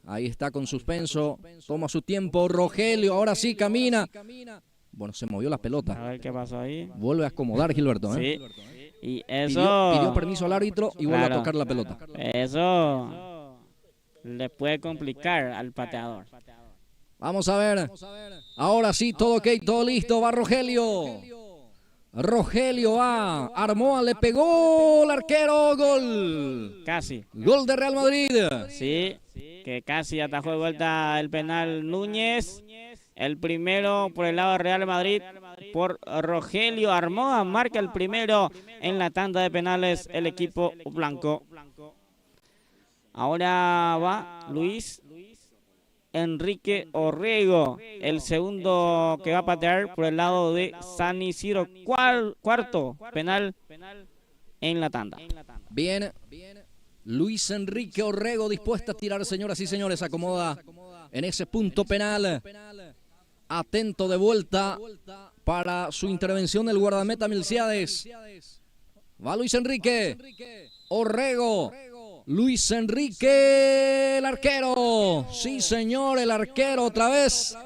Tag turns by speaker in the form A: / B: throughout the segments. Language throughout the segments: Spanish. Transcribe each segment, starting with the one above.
A: Ahí está con suspenso. Toma su tiempo. Rogelio, ahora sí camina. Bueno, se movió la pelota.
B: A ver qué pasó ahí.
A: Vuelve a acomodar Gilberto, ¿eh?
B: Sí. Y eso...
A: Pidió permiso al árbitro y vuelve a tocar la pelota.
B: Eso le puede complicar al pateador.
A: Vamos a ver. Ahora sí, todo ok, todo listo. Va Rogelio. Rogelio va. Armó, le pegó el arquero. Gol.
B: Casi.
A: Gol de Real Madrid.
B: Sí, que casi atajó de vuelta el penal Núñez. El primero por el lado de Real Madrid por Rogelio Armoa. Marca el primero en la tanda de penales el equipo blanco. Ahora va Luis Enrique Orrego, el segundo que va a patear por el lado de San Isidro. Cuarto penal en la tanda.
A: Bien. Luis Enrique Orrego dispuesta a tirar, señoras y señores. Acomoda en ese punto penal. Atento de vuelta para su intervención el guardameta Milciades. Va Luis Enrique. Orrego. Luis Enrique, el arquero. Sí, señor, el arquero otra vez.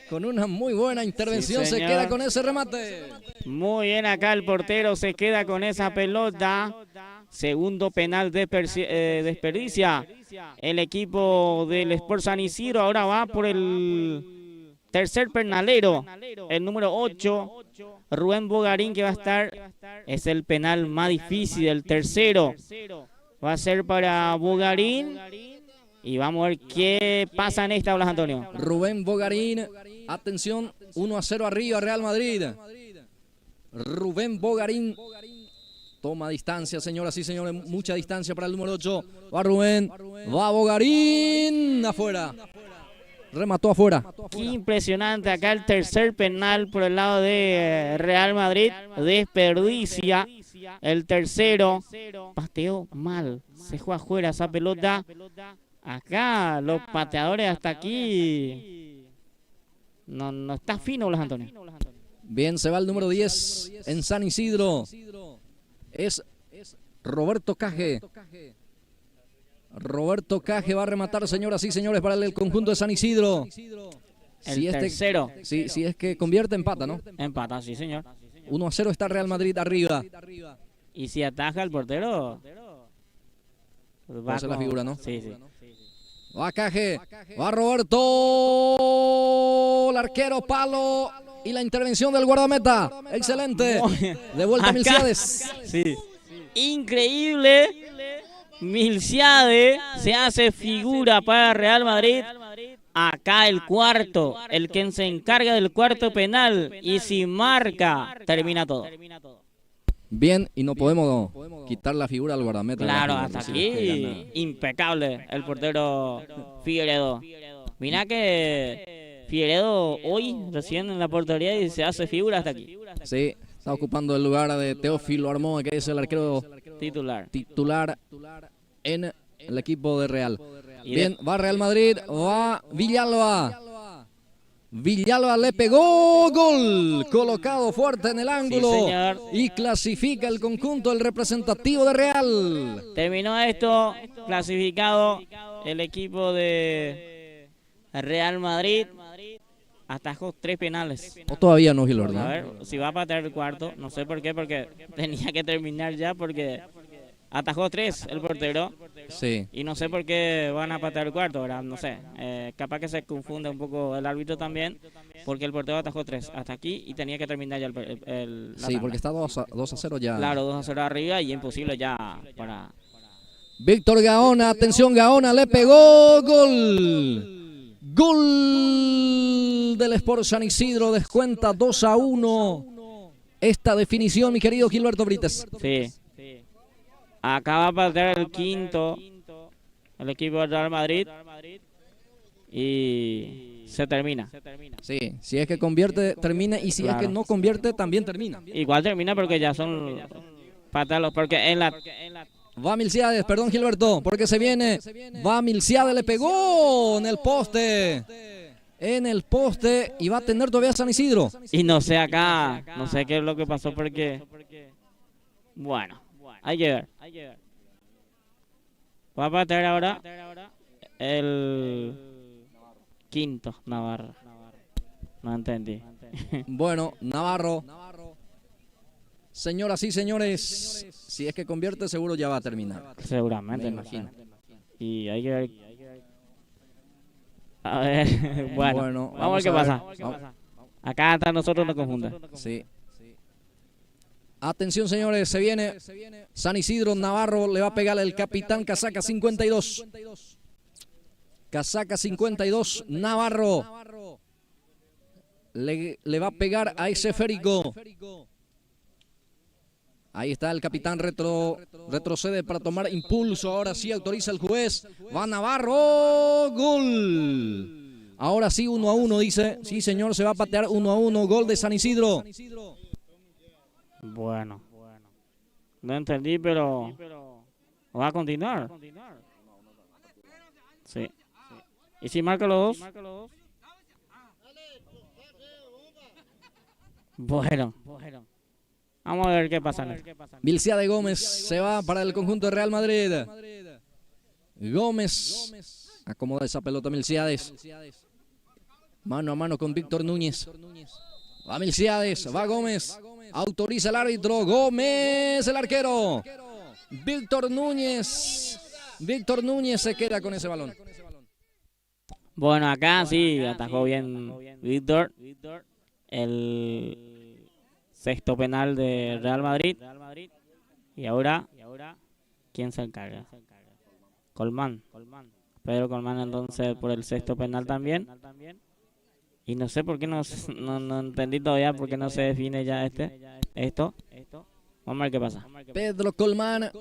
A: Con una muy buena intervención,
B: sí,
A: se queda con ese remate.
B: Muy bien acá el portero, se queda con esa pelota. Segundo penal desperdicia el equipo del Sport San Isidro. Ahora va por el tercer penalero, el número 8, Rubén Bogarín, que va a estar. Es el penal más difícil, el tercero. Va a ser para Bogarín. Y vamos a ver qué pasa en esta, Blas Antonio.
A: Rubén Bogarín, atención, 1-0 arriba Real Madrid. Rubén Bogarín toma distancia, señoras y señores, mucha distancia para el número 8. Va Rubén, va Bogarín, afuera. Remató afuera.
B: Qué impresionante acá el tercer penal por el lado de Real Madrid. Desperdicia el tercero. Pateó mal, se juega afuera esa pelota. Acá los pateadores hasta aquí no está fino, Blas Antonio.
A: Bien, se va el número 10 en San Isidro. Es Roberto Caje. Roberto Caje va a rematar, señoras y señores, para el conjunto de San Isidro.
B: El tercero.
A: Si es que convierte, empata, ¿no?
B: Empata, sí, señor.
A: 1-0 está Real Madrid arriba.
B: Y si ataja el portero,
A: va a ser la figura, ¿no?
B: Sí, sí.
A: Va Caje, va Roberto, el arquero, palo, y la intervención del guardameta. Excelente. De vuelta a Milciades.
B: Sí. Increíble. Milciades se hace figura para Real Madrid. Acá el cuarto, el que se encarga del cuarto penal. Y si marca, termina todo.
A: Bien, y no podemos quitar la figura al guardameta.
B: Claro, hasta aquí impecable el portero Figueredo. Mirá que Figueredo hoy recién en la portería y se hace figura hasta aquí.
A: Sí, está ocupando el lugar de Teófilo Armoa, que es el arquero titular en el equipo de Real. Bien, va Real Madrid, va Villalba. Villalba le pegó, gol, colocado fuerte en el ángulo, y clasifica el conjunto, el representativo de Real.
B: Terminó esto, clasificado el equipo de Real Madrid, atajó 3 penales.
A: O todavía no, Gilberto.
B: A ver, si va a patear el cuarto, no sé por qué, porque tenía que terminar ya, porque atajó 3 el portero.
A: Sí.
B: Y no sé por qué van a patear el cuarto, ¿verdad? No sé. Capaz que se confunde un poco el árbitro también, porque el portero atajó 3 hasta aquí y tenía que terminar ya la
A: Sí,
B: tanda.
A: porque está 2-0 ya.
B: Claro, 2-0 arriba y imposible ya para...
A: Víctor Gaona, atención, Gaona le pegó, gol. Gol del Sport San Isidro, descuenta 2-1 esta definición, mi querido Gilberto Brites.
B: Sí. Acaba de patear el quinto el equipo del Real Madrid y se termina.
A: Sí, si es que convierte, termina, y si es que no convierte, también termina.
B: Igual termina porque ya son patalos, porque en la...
A: Va Milciades, perdón Gilberto, porque se viene. Va Milciades, le pegó en el poste. En el poste, y va a tener todavía San Isidro.
B: Y no sé acá, no sé qué es lo que pasó porque... Bueno, hay que ver. Va a patear ahora el quinto, Navarro. No entendí.
A: Bueno, Navarro. Señoras y señores, si es que convierte, seguro ya va a terminar.
B: Seguramente.
A: Me imagino.
B: Y hay que ver. A ver, bueno, vamos a ver qué pasa. Acá hasta nosotros nos confunda.
A: Sí. Atención, señores, se viene San Isidro. Navarro le va a pegar el capitán Casaca 52. Casaca 52, Navarro. Le va a pegar a ese esférico. Ahí está el capitán, retrocede para tomar impulso. Ahora sí autoriza el juez. Va Navarro. Gol. Ahora sí 1-1, dice. Sí, señor, se va a patear 1-1. Gol de San Isidro.
B: Bueno. No entendí, pero va a continuar. Sí. ¿Y si marca los dos? Bueno. Vamos a ver qué pasa.
A: Milciades Gómez se va para el conjunto de Real Madrid. Gómez acomoda esa pelota Milciades. Mano a mano con Víctor Núñez. Va Milciades, va Gómez. Autoriza el árbitro. Gómez, el arquero. Víctor Núñez se queda con ese balón.
B: Bueno, acá sí atajó bien Víctor. El sexto penal de Real Madrid. Y ahora, ¿quién se encarga? Colmán. Pedro Colmán entonces por el sexto penal también. Y no sé por qué no entendí todavía por qué no se define ya esto. Vamos a ver qué pasa.
A: Pedro Colmán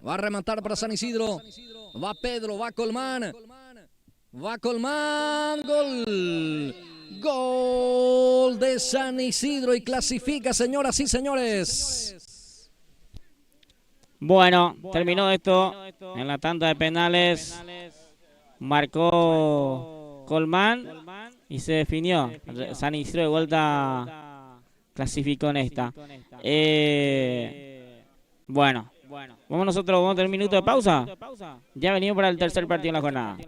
A: va a rematar para San Isidro. Va Pedro, va Colmán. Va Colmán, gol. Gol de San Isidro y clasifica, señoras y señores.
B: Bueno, terminó esto en la tanda de penales. Marcó Colmán y se definió. San Isidro de vuelta clasificó en esta. Bueno, vamos a tener un minuto de pausa. Ya venimos para el tercer partido en la jornada.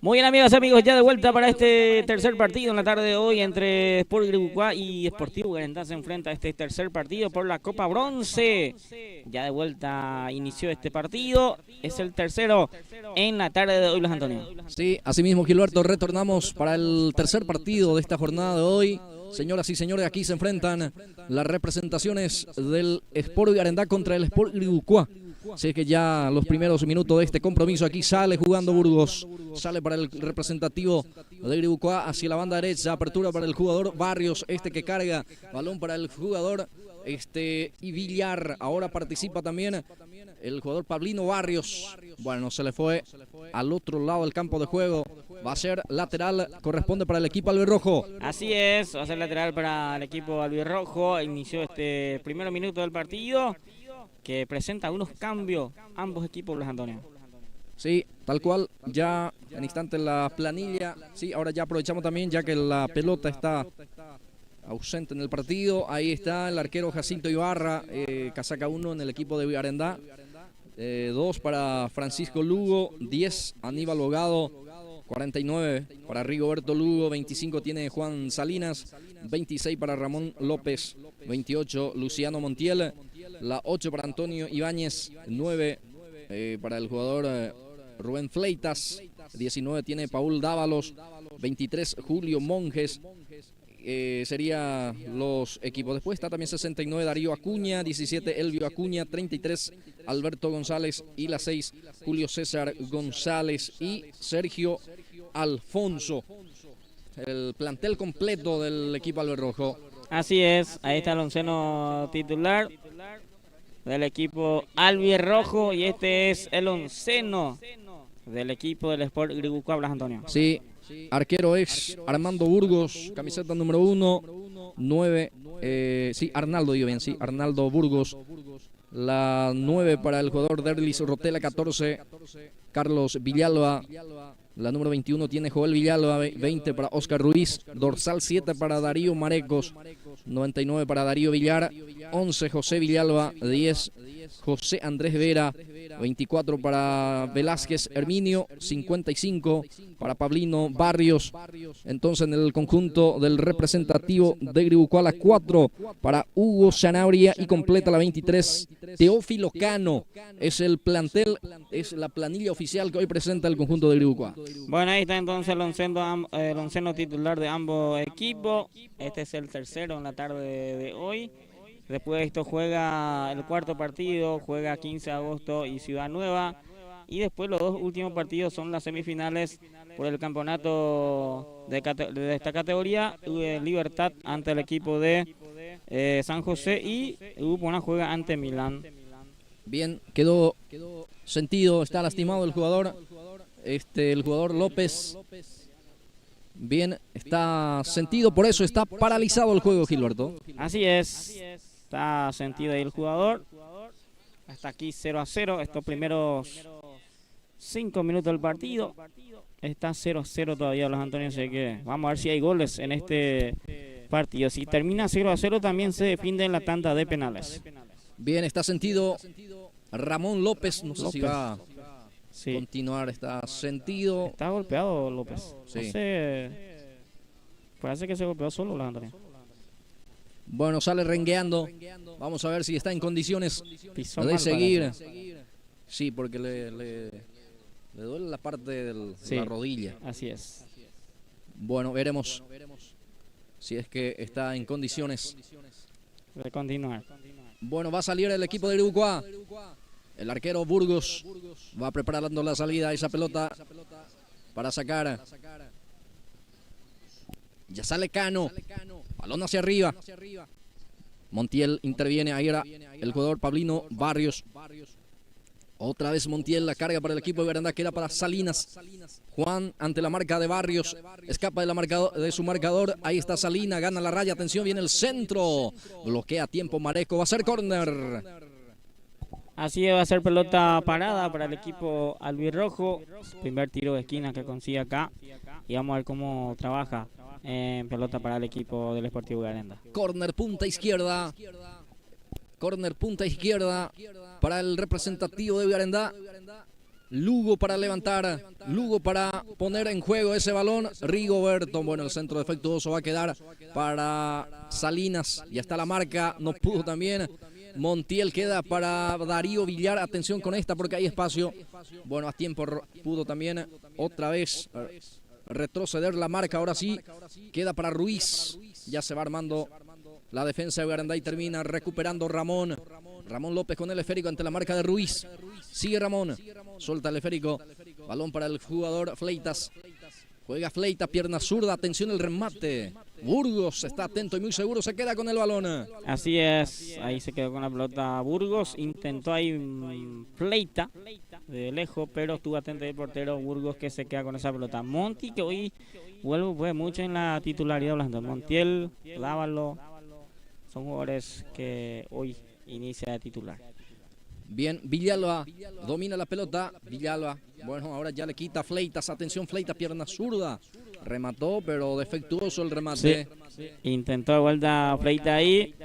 B: Muy bien, amigas y amigos, ya de vuelta para este tercer partido en la tarde de hoy entre Sport Guirebucá y Sportivo Garendá. Se enfrenta a este tercer partido por la Copa Bronce. Ya de vuelta inició este partido. Es el tercero en la tarde de hoy, Luis Antonio.
A: Sí, así mismo, Gilberto, retornamos para el tercer partido de esta jornada de hoy. Señoras y señores, aquí se enfrentan las representaciones del Sport Garendá contra el Sport Guirebucá. Así que ya los primeros minutos de este compromiso, aquí sale jugando Burgos, sale para el representativo de Guirebucá hacia la banda derecha, apertura para el jugador Barrios, que carga, balón para el jugador y Villar. Ahora participa también el jugador Pablino Barrios. Bueno, se le fue al otro lado del campo de juego. Va a ser lateral, corresponde para el equipo albirrojo.
B: Así es, va a ser lateral para el equipo albirrojo. Inició este primer minuto del partido, que presenta unos cambios ambos equipos, Luis Antonio.
A: Sí, tal cual, ya en instante la planilla. Sí, ahora ya aprovechamos también, ya que la pelota está ausente en el partido. Ahí está el arquero Jacinto Ibarra, casaca 1 en el equipo de Garendá. 2 para Francisco Lugo, 10 Aníbal Bogado, 49 para Rigoberto Lugo, 25 tiene Juan Salinas, 26 para Ramón López, 28 Luciano Montiel, la 8 para Antonio Ibáñez, 9 para el jugador Rubén Fleitas, 19 tiene Paul Dávalos, 23 Julio Monjes. Sería los equipos. Después está también 69 Darío Acuña, 17 Elvio Acuña, 33 Alberto González y la 6 Julio César González y Sergio Alfonso. El plantel completo del equipo albirrojo.
B: Así es, ahí está el onceno titular del equipo albirrojo y este es el onceno del equipo del Sport Guirebucá, Blas Antonio.
A: Sí. Arquero es Armando Burgos, camiseta número 1, 9, sí, Arnaldo, digo bien, sí, Arnaldo Burgos. La 9 para el jugador Derlis Rotela, 14, Carlos Villalba. La número 21 tiene Joel Villalba, 20 para Oscar Ruiz. Dorsal 7 para Darío Marecos, 99 para Darío Villar. 11 José Villalba, 10 José Andrés Vera, 24 para Velázquez Herminio, 55 para Pablino Barrios. Entonces en el conjunto del representativo de Guirebucá, la 4 para Hugo Sanabria y completa la 23 Teófilo Cano. Es el plantel, es la planilla oficial que hoy presenta el conjunto de Guirebucá.
B: Bueno, ahí está entonces el onceno titular de ambos equipos. Este es el tercero en la tarde de hoy. Después de esto juega el cuarto partido, juega 15 de agosto y Ciudad Nueva. Y después los dos últimos partidos son las semifinales por el campeonato de esta categoría. Libertad ante el equipo de San José y Upona juega ante Milán.
A: Bien, quedó sentido, está lastimado el jugador. El jugador López. Bien, está sentido, por eso está paralizado el juego, Gilberto.
B: Así es. Está sentido ahí el jugador. Hasta aquí 0-0. Estos primeros 5 minutos del partido. Está 0-0 todavía, Los Antonio. Así que vamos a ver si hay goles en este partido. Si termina 0-0 también se define en la tanda de penales.
A: Bien, está sentido Ramón López. No sé si va a continuar. Está sentido.
B: Está golpeado López.
A: Sí.
B: No sé. Parece que se golpeó solo, Los Antonio.
A: Bueno, sale rengueando. Vamos a ver si está en condiciones de seguir. Sí, porque le duele la parte de la rodilla.
B: Así es.
A: Bueno, veremos si es que está en condiciones
B: de continuar.
A: Bueno, va a salir el equipo de Guirebucá. El arquero Burgos va preparando la salida a esa pelota para sacar. Ya sale Cano. Balón hacia arriba. Montiel interviene. Ahí era el jugador Pablino Barrios. Otra vez Montiel, la carga para el equipo de Garendá, que era para Salinas. Juan ante la marca de Barrios. Escapa de su marcador. Ahí está Salinas, gana la raya. Atención, viene el centro. Bloquea a tiempo Mareco. Va a ser córner.
B: Así va a ser pelota parada para el equipo albirrojo. Primer tiro de esquina que consigue acá. Y vamos a ver cómo trabaja en pelota para el equipo del Sportivo Garendá.
A: Córner punta izquierda. Córner punta izquierda para el representativo de Garendá. Lugo para levantar, Lugo para poner en juego ese balón. Rigoberto, bueno, el centro defectuoso va a quedar para Salinas. Ya está la marca, no pudo también. Montiel queda para Darío Villar. Atención con esta porque hay espacio. Bueno, a tiempo pudo también otra vez retroceder la marca. Ahora sí, queda para Ruiz. Ya se va armando la defensa de Garandá y termina recuperando Ramón. Ramón López con el esférico ante la marca de Ruiz. Sigue Ramón. Suelta el esférico. Balón para el jugador Fleitas. Juega Fleitas, pierna zurda. Atención el remate. Burgos está atento y muy seguro. Se queda con el balón.
B: Así es. Ahí se quedó con la pelota Burgos. Intentó ahí Fleita de lejos, pero estuvo atento el portero Burgos que se queda con esa pelota. Monti, que hoy fue mucho en la titularidad hablando. Montiel, Dávalo. Son jugadores que hoy inicia de titular.
A: Bien, Villalba domina la pelota. Villalba, bueno, ahora ya le quita Fleitas. Atención, Fleitas, pierna zurda. Remató, pero defectuoso el remate.
B: Sí. Intentó de vuelta Fleita ahí.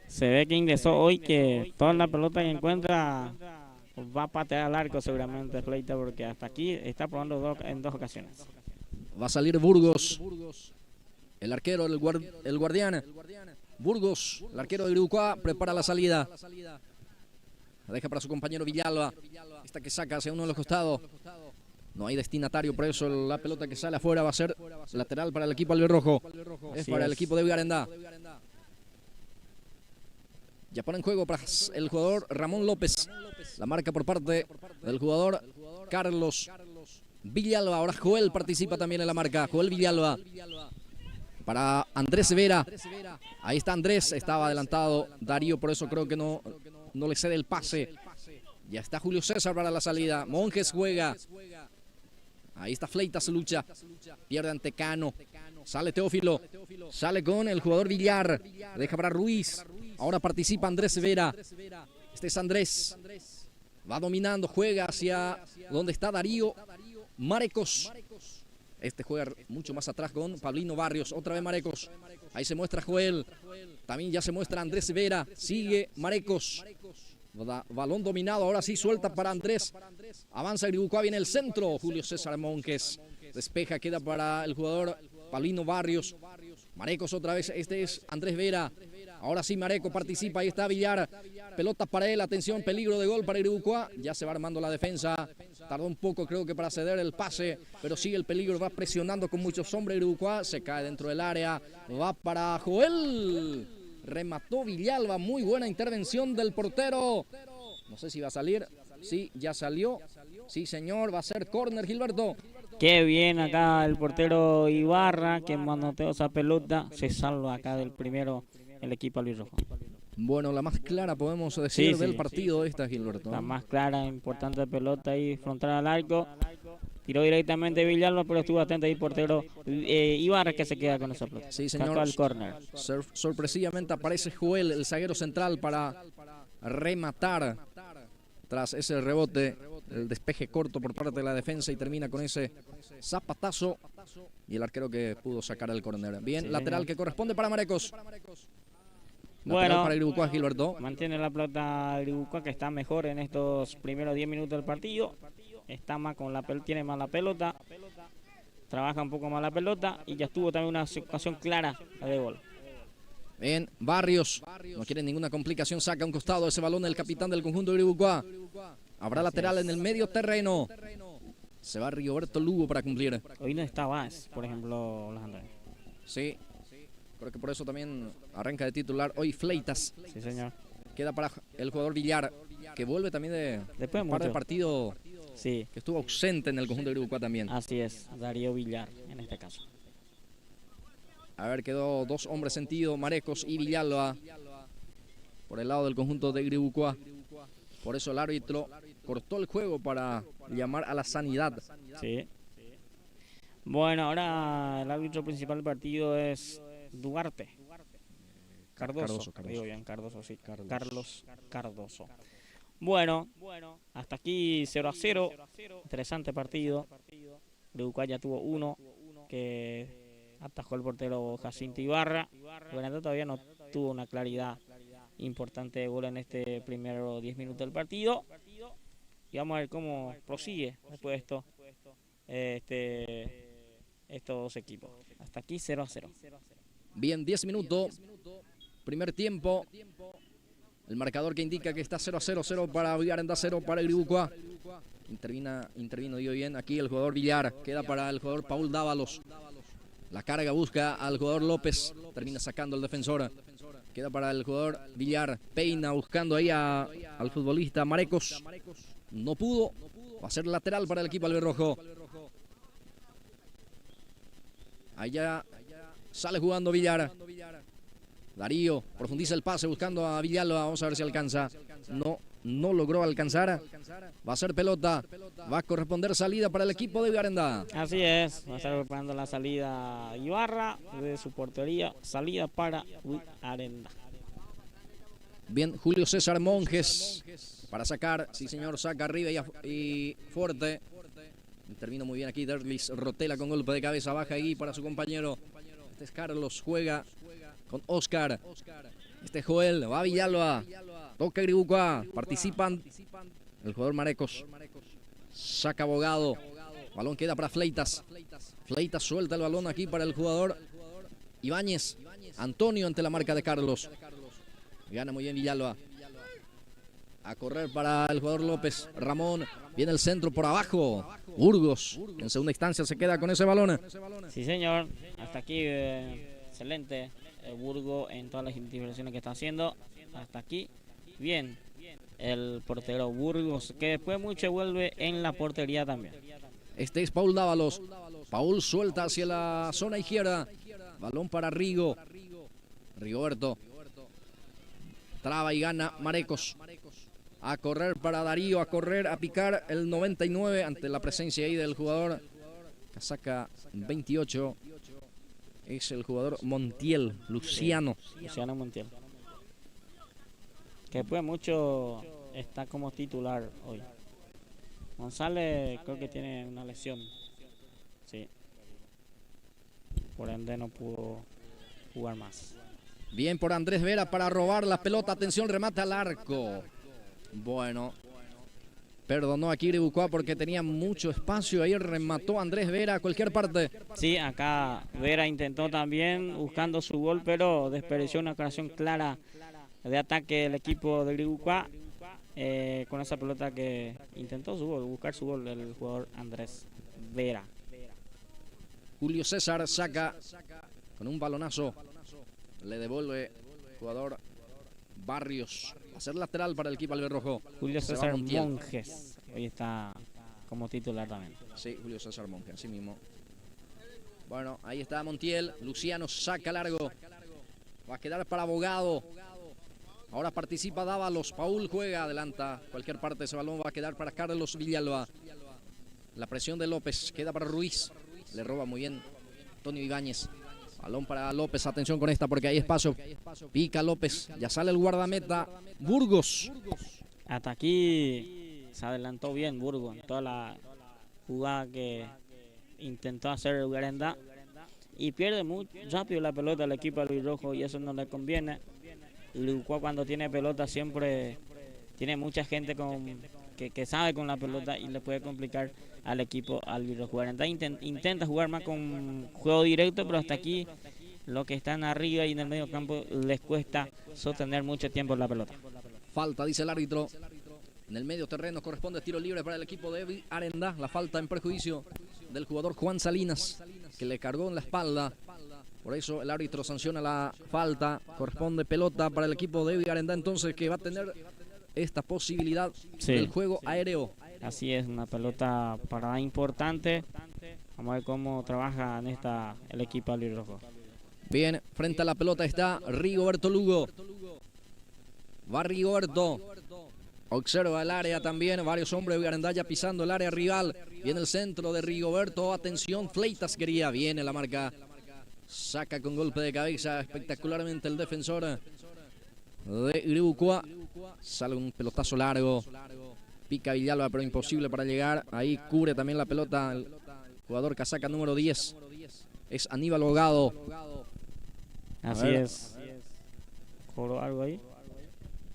B: Se ve que ingresó hoy, que toda la pelota que encuentra va a patear al arco seguramente Fleita, porque hasta aquí está probando en dos ocasiones.
A: Va a salir Burgos. El arquero, el guardián. Burgos, el arquero de Irucuá, prepara la salida. La deja para su compañero Villalba. Esta que saca hacia uno de los costados. No hay destinatario, por eso la pelota que sale afuera va a ser lateral para el equipo albirrojo. Es para el equipo de Garandá. Ya pone en juego para el jugador Ramón López. La marca por parte del jugador Carlos Villalba. Ahora Joel participa también en la marca. Joel Villalba. Para Andrés Vera. Ahí está Andrés. Estaba adelantado Darío, por eso creo que no le cede el pase. Ya está Julio César para la salida. Monjes juega. Ahí está Fleitas, lucha. Pierde ante Cano. Sale Teófilo. Sale con el jugador Villar. Deja para Ruiz. Ahora participa Andrés Vera. Este es Andrés. Va dominando. Juega hacia donde está Darío. Marecos. Este juega mucho más atrás con Pablino Barrios. Otra vez Marecos. Ahí se muestra Joel. También ya se muestra Andrés Vera. Sigue Marecos. Balón dominado. Ahora sí suelta para Andrés. Avanza Iribucá. Viene el centro. Julio César Monjes. Despeja. Queda para el jugador Pablino Barrios. Marecos otra vez. Este es Andrés Vera. Ahora sí Mareco participa. Ahí está Villar. Pelota para él. Atención. Peligro de gol para Iribucá. Ya se va armando la defensa. Tardó un poco creo que para ceder el pase. Pero sigue el peligro. Va presionando con muchos hombres Iribucá. Se cae dentro del área. Va para Joel. Remató Villalba. Muy buena intervención del portero. No sé si va a salir. Sí, ya salió. Sí, señor. Va a ser córner, Gilberto.
B: Qué bien acá el portero Ibarra, que manoteó esa pelota. Se salva acá del primero el equipo albirrojo.
A: Bueno, la más clara podemos decir del partido esta, Gilberto.
B: La más clara, importante pelota ahí frontal al arco. Tiró directamente Villalba, pero estuvo atento ahí portero Ibarra, que se queda con esa pelota.
A: Sí, señor.
B: Al córner.
A: Sorpresivamente aparece Joel, el zaguero central, para rematar tras ese rebote, el despeje corto por parte de la defensa y termina con ese zapatazo y el arquero que pudo sacar el córner. Bien, sí, lateral que corresponde para Marecos.
B: Bueno,
A: para Iribucá, Gilberto.
B: Mantiene la pelota Iribucá, que está mejor en estos primeros 10 minutos del partido. Está más con tiene más la pelota. Trabaja un poco más la pelota y ya estuvo también una ocasión clara de gol.
A: Bien, Barrios. No quiere ninguna complicación. Saca un costado ese balón el capitán del conjunto de Iribucá. Habrá lateral en el medio terreno. Se va Rigoberto Lugo para cumplir.
B: Hoy no está Vaz, por ejemplo, los Andrés.
A: Sí. Creo que por eso también arranca de titular hoy Fleitas.
B: Sí, señor.
A: Queda para el jugador Villar, que vuelve también de un par de partidos que estuvo ausente en el conjunto de Iribucá también.
B: Así es, Darío Villar en este caso.
A: A ver, quedó dos hombres sentidos, Marecos y Villalba, por el lado del conjunto de Iribucá. Por eso el árbitro cortó el juego para llamar a la sanidad.
B: Sí. Bueno, ahora el árbitro principal del partido es Duarte. Cardoso. Digo bien, Cardoso, sí. Carlos Cardoso. Bueno, hasta aquí 0-0. Interesante partido. Iribucá ya tuvo uno que atajó el portero Jacinto Ibarra. Bueno, todavía no tuvo una claridad importante de gol en este primero 10 minutos del partido. y vamos a ver cómo prosigue después de esto estos dos equipos. Hasta aquí 0-0.
A: Bien, 10 minutos. Primer tiempo. El marcador que indica que está 0-0, 0 para Villarenda, 0 para Gribucua. Intervino dio bien aquí el jugador Villar. Queda para el jugador Paul Dávalos. La carga busca al jugador López. Termina sacando el defensor. Queda para el jugador Villar. Peina buscando ahí al futbolista Marecos. No pudo. Va a ser lateral para el equipo albirrojo. Allá sale jugando Villar. Darío profundiza el pase buscando a Villalba. Vamos a ver si alcanza. No logró alcanzar. Va a ser pelota. Va a corresponder salida para el equipo de Villarenda.
B: Así es. Va a estar preparando la salida Ibarra de su portería. Salida para Villarenda.
A: Bien, Julio César Monjes para sacar. Sí, señor, saca arriba y fuerte. Intervino muy bien aquí Derlis Rotela con golpe de cabeza. Baja ahí para su compañero. Este es Carlos. Juega con Oscar. Este es Joel. Va Villalba. Toca Gribucua. Participan el jugador Marecos. Saca Abogado. Balón queda para Fleitas. Fleitas suelta el balón aquí para el jugador Ibáñez. Antonio ante la marca de Carlos. Gana muy bien Villalba. A correr para el jugador López. Ramón. Viene el centro por abajo. Burgos. En segunda instancia se queda con ese balón.
B: Sí, señor. Hasta aquí excelente. Burgos en todas las intervenciones que está haciendo. Hasta aquí. Bien. El portero Burgos, que después mucho vuelve en la portería también.
A: Este es Paul Dávalos. Paul suelta hacia la zona izquierda. Balón para Rigo. Rigoberto. Traba y gana Marecos. A correr para Darío, a correr, a picar el 99 ante la presencia ahí del jugador casaca 28. Es el jugador Montiel, Luciano.
B: Sí, Luciano Montiel. Que después mucho está como titular hoy. González creo que tiene una lesión. Sí. Por ende no pudo jugar más.
A: Bien por Andrés Vera para robar la pelota. Atención, remate al arco. Bueno, perdonó aquí Gribucua porque tenía mucho espacio. Ahí remató Andrés Vera a cualquier parte.
B: Sí, acá Vera intentó también buscando su gol, pero desperdició una ocasión clara de ataque del equipo de Gribucua con esa pelota que intentó su gol, buscar su gol el jugador Andrés Vera.
A: Julio César saca con un balonazo. Le devuelve el jugador Barrios. Va a ser lateral para el equipo albirrojo.
B: Julio César Monjes. Hoy está como titular también.
A: Sí, Julio César Monjes, así mismo. Bueno, ahí está Montiel. Luciano saca largo. Va a quedar para Abogado. Ahora participa Dávalos. Paul juega, adelanta. Cualquier parte de ese balón va a quedar para Carlos Villalba. La presión de López queda para Ruiz. Le roba muy bien Antonio Ibáñez. Balón para López, atención con esta porque hay espacio. Pica López, ya sale el guardameta Burgos.
B: Hasta aquí se adelantó bien Burgos en toda la jugada que intentó hacer Villarenda. Y pierde muy rápido la pelota al equipo albirrojo y eso no le conviene. Gribucua cuando tiene pelota siempre tiene mucha gente que sabe con la pelota y le puede complicar al equipo albirrojo. Intenta jugar más con juego directo, pero hasta aquí los que están arriba y en el medio campo les cuesta sostener mucho tiempo la pelota.
A: Falta, dice el árbitro. En el medio terreno corresponde tiro libre para el equipo de Villarenda. La falta en perjuicio del jugador Juan Salinas, que le cargó en la espalda. Por eso el árbitro sanciona la falta. Corresponde pelota para el equipo de Villarenda, entonces, que va a tener esta posibilidad del juego aéreo.
B: Así es, una pelota parada importante. Vamos a ver cómo trabaja en esta el equipo albirrojo.
A: Bien, frente a la pelota está Rigoberto Lugo. Va Rigoberto. Observa el área también. Varios hombres de Villarenda ya pisando el área rival. Viene el centro de Rigoberto. Atención, Fleitas quería. Viene la marca. Saca con golpe de cabeza espectacularmente el defensor de Gribucua. Sale un pelotazo largo. Pica Villalba, pero imposible para llegar. Ahí cubre también la pelota el jugador casaca número 10. Es Aníbal Bogado.
B: Así es. ¿Cobró algo ahí?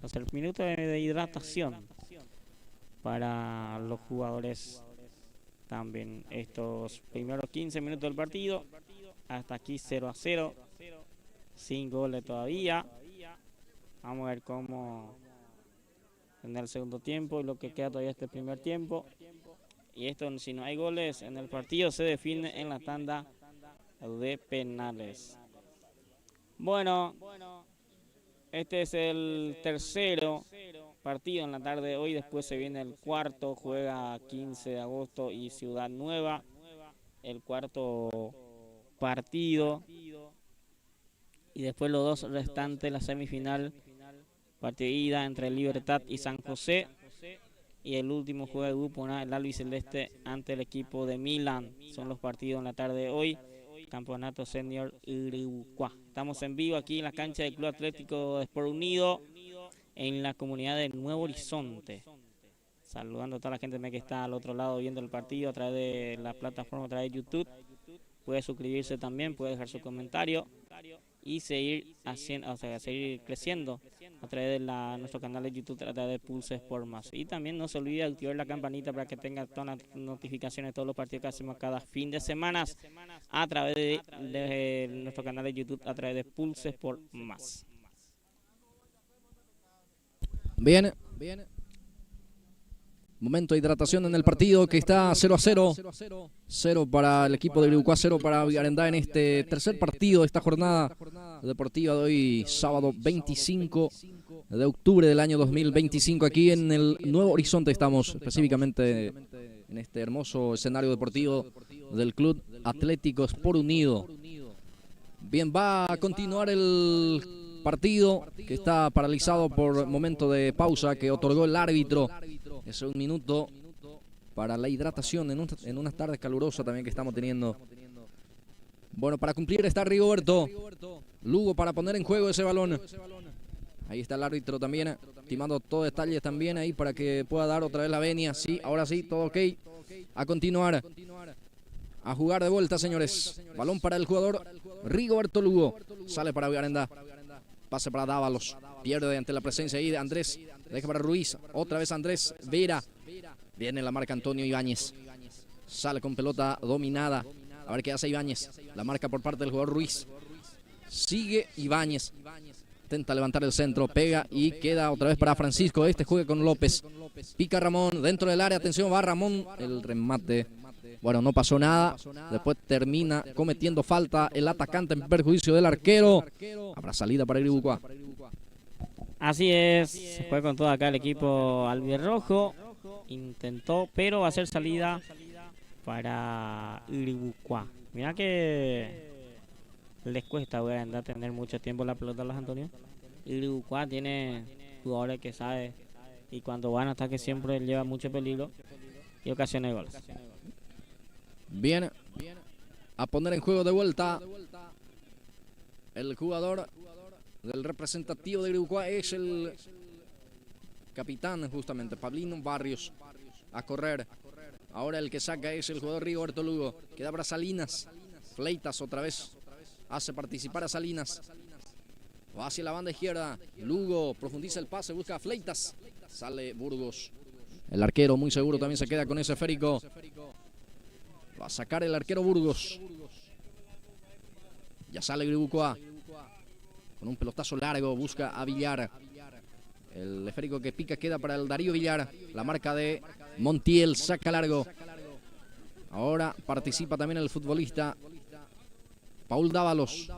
B: O sea, el minuto de hidratación. para los jugadores también. Estos primeros 15 minutos del partido, hasta aquí 0-0, sin goles todavía. Vamos a ver cómo en el segundo tiempo y lo que queda todavía este primer tiempo. Y esto, si no hay goles en el partido, se define en la tanda de penales. Bueno, este es el tercero partido en la tarde de hoy. Después se viene el cuarto, juega 15 de agosto y Ciudad Nueva. El cuarto partido. Y después los dos restantes, la semifinal, partido de ida entre Libertad y San José. Y el último juego de grupo, el albiceleste ante el equipo de Milan. Son los partidos en la tarde de hoy. Campeonato Senior Iribucuá. Estamos en vivo aquí en la cancha del Club Atlético de Sport Unido, en la comunidad de Nuevo Horizonte. Saludando a toda la gente que está al otro lado viendo el partido a través de la plataforma, a través de YouTube. Puede suscribirse también, puede dejar su comentario y seguir haciendo, seguir creciendo a través de nuestro canal de YouTube, a través de Pulse Sport Más. Y también no se olvide de activar la campanita para que tenga todas las notificaciones de todos los partidos que hacemos cada fin de semana a través de nuestro canal de YouTube, a través de Pulse Sport Más.
A: Bien. Momento de hidratación en el partido que está 0-0. 0 para el equipo de Iribucuá, 0 para Villarendá en este tercer partido de esta jornada deportiva de hoy, sábado 25 de octubre del año 2025. Aquí en el Nuevo Horizonte estamos, específicamente en este hermoso escenario deportivo del Club Atlético Sport Unido. Bien, va a continuar el partido que está paralizado por momento de pausa que otorgó el árbitro. Es un minuto para la hidratación en unas tardes calurosas también que estamos teniendo. Bueno, para cumplir está Rigoberto Lugo para poner en juego ese balón. Ahí está el árbitro también, estimando todos detalles también ahí para que pueda dar otra vez la venia. Sí, ahora sí, todo ok. A continuar. A jugar de vuelta, señores. Balón para el jugador Rigoberto Lugo. Sale para Villarendá. Pase para Dávalos. Pierde ante la presencia ahí de Andrés. Deja para Ruiz. Otra vez Andrés Vera. Viene la marca Antonio Ibáñez. Sale con pelota dominada. A ver qué hace Ibáñez. La marca por parte del jugador Ruiz. Sigue Ibáñez. Intenta levantar el centro. Pega y queda otra vez para Francisco. Este juega con López. Pica Ramón. Dentro del área. Atención, va Ramón. El remate. Bueno, no pasó nada. Después termina cometiendo falta el atacante en perjuicio del arquero. Habrá salida para Iribucuá.
B: Así es, se juega con todo acá el equipo albirrojo. Intentó, pero va a ser salida para Iribucuá. Mira que les cuesta andar tener mucho tiempo la pelota a los Antonio. Iribucuá tiene jugadores que sabe y cuando van hasta que siempre lleva mucho peligro y ocasiones de goles.
A: Bien, a poner en juego de vuelta el jugador del representativo de Iribucuá es el capitán justamente, Pablino Barrios, a correr. Ahora el que saca es el jugador Rigoberto Lugo. Queda para Salinas. Fleitas otra vez hace participar a Salinas. Va hacia la banda izquierda. Lugo profundiza el pase, busca a Fleitas. Sale Burgos. El arquero muy seguro también se queda con ese esférico. Va a sacar el arquero Burgos. Ya sale Iribucuá. Con un pelotazo largo busca a Villar. El esférico que pica queda para el Darío Villar. La marca de Montiel saca largo. Ahora participa también el futbolista Paul Dávalos.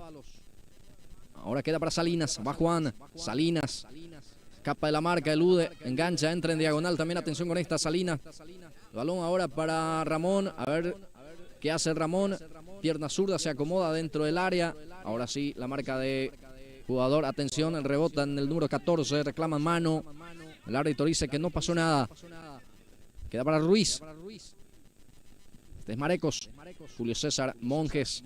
A: Ahora queda para Salinas. Va Juan. Salinas. Escapa de la marca, elude, engancha, entra en diagonal. También atención con esta Salinas. El balón ahora para Ramón. A ver qué hace Ramón. Pierna zurda, se acomoda dentro del área. Ahora sí, la marca de jugador. Atención, el rebota en el número 14. Reclama mano. El árbitro dice que no pasó nada. Queda para Ruiz. Este es Marecos. Julio César Monjes.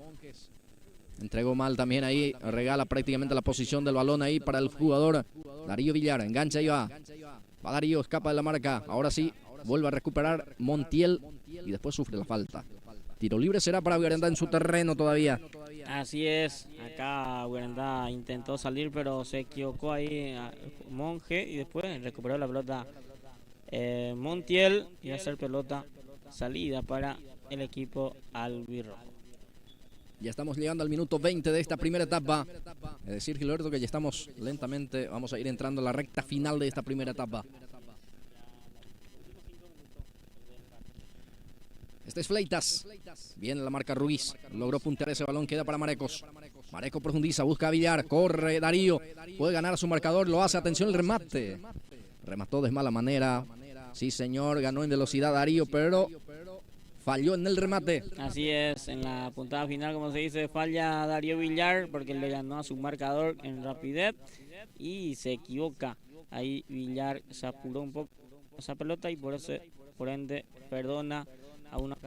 A: Entregó mal también ahí. Regala prácticamente la posición del balón ahí para el jugador Darío Villar. Engancha y va. Va Darío, escapa de la marca. Ahora sí, vuelve a recuperar Montiel. Y después sufre la falta. Tiro libre será para Villarendá en su terreno todavía.
B: Así es. Acá Villarendá intentó salir, pero se equivocó ahí a Monje. Y después recuperó la pelota Montiel y va a ser pelota salida para el equipo albirrojo.
A: Ya estamos llegando al minuto 20 de esta primera etapa. Es decir, Gilberto, que ya estamos lentamente, vamos a ir entrando a la recta final de esta primera etapa. Este es Fleitas. Viene la marca Ruiz. Logró puntear ese balón. Queda para Marecos. Marecos profundiza. Busca a Villar. Corre Darío. Puede ganar a su marcador. Lo hace. Atención el remate. Remató de mala manera. Sí, señor. Ganó en velocidad Darío, pero falló en el remate.
B: Así es. En la puntada final, como se dice, falla Darío Villar porque le ganó a su marcador en rapidez y se equivoca. Ahí Villar se apuró un poco esa pelota y por ende perdona a una.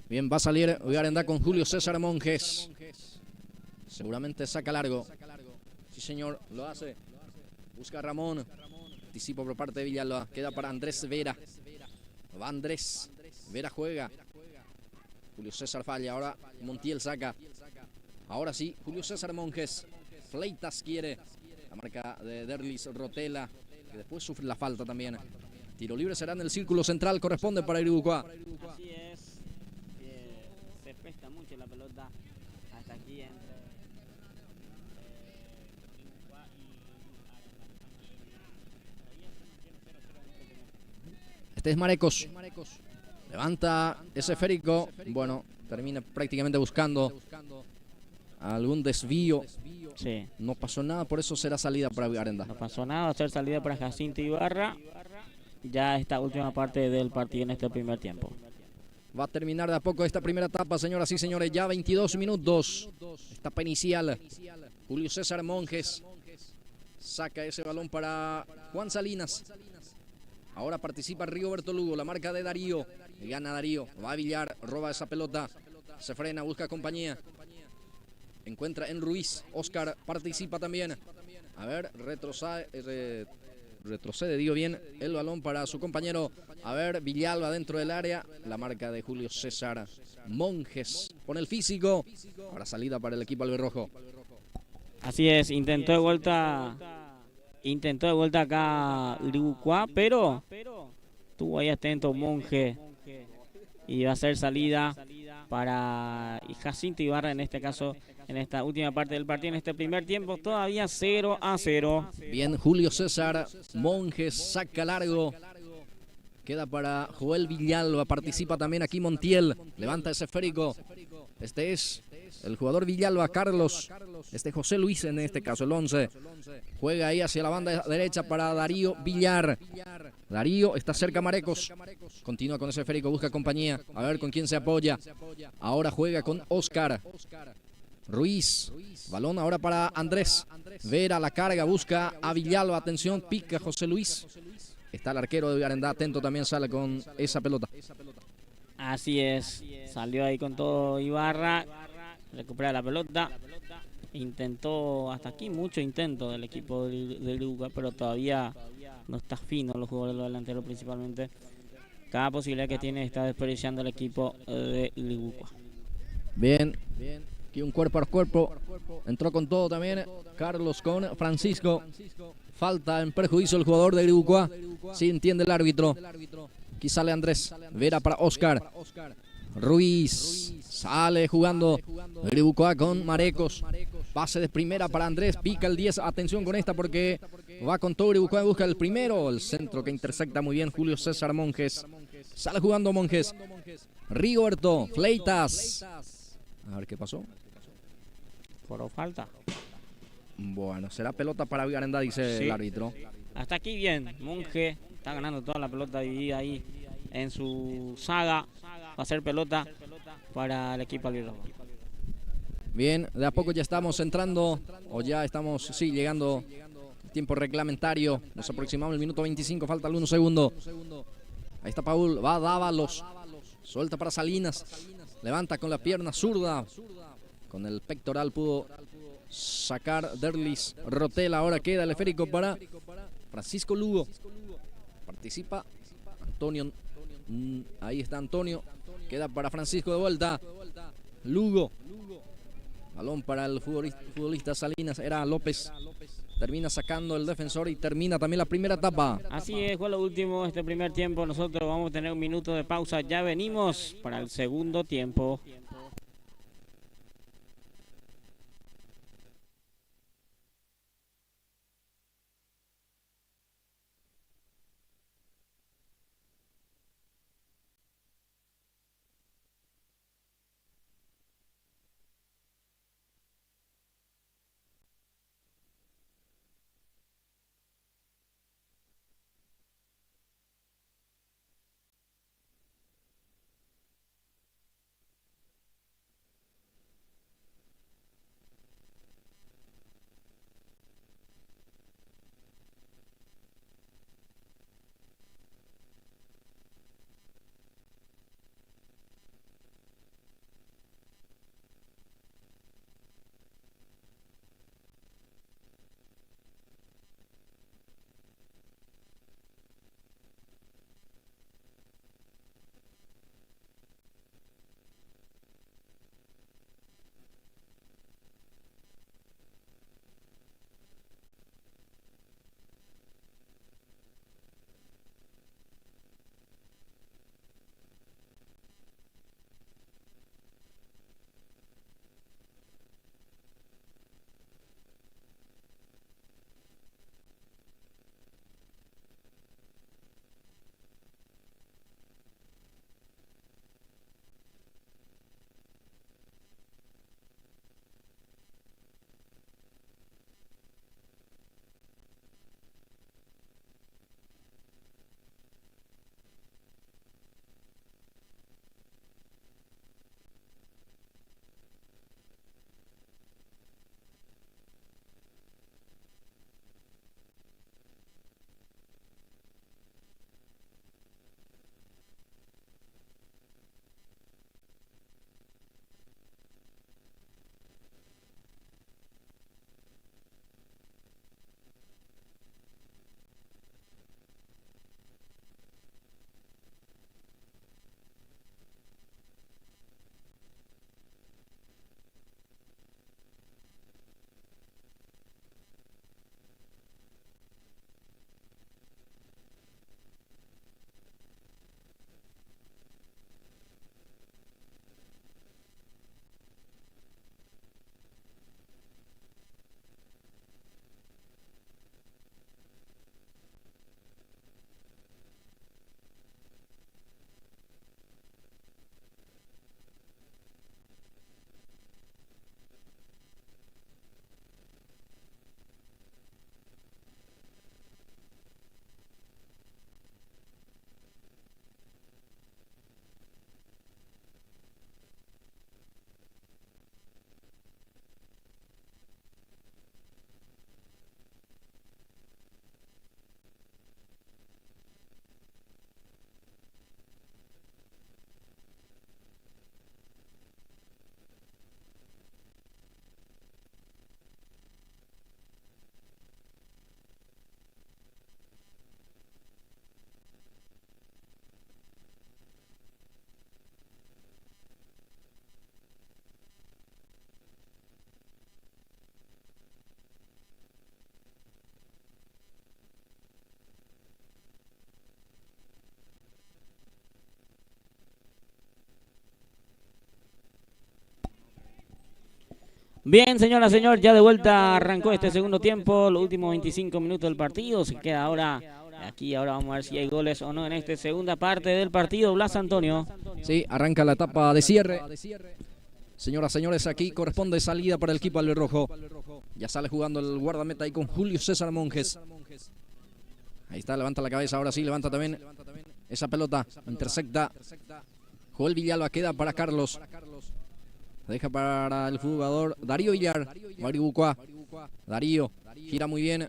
A: Bien, va a salir Garendá con Julio César Monjes. Seguramente saca largo. Sí, señor, lo hace. Busca a Ramón. Anticipo por parte de Villalba. Queda para Andrés Vera. Va Andrés. Vera juega. Julio César falla. Ahora Montiel saca. Ahora sí, Julio César Monjes. Fleitas quiere. La marca de Derlis Rotela, que después sufre la falta también. Tiro libre será en el círculo central, corresponde para Iribucuá.
B: Así es, se presta mucho la pelota hasta aquí entre Iribucuá y
A: Este es Marecos. Levanta ese esférico. Bueno, termina prácticamente buscando algún desvío.
B: Sí.
A: No pasó nada, por eso será salida para Garendá.
B: No pasó nada, va a ser salida para Jacinto Ibarra. Ya esta última parte del partido en este primer tiempo.
A: Va a terminar de a poco esta primera etapa, señoras y señores. Ya 22 minutos. Etapa inicial. Julio César Monjes saca ese balón para Juan Salinas. Ahora participa Rigoberto Lugo, la marca de Darío. Gana Darío, va a Villar, roba esa pelota. Se frena, busca compañía. Encuentra en Ruiz. Oscar participa también. A ver, retrocede, digo bien, el balón para su compañero. A ver, Villalba dentro del área. La marca de Julio César Monjes. Pone el físico. Ahora salida para el equipo albirrojo.
B: Así es, intentó de vuelta acá Iribucuá, pero estuvo ahí atento Monje. Y va a ser salida para Jacinto Ibarra en este caso, en esta última parte del partido, en este primer tiempo, todavía 0-0.
A: Bien, Julio César Monjes saca largo. Queda para Joel Villalba, participa también aquí Montiel. Levanta ese esférico. Este es el jugador Villalba, Carlos. José Luis en este caso, el 11. Juega ahí hacia la banda derecha para Darío Villar. Darío está cerca Marecos. Continúa con ese esférico, busca compañía. A ver con quién se apoya. Ahora juega con Oscar. Ruiz. Balón ahora para Andrés. Vera la carga, busca a Villalba. Atención, pica José Luis. Está el arquero de Garendá, atento también, sale con esa pelota.
B: Así es, salió ahí con todo Ibarra. Recupera la pelota. Intentó hasta aquí mucho intento del equipo de Iribucuá, pero todavía no está fino los jugadores de los delanteros principalmente. Cada posibilidad que tiene está desperdiciando el equipo de Iribucuá.
A: Bien, aquí un cuerpo a cuerpo. Entró con todo también Carlos con Francisco. Falta en perjuicio el jugador de Iribucuá. Sí entiende el árbitro. Aquí sale Andrés. Vera para Oscar. Ruiz. Sale jugando Iribucuá con Marecos. Pase de primera para Andrés. Pica el 10. Atención con esta porque va con todo Iribucuá. Busca el primero. El centro que intersecta muy bien Julio César Monjes. Sale jugando Monjes. Rigoberto. Fleitas. A ver qué pasó.
B: Por falta.
A: Bueno, será pelota para Garendá, dice
B: Sí.
A: el árbitro.
B: Hasta aquí bien. Monje está ganando toda la pelota dividida ahí en su saga. Va a ser pelota para el equipo albirrojo.
A: Bien, de a poco ya estamos entrando, o ya estamos, sí, llegando al tiempo reglamentario. Nos aproximamos al minuto 25, falta algunos segundos. Ahí está Paul, va Dávalos. Suelta para Salinas. Levanta con la pierna zurda. Con el pectoral pudo sacar Derlis Rotela. Ahora queda el esférico para Francisco Lugo. Participa Antonio. Ahí está Antonio. Queda para Francisco de vuelta. Lugo. Balón para el futbolista Salinas. Era López. Termina sacando el defensor y termina también la primera etapa.
B: Así es, fue lo último este primer tiempo. Nosotros vamos a tener un minuto de pausa. Ya venimos para el segundo tiempo. Bien, señora, señor, ya de vuelta arrancó este segundo tiempo, los últimos 25 minutos del partido. Se queda ahora aquí, ahora vamos a ver si hay goles o no en esta segunda parte del partido. Blas Antonio.
A: Sí, arranca la etapa de cierre. Señoras, señores, aquí corresponde salida para el equipo albirrojo. Ya sale jugando el guardameta ahí con Julio César Monjes. Ahí está, levanta la cabeza, ahora sí, levanta también esa pelota, intercepta. Joel Villalba, queda para Carlos. Deja para el jugador Darío Villar. Maribucua. Darío gira muy bien.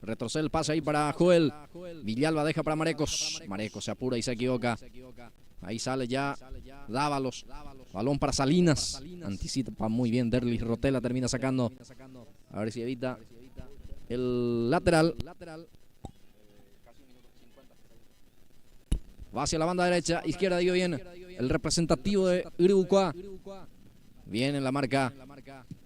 A: Retrocede el pase ahí para Joel. Villalba deja para Marecos. Marecos se apura y se equivoca. Ahí sale ya Dávalos. Balón para Salinas. Anticipa muy bien Derlis Rotela. Termina sacando. A ver si evita el lateral. Va hacia la banda derecha. Izquierda dio bien el representativo de Uribucua. Bien en la marca.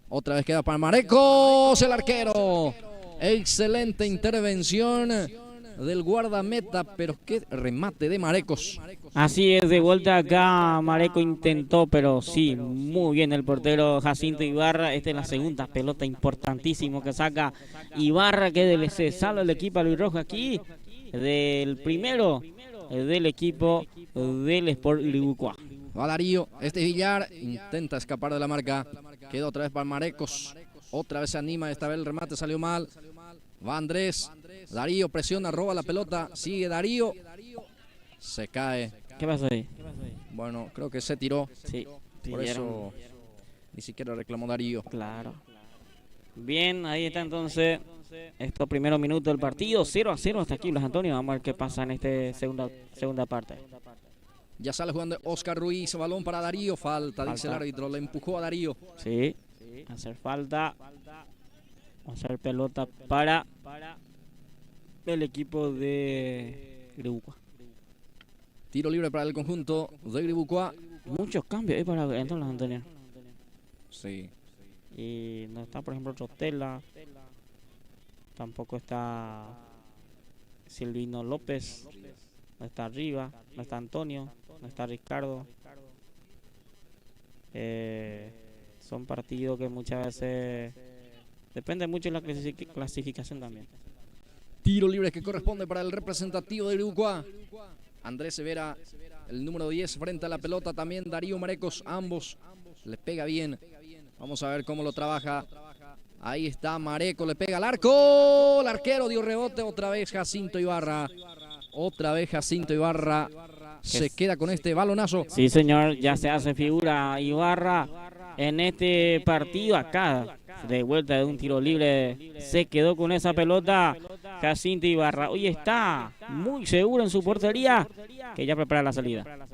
A: Otra vez queda para Marecos, el arquero. Excelente intervención del guardameta, pero qué remate de Marecos.
B: Así es, de vuelta acá Mareco intentó, pero sí, muy bien el portero Jacinto Ibarra. Esta es la segunda pelota importantísimo que saca Ibarra, que se salva el equipo albirrojo aquí del primero del equipo del Sport Iribucuá.
A: Va Darío, este es Villar, intenta escapar de la marca, queda otra vez para Marecos, otra vez se anima, esta vez el remate salió mal, va Andrés, Darío presiona, roba la pelota, sigue Darío, se cae.
B: ¿Qué pasó ahí?
A: Bueno, creo que se tiró,
B: Sí,
A: por eso ni siquiera reclamó Darío.
B: Claro. Bien, ahí está entonces estos primeros minutos del partido, 0-0 hasta aquí, Blas Antonio. Vamos a ver qué pasa en esta segunda parte.
A: Ya sale jugando Oscar Ruiz, balón para Darío, falta, dice el árbitro, le empujó a Darío.
B: Sí, hacer falta, hacer pelota para el equipo de Iribucuá.
A: Tiro libre para el conjunto de Iribucuá.
B: Muchos cambios ahí para entonces, Blas Antonio.
A: Sí.
B: Y no está, por ejemplo, Rotela, tampoco está Silvino López, no está Arriba, no está Antonio, no está Ricardo. Son partidos que muchas veces depende mucho de la clasificación también.
A: Tiro libre que corresponde para el representativo de Iribucuá. Andrés Severa, el número 10 frente a la pelota, también Darío Marecos, ambos le pega bien. Vamos a ver cómo lo trabaja. Ahí está Mareco, le pega al arco, el arquero dio rebote, otra vez Jacinto Ibarra. Otra vez Jacinto Ibarra se queda con este balonazo.
B: Sí, señor, ya se hace figura Ibarra en este partido acá. De vuelta de un tiro libre, se quedó con esa pelota Jacinto Ibarra. Hoy está muy seguro en su portería, que ya prepara la salida.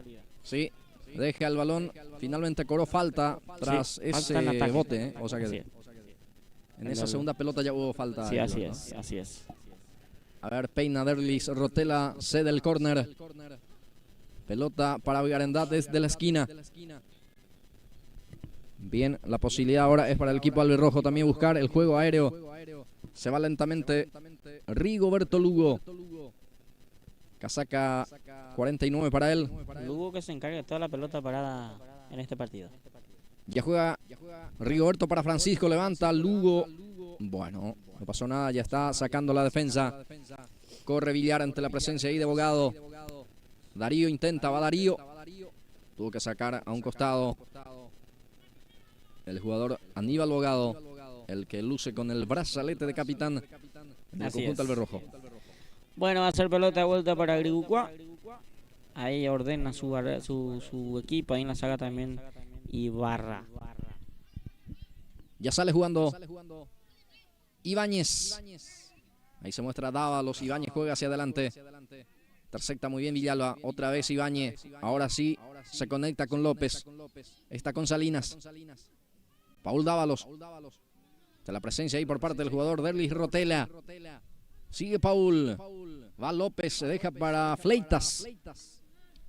A: Sí, deja el balón, finalmente cobró falta tras ese bote. O sea que en esa segunda pelota ya hubo falta.
B: Sí, así es, así es.
A: A ver, peina Derlis, Rotela cede el córner. Pelota para Vigarendá desde la esquina. Bien, la posibilidad ahora es para el equipo albirrojo también buscar el juego aéreo. Se va lentamente Rigoberto Lugo. Casaca 49 para él.
B: Lugo que se encarga de toda la pelota parada en este partido.
A: Ya juega Rigoberto para Francisco, levanta Lugo. Bueno, no pasó nada, ya está sacando la defensa. Corre Villar ante la presencia ahí de Bogado. Darío intenta, va Darío. Tuvo que sacar a un costado el jugador Aníbal Bogado, el que luce con el brazalete de capitán del conjunto albirrojo.
B: Bueno, va a ser pelota de vuelta para Iribucuá. Ahí ordena su equipo, ahí en la saga también Ibarra.
A: Ya sale jugando Ibáñez. Ahí se muestra Dávalos, Ibáñez juega hacia adelante. Intercepta muy bien Villalba, otra vez Ibáñez. Ahora sí, se conecta con López. Está con Salinas. Paul Dávalos. De la presencia ahí por parte del jugador Derlis Rotela. Sigue Paul. Va López, se deja para Fleitas.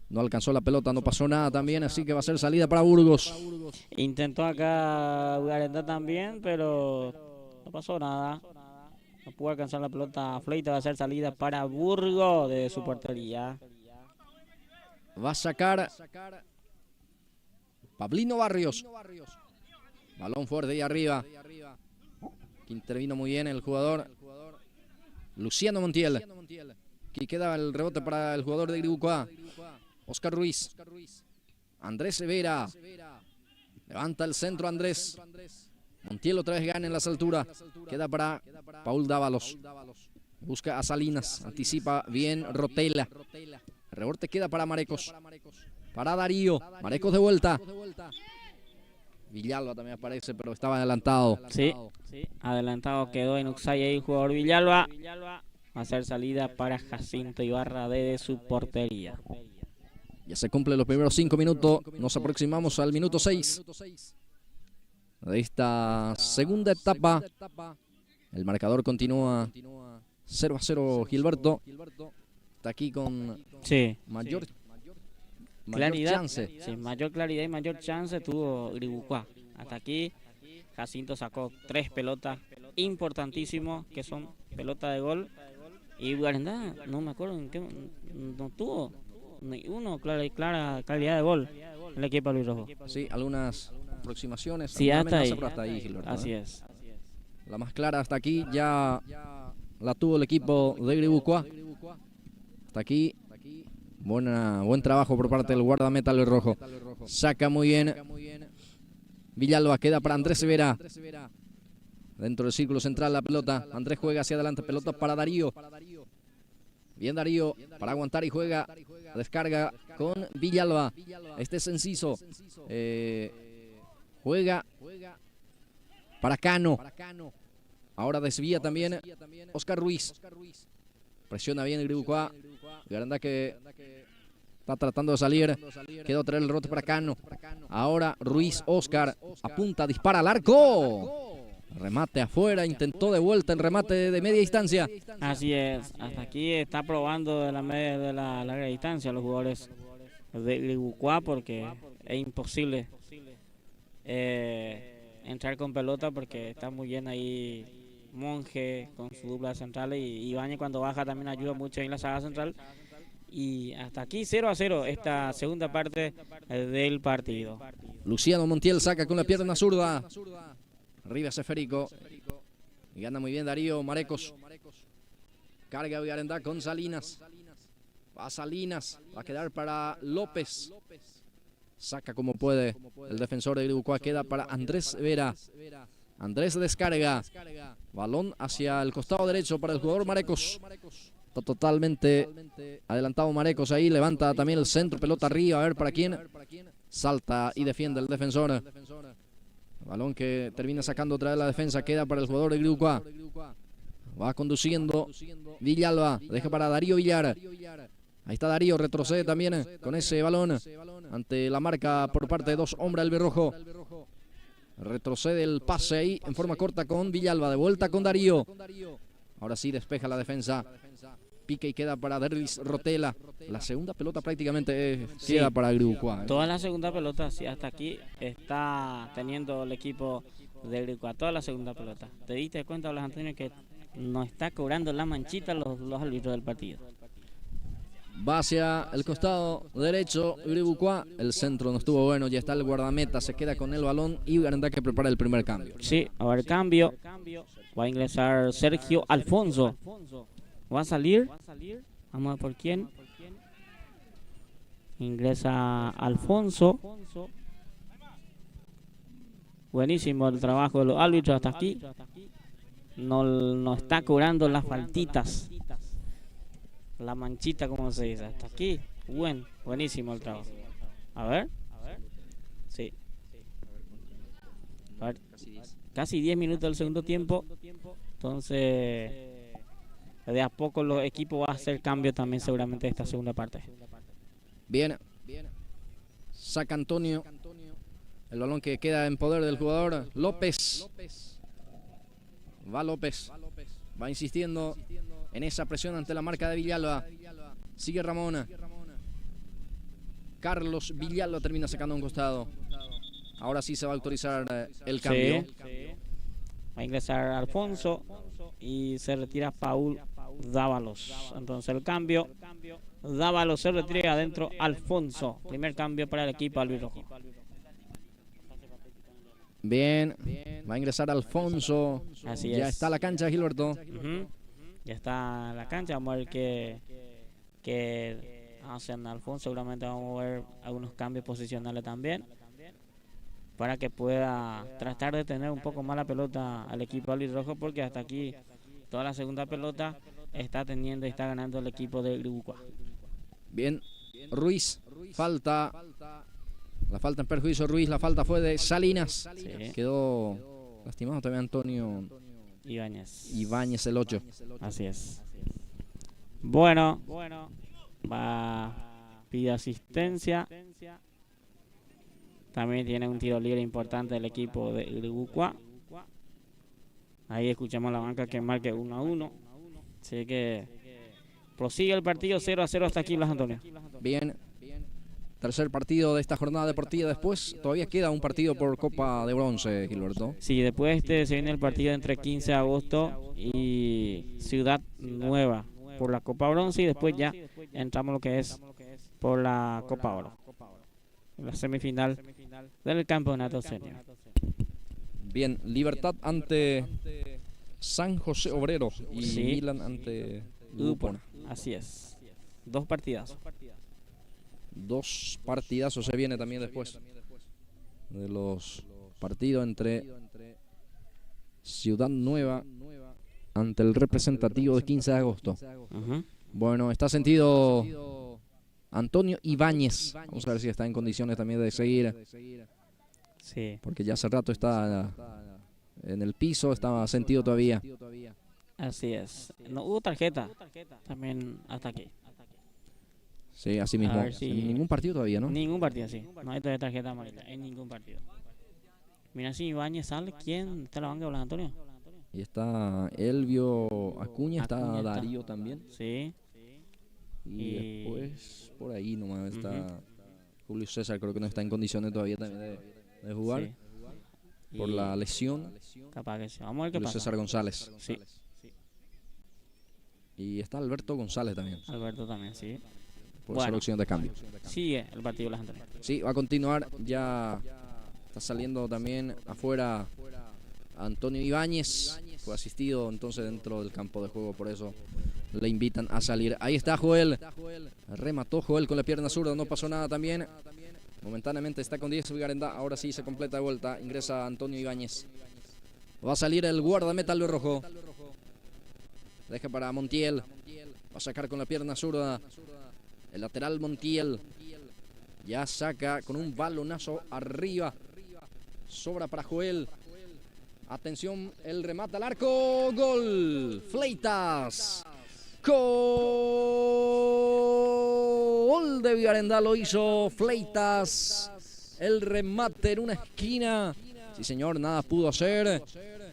A: No alcanzó la pelota, no pasó nada también, así que va a ser salida para Burgos.
B: Intentó acá Vigarendá también, pero no pasó nada. No pudo alcanzar la pelota. Fleitas, va a ser salida para Burgos de su portería.
A: Va a sacar Pablino Barrios. Balón fuerte ahí arriba. Que intervino muy bien el jugador Luciano Montiel. Aquí queda el rebote para el jugador de Iribucuá. Oscar Ruiz. Andrés Severa. Levanta el centro Andrés. Montiel otra vez gana en las alturas. Queda para Paul Dávalos. Busca a Salinas. Anticipa bien Rotela. El rebote queda para Marecos. Para Darío. Marecos de vuelta. Villalba también aparece, pero estaba adelantado.
B: Sí, adelantado quedó en Uxay ahí el jugador Villalba. Va a hacer salida para Jacinto Ibarra desde su portería.
A: Ya se cumplen los primeros 5 minutos. Nos aproximamos al minuto 6 de esta segunda etapa. El marcador continúa 0-0 Gilberto. Está aquí con mayor
B: claridad,
A: chance.
B: Sí, mayor claridad y mayor chance tuvo Iribucuá. Hasta aquí Jacinto sacó 3 pelotas importantísimos, que son pelota de gol. Y Guarandá, no me acuerdo en qué, no tuvo ni uno clara calidad de gol el equipo albirrojo.
A: Sí, algunas aproximaciones.
B: Sí, hasta ahí.
A: Pero hasta ahí, Gilberto,
B: Así es.
A: La más clara hasta aquí ya la tuvo el equipo de Guibucoa. Hasta aquí, buen trabajo por parte del guardameta albirrojo. Saca muy bien Villalba, queda para Andrés Severa. Dentro del círculo central la pelota. Andrés juega hacia adelante, pelota para Darío. Bien Darío, para aguantar y juega. Descarga con Villalba. Este es Enciso. Juega para Cano. Ahora desvía también Oscar Ruiz. Presiona bien el Guibucoa. Garandá que está tratando de salir. Quedó a traer el rote para Cano. Ahora Ruiz, Oscar. Apunta, dispara al arco. Remate afuera, intentó de vuelta en remate de media distancia.
B: Así es, hasta aquí está probando de la larga distancia los jugadores de Guibucoa, porque es imposible entrar con pelota, porque está muy bien ahí Monje con su dupla de centrales, y Ibáñez cuando baja también ayuda mucho en la saga central. Y hasta aquí 0-0 esta segunda parte del partido.
A: Luciano Montiel saca con la pierna zurda. Arriba Esférico. Y gana muy bien Darío Marecos. Carga Villarendá con Salinas. Va Salinas. Va a quedar para López. Saca como puede el defensor de Guibucoa. Queda para Andrés Vera. Andrés descarga. Balón hacia el costado derecho para el jugador Marecos. Está totalmente adelantado Marecos ahí. Levanta también el centro. Pelota arriba. A ver para quién. Salta y defiende el defensor. Balón que termina sacando otra vez la defensa. Queda para el jugador de Guibucoa. Va conduciendo Villalba. Deja para Darío Villar. Ahí está Darío. Retrocede también con ese balón. Ante la marca por parte de 2 hombres albirrojo. Retrocede el pase ahí en forma corta con Villalba. De vuelta con Darío. Ahora sí despeja la defensa. Pica y queda para Derlis Rotela. La segunda pelota prácticamente queda para Guibucoa.
B: Toda la segunda pelota, sí, hasta aquí está teniendo el equipo de Guibucoa. Toda la segunda pelota. ¿Te diste cuenta, Blas Antonio, que no está cobrando la manchita los árbitros del partido?
A: Va hacia el costado derecho Guibucoa. El centro no estuvo bueno. Ya está el guardameta. Se queda con el balón. Y Garandá que prepara el primer cambio.
B: Sí, a ver, cambio. Va a ingresar Sergio Alfonso. Va a salir. Vamos a ver por quién. Ingresa Alfonso. Buenísimo el trabajo de los árbitros hasta aquí. No está cobrando las faltitas. La manchita, como se dice. Hasta aquí. Buenísimo el trabajo. A ver. Sí. A ver. Casi 10 minutos del segundo tiempo. Entonces, de a poco los equipos van a hacer cambio también seguramente de esta segunda parte.
A: Bien. Saca Antonio. El balón que queda en poder del jugador López. Va López. Va insistiendo en esa presión ante la marca de Villalba. Sigue Ramón. Carlos Villalba termina sacando un costado. Ahora sí se va a autorizar el cambio.
B: Sí. Va a ingresar Alfonso y se retira Paul Dávalos. Entonces el cambio. Dávalos se retira adentro Alfonso. Primer cambio para el equipo albirrojo.
A: Bien. Va a ingresar Alfonso.
B: Así
A: ya
B: es.
A: está la cancha, Gilberto.
B: Ya está la cancha. Vamos a ver qué hacen Alfonso. Seguramente vamos a ver algunos cambios posicionales también, para que pueda tratar de tener un poco más la pelota al equipo albirrojo, porque hasta aquí toda la segunda pelota está teniendo y está ganando el equipo de Guibucoa.
A: Bien, Ruiz, falta. La falta en perjuicio Ruiz, la falta fue de Salinas.
B: Sí.
A: Quedó lastimado también Antonio Ibáñez, el 8.
B: Así es. Bueno, pide asistencia. También tiene un tiro libre importante el equipo de Guibucoa. Ahí escuchamos la banca que marque 1-1. Así que prosigue el partido 0-0 hasta aquí, Blas Antonio.
A: Bien. tercer partido de esta jornada deportiva. Después todavía queda un partido por Copa de Bronce, Gilberto.
B: Sí, después se viene el partido entre 15 de agosto y Ciudad Nueva por la Copa Bronce, y después ya entramos lo que es por la Copa Oro, la semifinal del campeonato senior.
A: Bien, Libertad ante San José Obrero y
B: Sí.
A: Milan ante Lupona.
B: Así es. Dos partidazos.
A: Dos partidazos se viene también después de los partidos entre Ciudad Nueva ante el representativo de 15 de agosto.
B: Ujú.
A: Bueno, está sentido Antonio Ibáñez. Vamos a ver si está en condiciones también de seguir,
B: Sí,
A: porque ya hace rato está en el piso, estaba sentido todavía.
B: así es. No hubo tarjeta también hasta aquí.
A: Sí, así mismo.
B: ver si-
A: En ningún partido todavía, ¿no?
B: Ningún partido, sí. No hay todavía tarjeta amarilla en ningún partido. Mira si Ibáñez sale. ¿Quién está en la banca, Blas Antonio?
A: Y está Elvio Acuña, está
B: Acuña está.
A: Darío también.
B: Sí.
A: Y
B: Y-
A: después por ahí nomás está
B: Ujú.
A: Julio César, creo que no está en condiciones todavía también de jugar
B: Sí.
A: por
B: Y
A: la lesión.
B: capaz que sí. Vamos a ver qué
A: Julio
B: pasa.
A: César González.
B: Sí.
A: Y está Alberto González también.
B: Ser también, sí.
A: Por
B: Bueno.
A: ser opción de cambio.
B: Sigue el partido, Blas Antonio.
A: Sí, va a continuar. Ya está saliendo también afuera Antonio Ibáñez. Fue asistido entonces dentro del campo de juego, por eso le invitan a salir. Ahí está Joel. Remató Joel con la pierna zurda, no pasó nada también. Momentáneamente está con 10 Vigarendá. Ahora sí se completa de vuelta. Ingresa Antonio Ibáñez. Va a salir el guardameta Albert Rojo. Deja para Montiel. Va a sacar con la pierna zurda. El lateral Montiel. Ya saca con un balonazo arriba. Sobra para Joel. Atención, el remate al arco. Gol. Fleitas. Gol de Villarendá, lo hizo Fleitas. El remate en una esquina. Sí, señor, nada pudo hacer.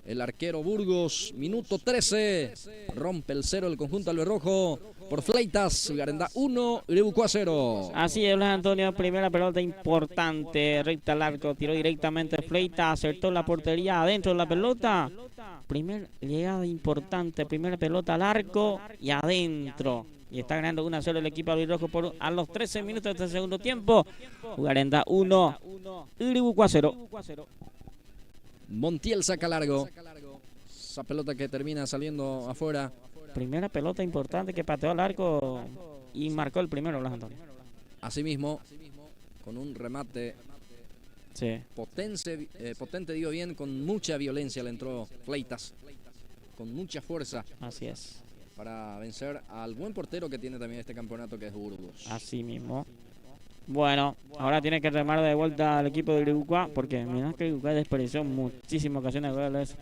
A: El arquero Burgos, minuto 13. Rompe el cero el conjunto albirrojo por Fleitas. Villarendá 1, Iribucua 0.
B: Así es, Blas Antonio. Primera pelota importante. Recta al arco. Tiró directamente Fleita. Acertó la portería adentro de la pelota. Primer llegada importante. Primera pelota al arco y adentro. Y está ganando 1-0 el equipo albirrojo por a los 13 minutos del segundo tiempo. Villarendá 1, Iribucua 0.
A: Montiel saca largo. Esa pelota que termina saliendo afuera.
B: Primera pelota importante que pateó al arco y marcó el primero, Blas Antonio.
A: Asimismo, con un remate
B: Sí.
A: potente, digo bien, con mucha violencia le entró Fleitas. Con mucha fuerza
B: Así es.
A: para vencer al buen portero que tiene también este campeonato, que es Burgos.
B: Así mismo. Bueno, ahora tiene que remar de vuelta al equipo de Iribucua, porque mira que Iribucua desperdició muchísimas ocasiones de goles.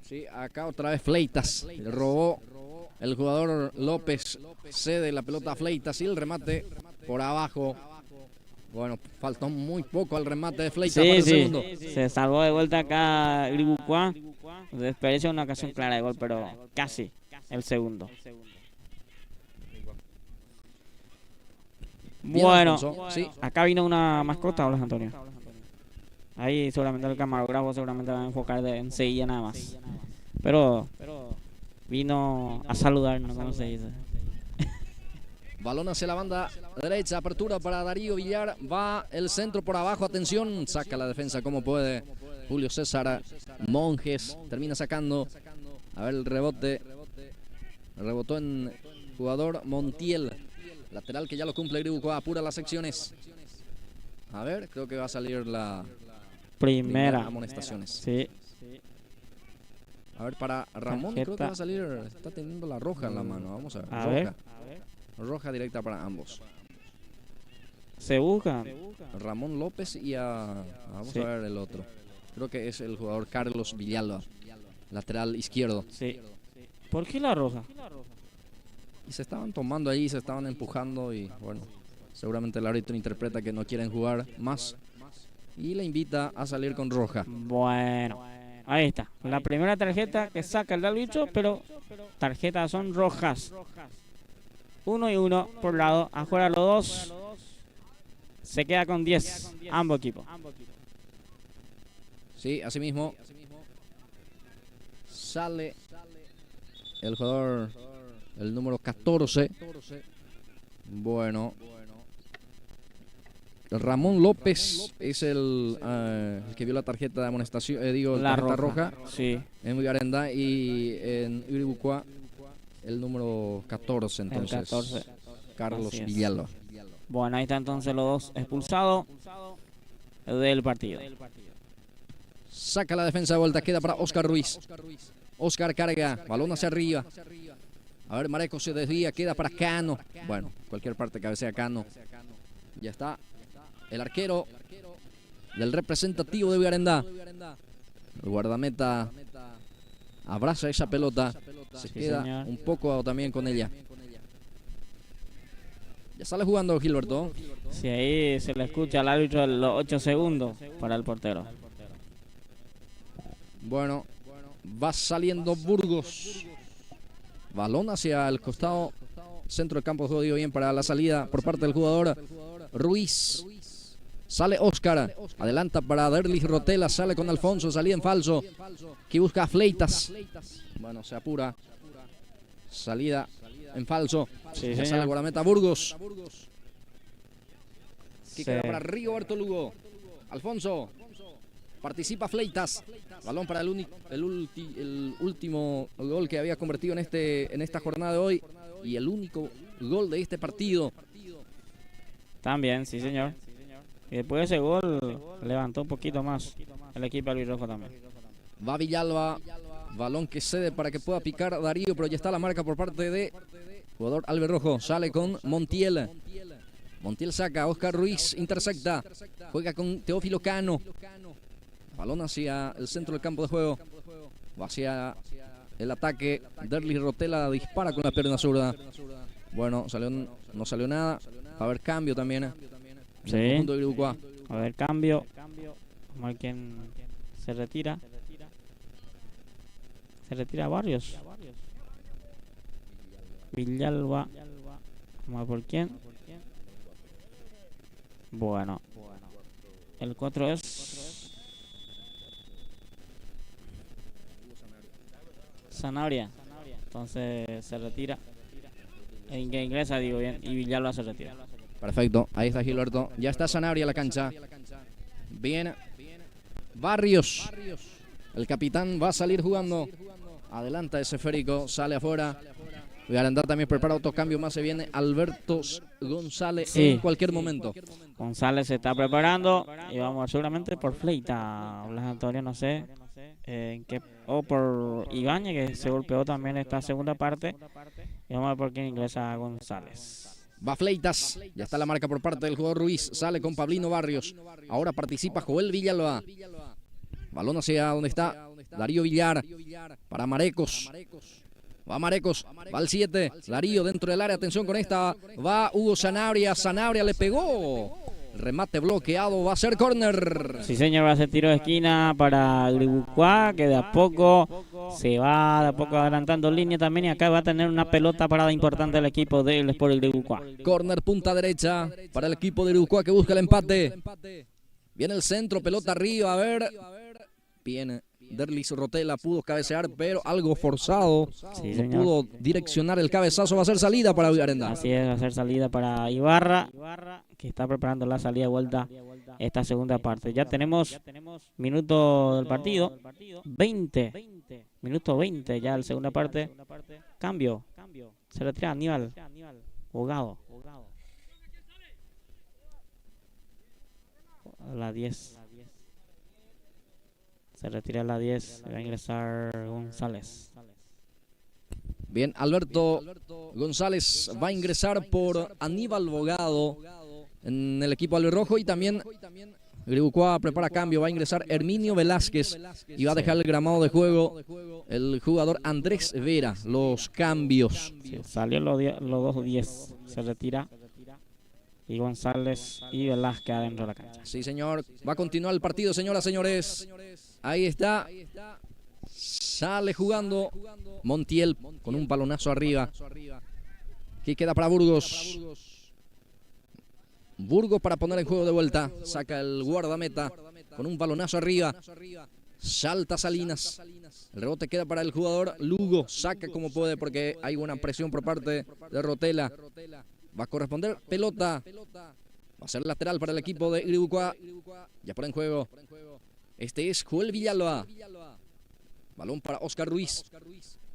A: Sí, acá otra vez Fleitas. Le robó el jugador López. Cede la pelota a Fleitas y el remate por abajo. Bueno, faltó muy poco al remate de Fleitas para el segundo.
B: Se salvó de vuelta acá Iribucua. Desperdició una ocasión clara de gol, pero casi el segundo.
A: Bien,
B: Bueno,
A: Alfonso. Sí,
B: acá vino una mascota, Blas Antonio. Ahí seguramente el camarógrafo seguramente va a enfocar enseguida nada más. Pero vino a saludarnos, como se dice.
A: balón hacia la banda derecha, apertura para Darío Villar, va el centro por abajo, atención, saca la defensa como puede Julio César Monjes, termina sacando, a ver el rebote, rebotó en jugador Montiel, lateral que ya lo cumple Iribucua, apura las secciones, a ver, creo que va a salir la
B: Primera.
A: amonestaciones.
B: Sí.
A: A ver, para Ramón
B: Tarjeta.
A: creo que va a salir, está teniendo la roja en la mano, vamos a ver,
B: A
A: roja.
B: ver.
A: Roja directa para ambos.
B: Se busca.
A: Ramón López y vamos
B: Sí.
A: a ver el otro. Creo que es el jugador Carlos Villalba, lateral izquierdo.
B: Sí. ¿Por qué la roja?
A: Y se estaban tomando ahí, se estaban empujando y bueno, seguramente el árbitro interpreta que no quieren jugar más y le invita a salir con roja.
B: Bueno, ahí está. La primera tarjeta que saca el árbitro, pero tarjetas son rojas. 1 y 1 por lado. Afuera los dos. Se queda con 10 ambos equipos.
A: Sí, así mismo. Sale el jugador, el número 14. Bueno. Ramón López es el que vio la tarjeta de amonestación,
B: La
A: tarjeta roja.
B: Sí.
A: En Vigarendá y en Uribucua el número 14, entonces.
B: El 14.
A: Carlos Villalba.
B: Bueno, ahí está entonces los dos expulsados del partido.
A: Saca la defensa de vuelta, queda para Oscar Ruiz. Oscar carga, balón hacia arriba. A ver, Mareco se desvía, queda para Cano. Bueno, cualquier parte cabecea Cano. Ya está. El arquero del representativo de Vigarendá. El guardameta abraza esa pelota. Se queda un poco también con ella. Ya sale jugando Gilberto.
B: Sí, ahí se le escucha al árbitro los 8 segundos para el portero.
A: Bueno, va saliendo Burgos. Balón hacia el costado. Centro del campo de juego, bien para la salida por parte del jugador Ruiz. Sale Oscar, adelanta para Derlis Rotela, sale con Alfonso, salida en falso, que busca a Fleitas. Bueno, se apura. Salida en falso.
B: Sí,
A: sale el guardameta Burgos. Que queda
B: Sí.
A: para Rigoberto Lugo. Alfonso. Participa Fleitas. Balón para el último gol que había convertido en esta jornada de hoy. Y el único gol de este partido.
B: También, sí, señor. Y después de ese gol levantó un poquito más el equipo albirrojo también.
A: Va Villalba. Balón que cede para que pueda picar Darío, pero ya está la marca por parte de jugador albirrojo. Sale con Montiel. Montiel saca, Oscar Ruiz intercepta. Juega con Teófilo Cano. Balón hacia el centro del campo de juego. Va hacia el ataque. Derlis Rotela dispara con la pierna zurda. Bueno, no salió nada. Va a haber cambio también.
B: Sí. A ver, cambio. Vamos a ver quién se retira. Se retira Barrios. Villalba. Vamos a ver por quién. Bueno. El 4 es Sanabria. Entonces se retira. En que ingresa, digo bien. Y Villalba se retira.
A: Perfecto, ahí está Gilberto. Ya está Sanabria en la cancha. Bien. Barrios. El capitán va a salir jugando. Adelanta ese esférico, sale afuera. Vigarendá también prepara otro cambio más. Se viene Alberto González en cualquier momento.
B: González se está preparando. Y vamos a ver seguramente por Fleita. Blas Antonio, no sé. O por Ibañez, que se golpeó también esta segunda parte. Y vamos a ver por quién ingresa González.
A: Va Fleitas, ya está la marca por parte del jugador Ruiz, sale con Pablino Barrios, ahora participa Joel Villalba, balón hacia donde está Darío Villar, para Marecos, va Marecos, va el 7, Darío dentro del área, atención con esta, va Hugo Sanabria, Sanabria le pegó, remate bloqueado, va a ser córner.
B: Sí, señor, va a ser tiro de esquina para Uribucua, que de a poco se va adelantando línea también, y acá va a tener una pelota parada importante el equipo del Sport Uribucua.
A: Córner punta derecha para el equipo de Uribucua que busca el empate. Viene el centro, pelota arriba, a ver. Viene Derlis Rotela, pudo cabecear, pero algo forzado.
B: Sí,
A: no pudo direccionar el cabezazo, va a ser salida para Vigarendá.
B: Así es, va a ser salida para Ibarra, que está preparando la salida de vuelta esta segunda parte. Ya tenemos minuto del partido, 20, minuto 20 ya la segunda parte. Cambio, se retira Aníbal Bogado. A la 10. Se retira a la 10, va a ingresar González.
A: Bien, Alberto González va a ingresar por Aníbal Bogado en el equipo albirrojo, y también Uribucua prepara cambio, va a ingresar Herminio Velázquez y va a dejar el gramado de juego el jugador Andrés Vera. Los cambios.
B: Sí, salió los dos 10, se retira. Y González y Velázquez adentro de la cancha.
A: Sí, señor. Va a continuar el partido, señoras, señores. Ahí está. Sale jugando Montiel con un balonazo arriba. Que queda para Burgos. Burgos para poner en juego de vuelta. Saca el guardameta con un balonazo arriba. Salta Salinas. El rebote queda para el jugador Lugo. Saca como puede porque hay una presión por parte de Rotela. Va a corresponder pelota. Va a ser lateral para el equipo de Iribucuá. Ya por en juego. Este es Joel Villalba. Balón para Oscar Ruiz.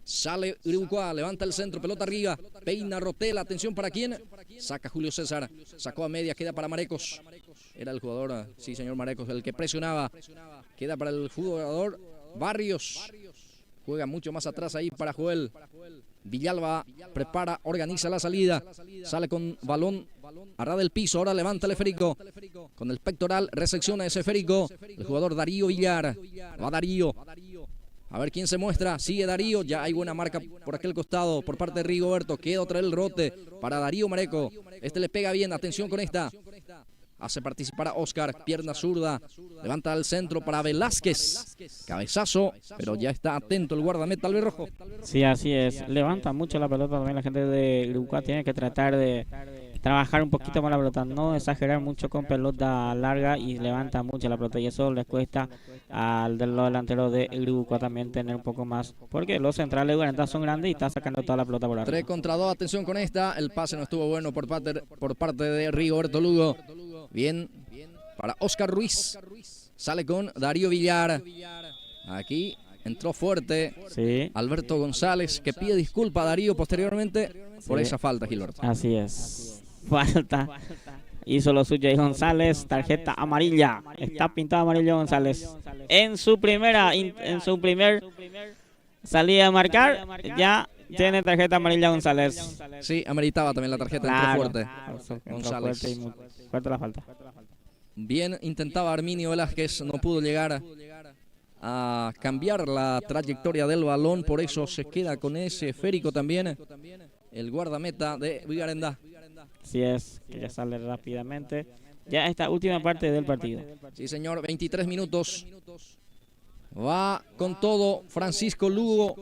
A: Sale Iribucuá, levanta el centro, pelota arriba. Peina Rotela, atención para quién. Saca Julio César. Sacó a media, queda para Marecos. Era el jugador, sí señor Marecos, el que presionaba. Queda para el jugador Barrios. Juega mucho más atrás ahí para Joel. Villalba prepara, organiza la salida. Sale con balón a ras del piso. Ahora levanta el esférico. Con el pectoral resecciona ese esférico. El jugador Darío Villar. Va Darío. A ver quién se muestra. Sigue Darío. Ya hay buena marca por aquel costado por parte de Rigoberto. Queda otra vez el rote para Darío Mareco. Este le pega bien. Atención con esta. Hace participar a Oscar, pierna zurda, levanta al centro para Velázquez, cabezazo, pero ya está atento el guardameta albirrojo.
B: Sí, así es, levanta mucho la pelota también la gente de Iribucuá, tiene que tratar de trabajar un poquito con la pelota, no exagerar mucho con pelota larga y levanta mucho la pelota y eso les cuesta al de los delanteros de Iribucuá también tener un poco más, porque los centrales de Guarantá son grandes y está sacando toda la pelota por arriba.
A: 3 contra 2, atención con esta, el pase no estuvo bueno por parte de Rigoberto Lugo. Bien, para Oscar Ruiz. Sale con Darío Villar. Aquí entró fuerte Alberto González, que pide disculpa a Darío posteriormente por esa falta, Gilberto.
B: Así es, falta. Hizo lo suyo ahí González, tarjeta amarilla. Está pintado amarillo González. En su primer salida a marcar, ya tiene tarjeta amarilla González.
A: Sí, ameritaba también la tarjeta, entró fuerte. González.
B: Fuerte, fuerte la falta.
A: Bien intentaba Arminio Velázquez, no pudo llegar a cambiar la trayectoria del balón, por eso se queda con ese esférico también el guardameta de Villarendá.
B: Así es, que ya sale rápidamente. Ya esta última parte del partido.
A: Sí, señor, 23 minutos. Va con todo Francisco Lugo.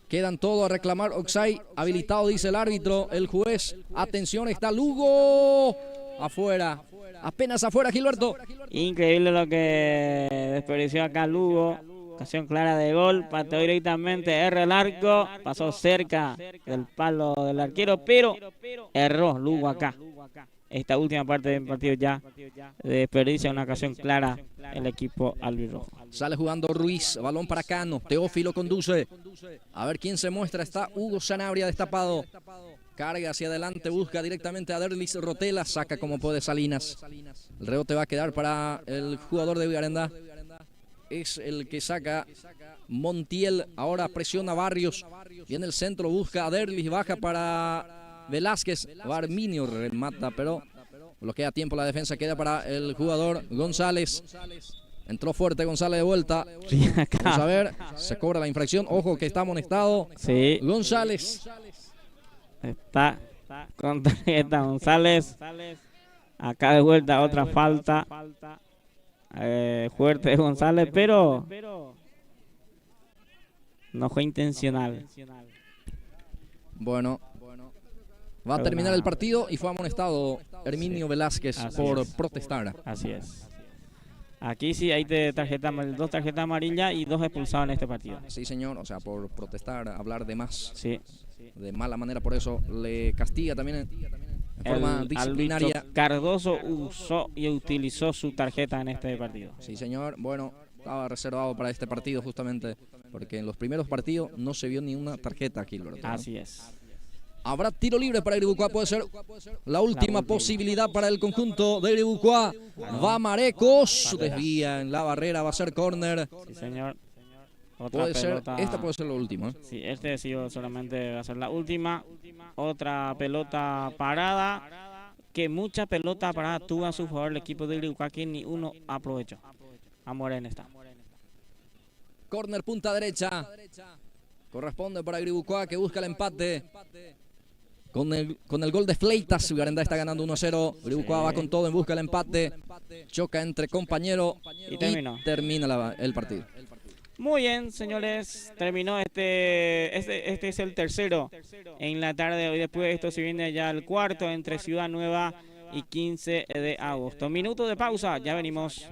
A: Quedan todos a reclamar Oxay. Habilitado, dice el árbitro, el juez. Atención, está Lugo. Afuera. Apenas afuera, Gilberto.
B: Increíble lo que desperdició acá Lugo. Ocasión clara de gol. Pateó directamente R el arco. Pasó cerca del palo del arquero, pero erró Lugo acá. Esta última parte del partido ya desperdicia una ocasión clara el equipo albirrojo.
A: Sale jugando Ruiz, balón para Cano, Teófilo conduce. A ver quién se muestra, está Hugo Sanabria destapado. Carga hacia adelante, busca directamente a Derlis Rotela, saca como puede Salinas. El rebote va a quedar para el jugador de Villarendá. Es el que saca Montiel, ahora presiona Barrios. Viene el centro, busca a Derlis, baja para Velázquez. Arminio remata, pero bloquea a tiempo la defensa, queda para el jugador González. Entró fuerte González de vuelta.
B: Sí,
A: vamos a ver, se cobra la infracción. Ojo que está amonestado.
B: Sí.
A: González.
B: Está con tarjeta González. Acá de vuelta otra falta. Fuerte de González, pero no fue intencional.
A: Bueno, va a terminar el partido y fue amonestado Herminio Velázquez por protestar.
B: Así es. Aquí sí hay dos tarjetas amarillas y 2 expulsados en este partido.
A: Sí, señor, o sea, por protestar, hablar de más.
B: Sí.
A: De mala manera, por eso le castiga también en forma disciplinaria.
B: Cardoso usó y utilizó su tarjeta en este partido.
A: Sí, señor. Bueno, estaba reservado para este partido justamente porque en los primeros partidos no se vio ni una tarjeta, Gilberto, ¿no?
B: Así es.
A: Habrá tiro libre para Iribucuá, puede ser la última posibilidad para el conjunto de Iribucuá. Va Marecos, desvía en la barrera, va a ser córner.
B: Sí, señor.
A: Esta puede ser la última.
B: Sí, este sí solamente va a ser la última. Otra pelota parada, que mucha pelota parada tuvo a su favor el equipo de Iribucuá, que ni uno aprovechó. A Morena está.
A: Córner punta derecha. Corresponde para Iribucuá, que busca el empate. Con el gol de Fleitas, Villarendá está ganando 1-0. Iribucuá va con todo en busca del empate. Choca entre compañeros y termina el partido.
B: Muy bien, señores. Terminó este es el tercero en la tarde de hoy. Después de esto se viene ya el cuarto entre Ciudad Nueva y 15 de agosto. Minuto de pausa, ya venimos.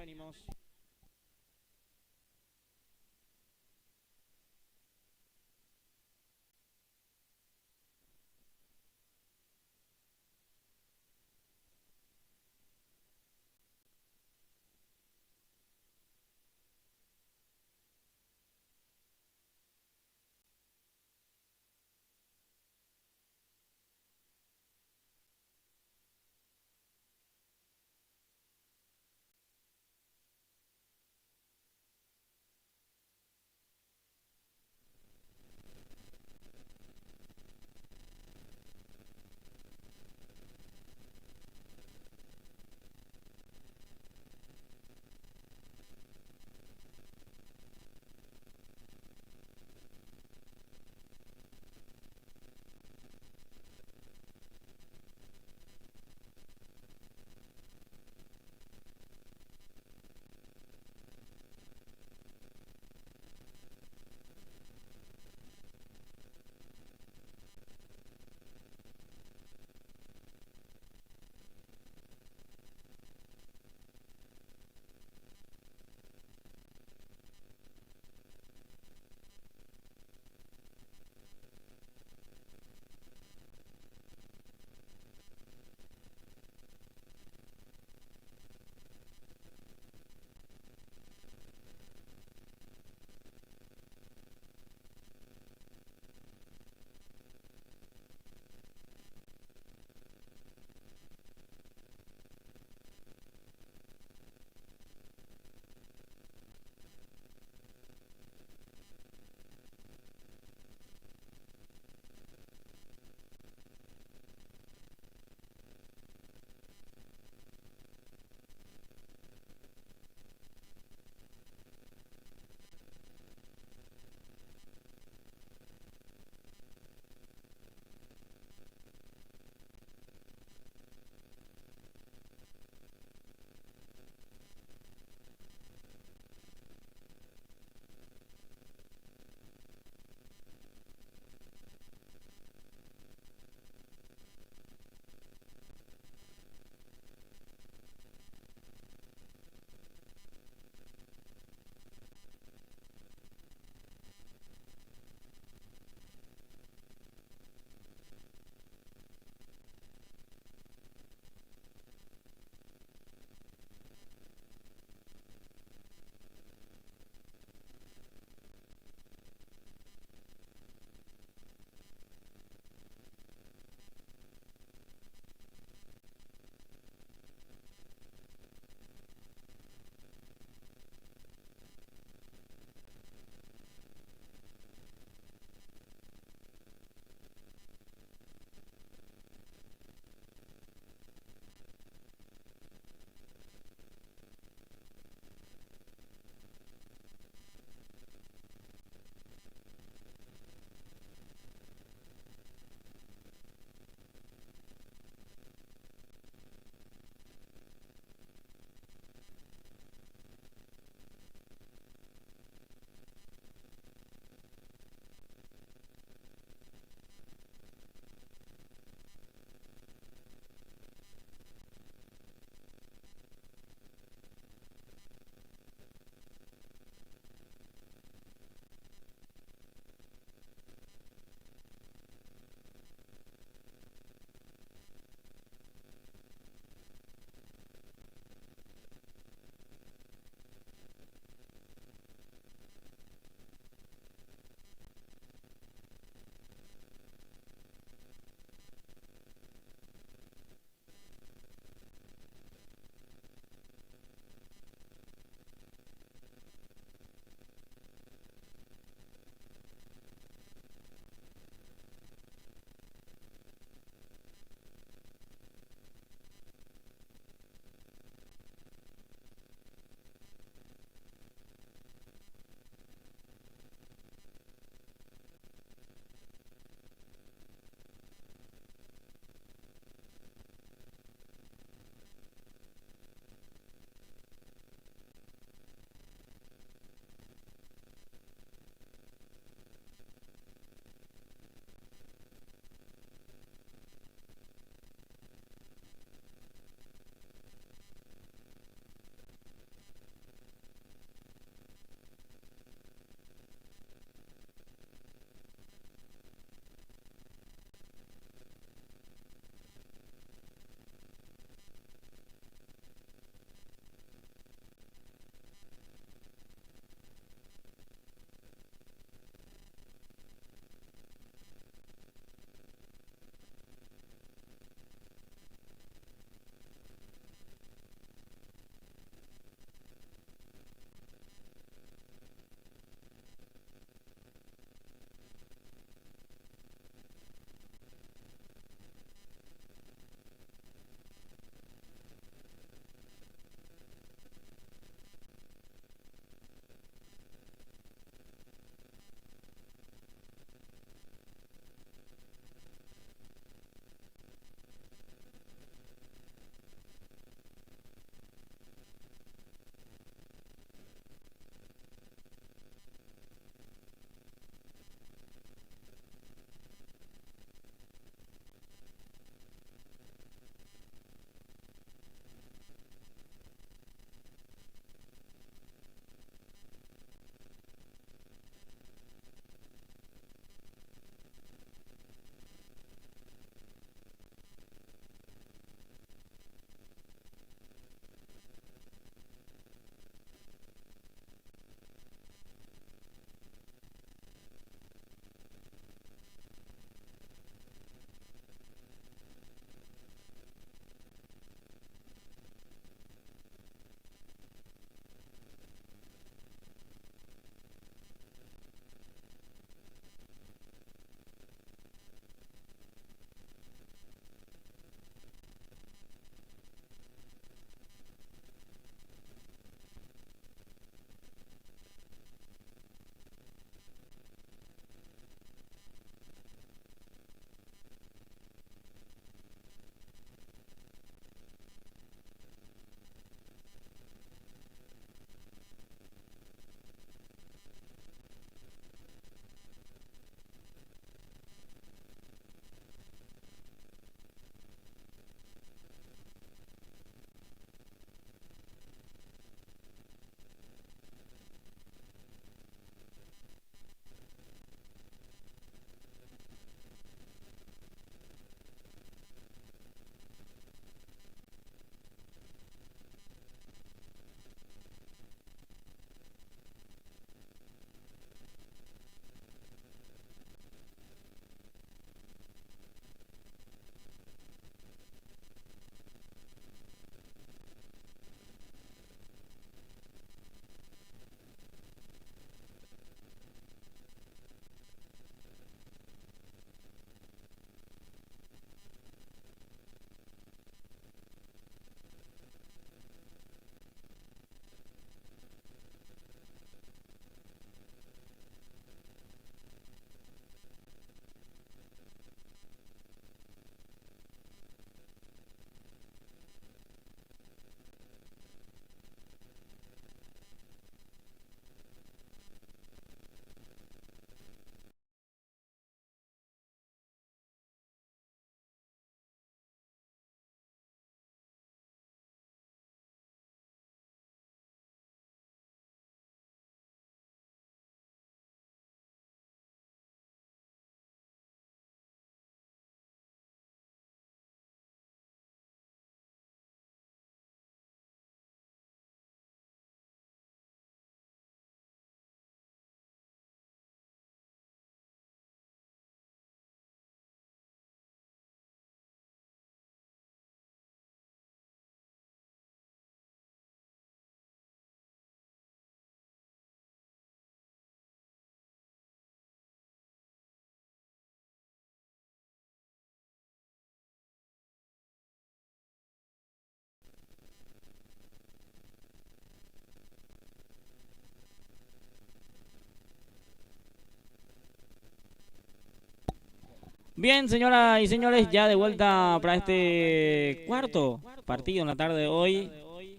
B: Bien, señoras y señores, ya de vuelta para este cuarto partido en la tarde de hoy,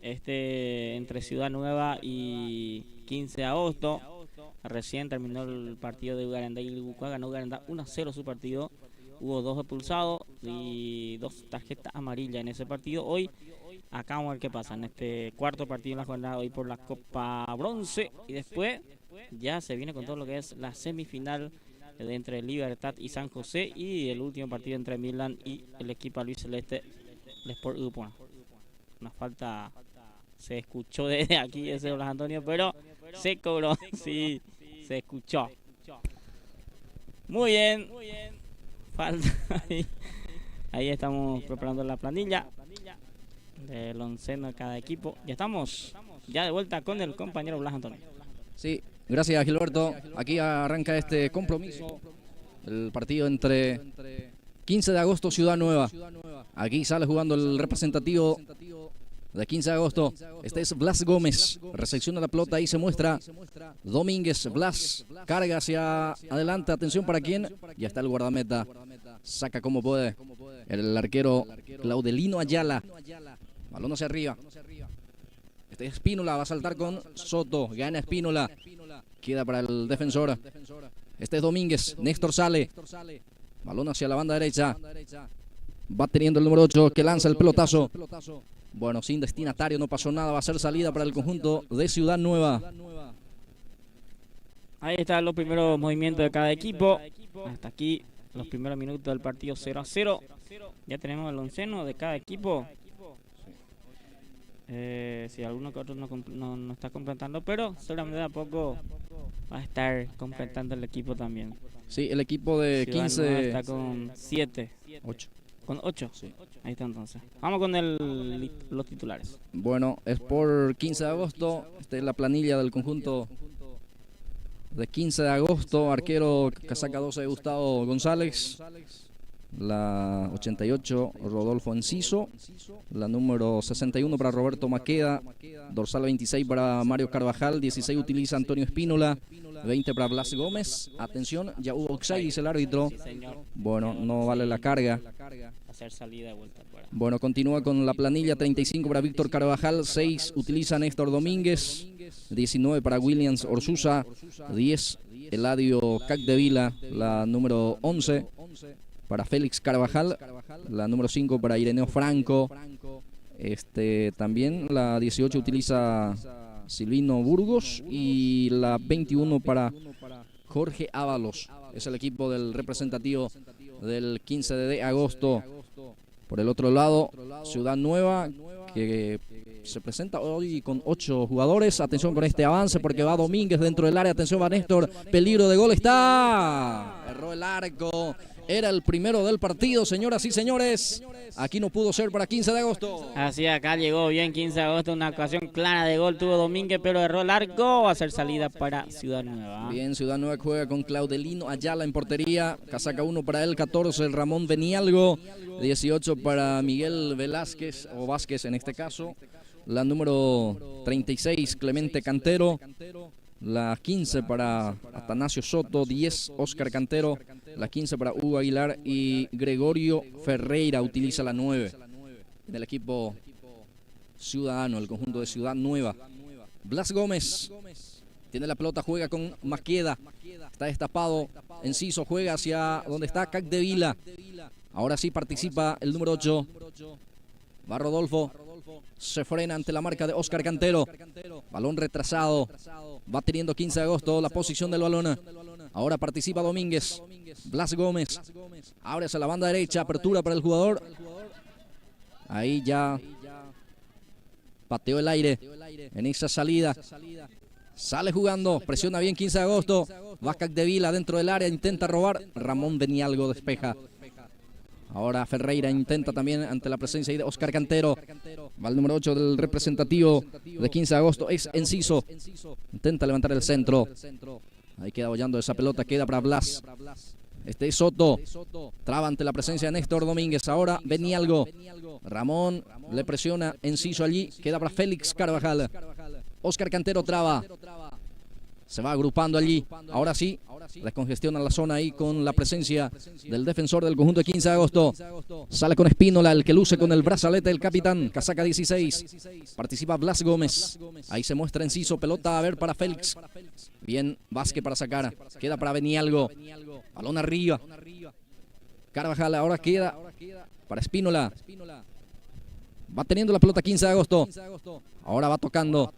B: entre Ciudad Nueva y 15 de agosto. Recién terminó el partido de Ugarandá y Libucua, ganó Ugarandá 1-0 su partido. Hubo 2 expulsados y 2 tarjetas amarillas en ese partido. Hoy, acá vamos a ver qué pasa en este cuarto partido en la jornada hoy por la Copa Bronce. Y después ya se viene con todo lo que es la semifinal entre Libertad y San José, y el último partido entre Milan y el equipo albiceleste, el Sport Grupo. Una falta, se escuchó desde aquí ese Blas Antonio, pero se cobró, sí, se escuchó. Muy bien, falta ahí estamos preparando la planilla del onceno de cada equipo. Ya estamos ya de vuelta con el compañero Blas Antonio.
A: Sí, gracias Gilberto. Aquí arranca este compromiso, el partido entre 15 de agosto Ciudad Nueva. Aquí sale jugando el representativo de 15 de agosto. Este es Blas Gómez. Recepciona la pelota, ahí se muestra Domínguez. Blas carga hacia adelante. Atención para quién. Ya está el guardameta. Saca como puede el arquero Claudelino Ayala. Balón hacia arriba. Este es Espínola, va a saltar con Soto, gana Espínola, queda para el defensor. Este es Domínguez, Néstor sale, balón hacia la banda derecha, va teniendo el número 8 que lanza el pelotazo. Bueno, sin destinatario, no pasó nada, va a ser salida para el conjunto de Ciudad Nueva.
B: Ahí están los primeros movimientos de cada equipo. Hasta aquí los primeros minutos del partido 0-0. Ya tenemos el onceno de cada equipo. Si alguno que otro no está completando, pero solamente de a poco va a estar completando el equipo también.
A: Sí, el equipo de
B: Ciudad
A: 15
B: Nueva está con 7.
A: 8.
B: Con 8.
A: Sí.
B: Ahí está entonces. Vamos con los titulares.
A: Bueno, es por 15 de agosto. Esta es la planilla del conjunto de 15 de agosto. Arquero casaca 12 Gustavo González. La 88 Rodolfo Enciso, la número 61 para Roberto Maqueda, dorsal 26 para Mario Carvajal, 16 utiliza Antonio Espínola, 20 para Blas Gómez. Atención, ya hubo offside, dice el árbitro. Bueno, no vale la carga.
B: Hacer salida de vuelta fuera.
A: Bueno, continúa con la planilla, 35 para Víctor Carvajal, 6 utiliza Néstor Domínguez, 19 para Williams Orsuza, 10 Eladio Capdevila, la número 11 para Félix Carvajal, la número 5 para Ireneo Franco, también la 18 utiliza Silvino Burgos y la 21 para Jorge Ábalos. Es el equipo del representativo del 15 de agosto. Por el otro lado, Ciudad Nueva, que se presenta hoy con 8 jugadores. Atención con este avance porque va Domínguez dentro del área. Atención, va Néstor. Peligro de gol está. Erró el arco. Era el primero del partido, señoras y señores. Aquí no pudo ser para 15 de agosto.
B: Así, acá llegó bien 15 de agosto. Una ocasión clara de gol tuvo Domínguez, pero erró el arco. Va a ser salida para Ciudad Nueva.
A: Bien, Ciudad Nueva juega con Claudelino Ayala en portería. Casaca 1 para él, 14 Ramón Benialgo, 18 para Miguel Velázquez, o Vázquez en este caso. La número 36 Clemente Cantero. La 15 para Atanasio Soto, 10 Oscar Cantero, la 15 para Hugo Aguilar y Gregorio Ferreira utiliza la 9 del equipo ciudadano, el conjunto de Ciudad Nueva. Blas Gómez tiene la pelota, juega con Maqueda, está destapado, Enciso juega hacia donde está Capdevila. Ahora sí participa el número 8, va Rodolfo. Se frena ante la marca de Oscar Cantero. Balón retrasado. Va teniendo 15 de agosto la posición del balón. Ahora participa Domínguez. Blas Gómez. Abre hacia la banda derecha. Apertura para el jugador. Ahí ya pateó el aire en esa salida. Sale jugando. Presiona bien 15 de agosto. Va Capdevila dentro del área. Intenta robar. Ramón Benialgo despeja. Ahora Ferreira intenta también ante la presencia de Oscar Cantero. Va el número 8 del representativo de 15 de agosto. Es Enciso. Intenta levantar el centro. Ahí queda bollando esa pelota. Queda para Blas. Este es Soto. Traba ante la presencia de Néstor Domínguez. Ahora Benialgo. Ramón le presiona. Enciso allí. Queda para Félix Carvajal. Oscar Cantero traba. Se va agrupando allí. Ahora sí, descongestiona la zona ahí con la presencia del defensor del conjunto de 15 de agosto. Sale con Espínola, el que luce con el brazalete del capitán, casaca 16. Participa Blas Gómez. Ahí se muestra Enciso, pelota a ver para Félix. Bien, Vázquez para sacar. Queda para Benialgo. Balón arriba. Carvajal ahora queda para Espínola. Va teniendo la pelota 15 de agosto. Ahora va tocando.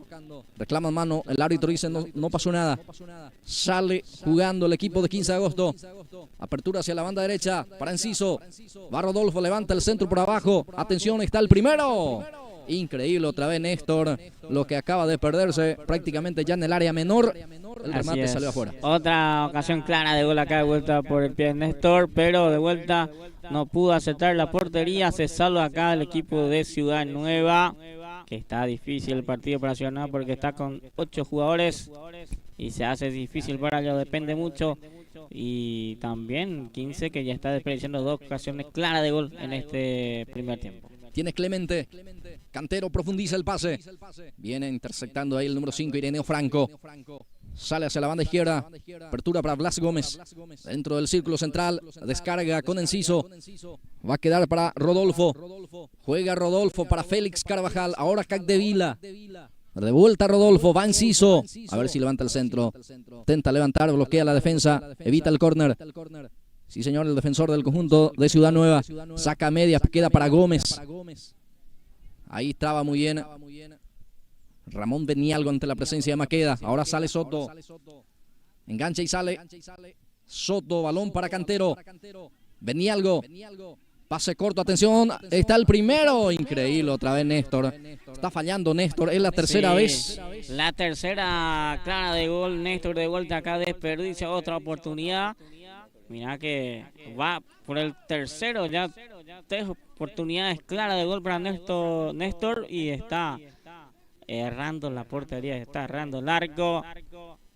A: Reclama mano. El árbitro dice no pasó nada. Sale jugando el equipo de 15 de agosto. Apertura hacia la banda derecha para Enciso. Va Rodolfo, levanta el centro por abajo. Atención, está el primero. Increíble otra vez Néstor. Lo que acaba de perderse prácticamente ya en el área menor. El remate salió afuera.
B: Otra ocasión clara de gol acá de vuelta por el pie de Néstor, pero de vuelta no pudo acertar la portería. Se salva acá el equipo de Ciudad Nueva, que está difícil el partido para Ciudad Nueva porque está con 8 jugadores y se hace difícil para ellos, depende mucho. Y también 15 que ya está desperdiciando 2 ocasiones claras de gol en este primer tiempo.
A: Tiene Clemente. Cantero profundiza el pase. Viene interceptando ahí el número 5, Ireneo Franco. Sale hacia la banda izquierda. Apertura para Blas Gómez. Dentro del círculo central. Descarga con Enciso. Va a quedar para Rodolfo. Juega Rodolfo para Félix Carvajal. Ahora Capdevila. De vuelta Rodolfo. Va Enciso. A ver si levanta el centro. Intenta levantar. Bloquea la defensa. Evita el córner. Sí, señor, el defensor del conjunto de Ciudad Nueva. Saca media. Queda para Gómez. Ahí estaba muy bien Ramón Benialgo ante la presencia de Maqueda. Ahora sale Soto. Engancha y sale Soto. Balón para Cantero. Benialgo. Pase corto. Atención. Está el primero. Increíble otra vez Néstor. Está fallando Néstor. Es la tercera vez.
B: La tercera clara de gol. Néstor de vuelta acá. Desperdicia otra oportunidad. Mira que va por el tercero. Ya 3 oportunidades claras de gol para Néstor y está errando la portería, está errando largo.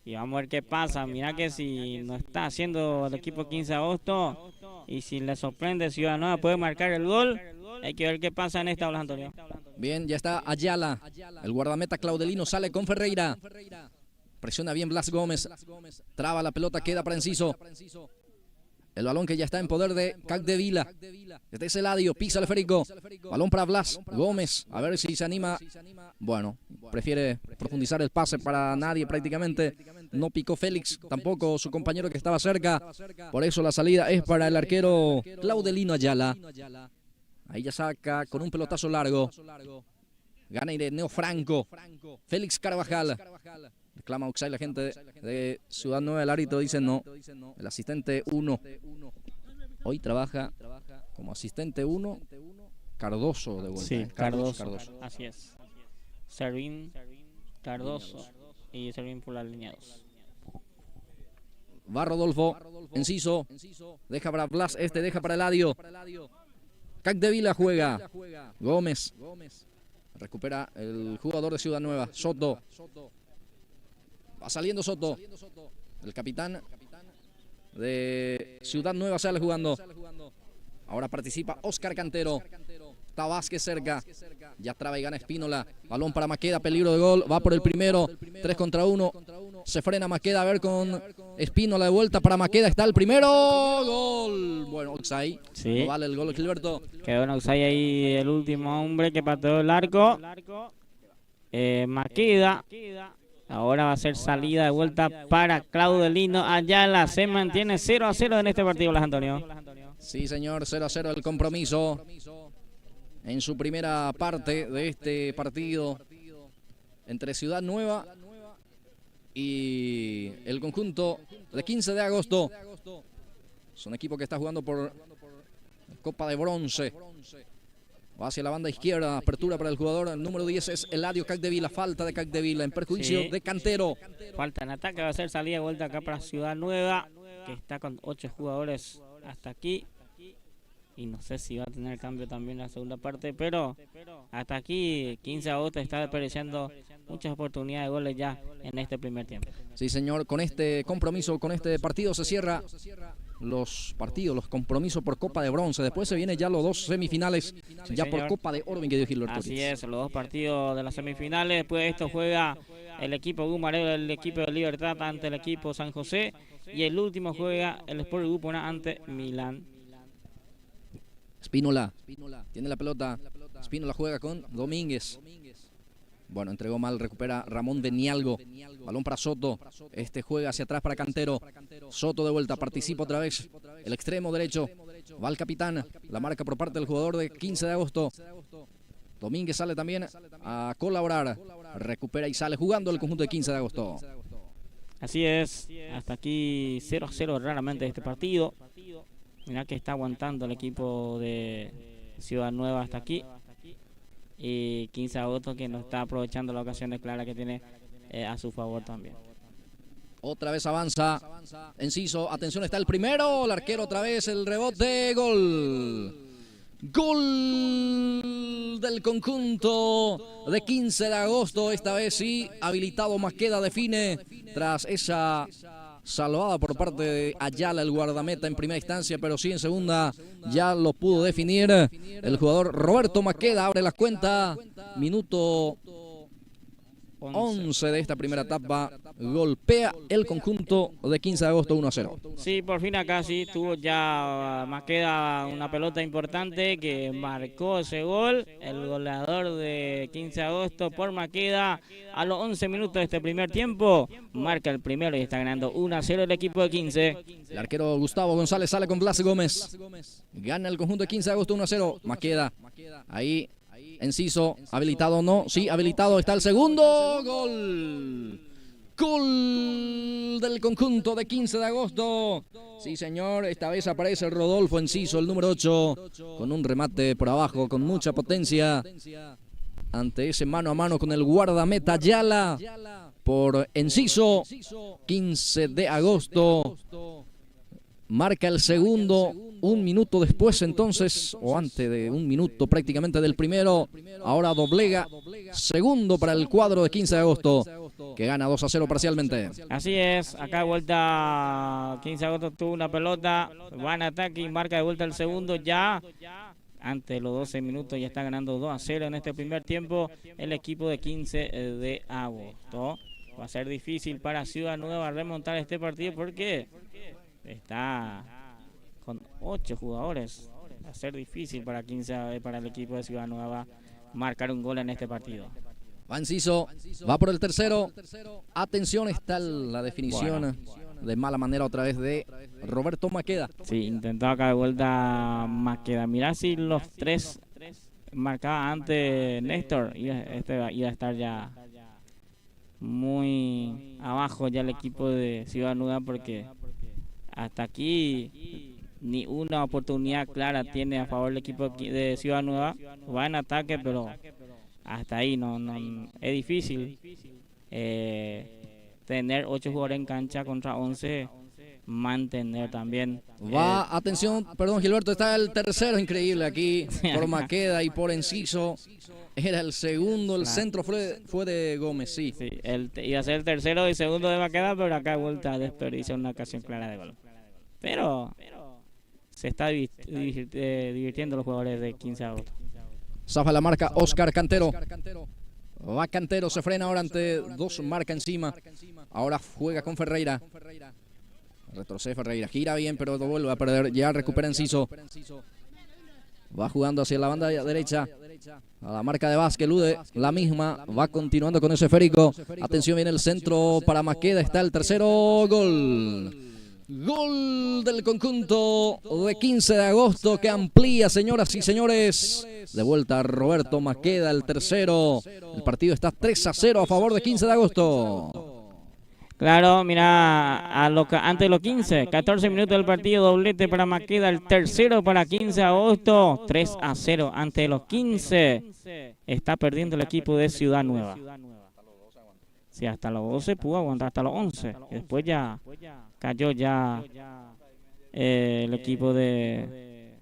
B: Y vamos a ver qué pasa. Mira que si no está haciendo el equipo 15 de agosto y si le sorprende Ciudad Nueva puede marcar el gol. Hay que ver qué pasa en esta, Blas Antonio.
A: Bien, ya está Ayala. El guardameta Claudelino sale con Ferreira. Presiona bien Blas Gómez. Traba la pelota, queda para Enciso. El balón que ya está en poder de Capdevila. Este es Eladio, pisa el esférico. Balón para Blas Gómez. A ver si se anima. Bueno, prefiere profundizar el pase para nadie prácticamente. No picó Félix, tampoco su compañero que estaba cerca. Por eso la salida es para el arquero Claudelino Ayala. Ahí ya saca con un pelotazo largo. Gana Ireneo Franco. Félix Carvajal. Reclama Oxay la gente de Ciudad Nueva. El árbitro dice no. El asistente 1. Hoy trabaja como asistente 1 Cardoso de vuelta.
B: Sí, Cardoso. Así es. Servín, Cardoso y Servín por la línea 2.
A: Va Rodolfo. Enciso. Deja para Blas. Deja para Eladio. Capdevila juega. Gómez. Recupera el jugador de Ciudad Nueva. Soto. Va saliendo Soto. El capitán de Ciudad Nueva sale jugando. Ahora participa Oscar Cantero. Está Vázquez cerca. Ya traba y gana Espínola. Balón para Maqueda. Peligro de gol. Va por el primero. 3 contra 1. Se frena Maqueda. A ver con Espínola de vuelta para Maqueda. Está el primero. Gol. Bueno, Oxay.
B: Sí.
A: No vale el gol, Gilberto.
B: Quedó en Oxay ahí el último hombre que pateó el arco. Maqueda. Ahora va a ser salida de vuelta para Claudelino Ayala. Se mantiene 0-0 en este partido, Blas Antonio.
A: Sí, señor, 0-0 el compromiso en su primera parte de este partido entre Ciudad Nueva y el conjunto de 15 de agosto. Es un equipo que está jugando por Copa de Bronce. Va hacia la banda izquierda, apertura para el jugador. El número 10 es Eladio Capdevila. Falta de Capdevila en perjuicio de Cantero.
B: Falta en ataque, va a ser salida de vuelta acá para Ciudad Nueva, que está con 8 jugadores hasta aquí. Y no sé si va a tener cambio también en la segunda parte, pero hasta aquí 15 de agosto está desperdiciando muchas oportunidades de goles ya en este primer tiempo.
A: Sí, señor, con este compromiso, con este partido se cierra los partidos, los compromisos por Copa de Bronce. Después se vienen ya los 2 semifinales,
B: Sí,
A: ya
B: señor.
A: por Copa de Oro, mi querido Gilberto.
B: Así es, los 2 partidos de las semifinales. Después de esto juega el equipo Gumarelo, el equipo de Libertad ante el equipo San José. Y el último juega el Sport Gupona ante Milán.
A: Spínola tiene la pelota. Spínola juega con Domínguez. Bueno, entregó mal, recupera Ramón de Nialgo. Balón para Soto. Este juega hacia atrás para Cantero. Soto de vuelta, participa otra vez. El extremo derecho. Va el capitán. La marca por parte del jugador de 15 de agosto. Domínguez sale también a colaborar. Recupera y sale jugando el conjunto de 15 de agosto.
B: Así es, hasta aquí 0-0 raramente este partido. Mirá que está aguantando el equipo de Ciudad Nueva hasta aquí. Y 15 de agosto que no está aprovechando las ocasiones claras que tiene a su favor también.
A: Otra vez avanza Enciso, atención, está el primero, el arquero otra vez, el rebote, gol. Gol del conjunto de 15 de agosto, esta vez sí, habilitado Maqueda define tras esa salvada por parte de Ayala, el guardameta en primera instancia, pero sí en segunda ya lo pudo definir el jugador Roberto Maqueda. Abre la cuenta, minuto 11 de esta primera etapa, golpea el conjunto de 15 de agosto 1-0.
B: Sí, por fin acá sí tuvo ya Maqueda una pelota importante que marcó ese gol. El goleador de 15 de agosto por Maqueda a los 11 minutos de este primer tiempo marca el primero y está ganando 1-0 el equipo de 15.
A: El arquero Gustavo González sale con Blas Gómez. Gana el conjunto de 15 de agosto 1-0. Maqueda ahí. Enciso, habilitado o no, sí, habilitado, está el segundo, gol. Gol del conjunto de 15 de agosto. Sí, señor, esta vez aparece Rodolfo Enciso, el número 8, con un remate por abajo, con mucha potencia. Ante ese mano a mano con el guardameta Ayala por Enciso, 15 de agosto. Marca el segundo, un minuto después entonces, o antes de un minuto prácticamente del primero. Ahora doblega, segundo para el cuadro de 15 de agosto, que gana 2-0 parcialmente.
B: Así es, acá vuelta 15 de agosto tuvo una pelota, va en ataque y marca de vuelta el segundo ya. Antes de los 12 minutos ya está ganando 2-0 en este primer tiempo el equipo de 15 de agosto. Va a ser difícil para Ciudad Nueva remontar este partido porque está con 8 jugadores. Va a ser difícil para el equipo de Ciudad Nueva marcar un gol en este partido.
A: Va Enciso, va por el tercero. Atención, está la definición de mala manera otra vez de Roberto Maqueda.
B: Sí, intentó acá de vuelta Maqueda. Mirá si los 3 marcaba antes Néstor, iba a estar ya muy abajo ya el equipo de Ciudad Nueva porque hasta aquí ni una oportunidad clara tiene a favor del equipo de Ciudad Nueva. Va en ataque, pero hasta ahí no es difícil tener 8 jugadores en cancha contra 11, mantener también.
A: Va, atención, perdón Gilberto, está el tercero, increíble aquí por Maqueda y por Enciso. Era el segundo, el centro fue de Gómez, sí.
B: Sí, iba a ser el tercero y segundo de Maqueda, pero acá vuelta a desperdiciar una ocasión clara de gol. Pero se está divirtiendo los jugadores de 15 de agosto.
A: Zafa la marca Oscar Cantero. Va Cantero, se frena ahora ante 2 marca encima. Ahora juega con Ferreira. Retrocede Ferreira, gira bien, pero lo vuelve a perder. Ya recupera Enciso. Va jugando hacia la banda derecha. A la marca de Vázquez, elude la misma. Va continuando con ese esférico. Atención, viene el centro para Maqueda. Está el tercero, gol. Gol del conjunto de 15 de agosto que amplía, señoras y señores. De vuelta Roberto Maqueda, el tercero. El partido está 3-0 a favor de 15 de agosto.
B: Claro, mira, antes de los 15, 14 minutos del partido, doblete para Maqueda, el tercero para 15 de agosto, 3-0 ante los 15. Está perdiendo el equipo de Ciudad Nueva. Sí, hasta los 12 pudo aguantar hasta los 11. Y después ya cayó ya el equipo de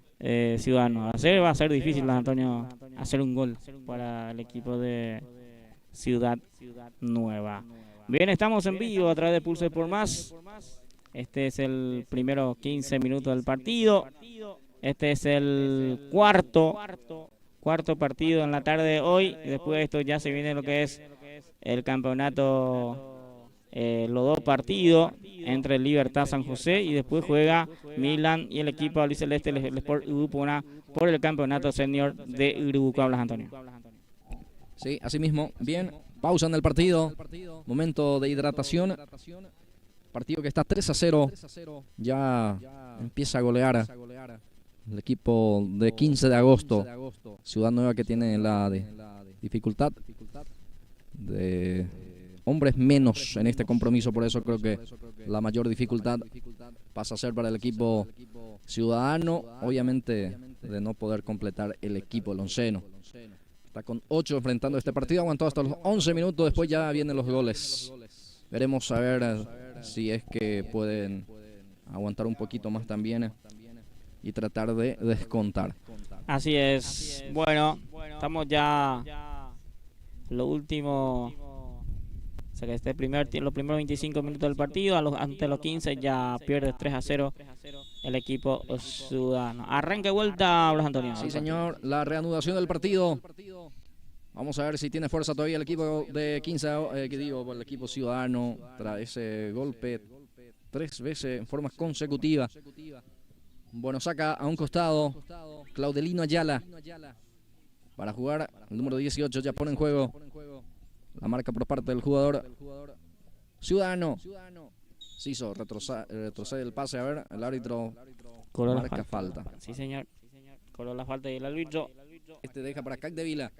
B: Ciudad Nueva. Va a ser difícil, Antonio, hacer un gol para el equipo de Ciudad Nueva. Bien, estamos en vivo a través de Pulse por Más. Este es el primero 15 minutos del partido. Este es el cuarto partido en la tarde de hoy. Y después de esto ya se viene lo que es el campeonato, los dos partidos entre el Libertad San José y después juega Milan y el equipo albiceleste, el Sport Urupuna, por el campeonato senior de Urubuco. Hablas, Antonio.
A: Sí, así mismo. Bien, pausa en el partido. Momento de hidratación. Partido que está 3-0. Ya empieza a golear el equipo de 15 de agosto. Ciudad Nueva, que tiene la dificultad de hombres menos en este compromiso. Por eso creo que la mayor dificultad pasa a ser para el equipo ciudadano. Obviamente de no poder completar el equipo, el onceno. Está con 8 enfrentando este partido. Aguantó hasta los 11 minutos. Después ya vienen los goles. Veremos a ver si es que pueden aguantar un poquito más también y tratar de descontar.
B: Así es. Bueno, estamos ya lo último. O sea que los primeros 25 minutos del partido, ante los 15 ya pierde 3-0 el equipo ciudadano. Arranque vuelta, Blas Antonio.
A: Sí, señor, la reanudación del partido. Vamos a ver si tiene fuerza todavía el equipo de 15, el equipo ciudadano, tras ese golpe 3 veces en forma consecutiva. Bueno, saca a un costado Claudelino Ayala para jugar. El número 18 ya pone en juego la marca por parte del jugador ciudadano. Ciso retrocede el pase. A ver, el árbitro marca falta.
B: Sí, señor. Coló la falta y el árbitro.
A: Este deja para Capdevila.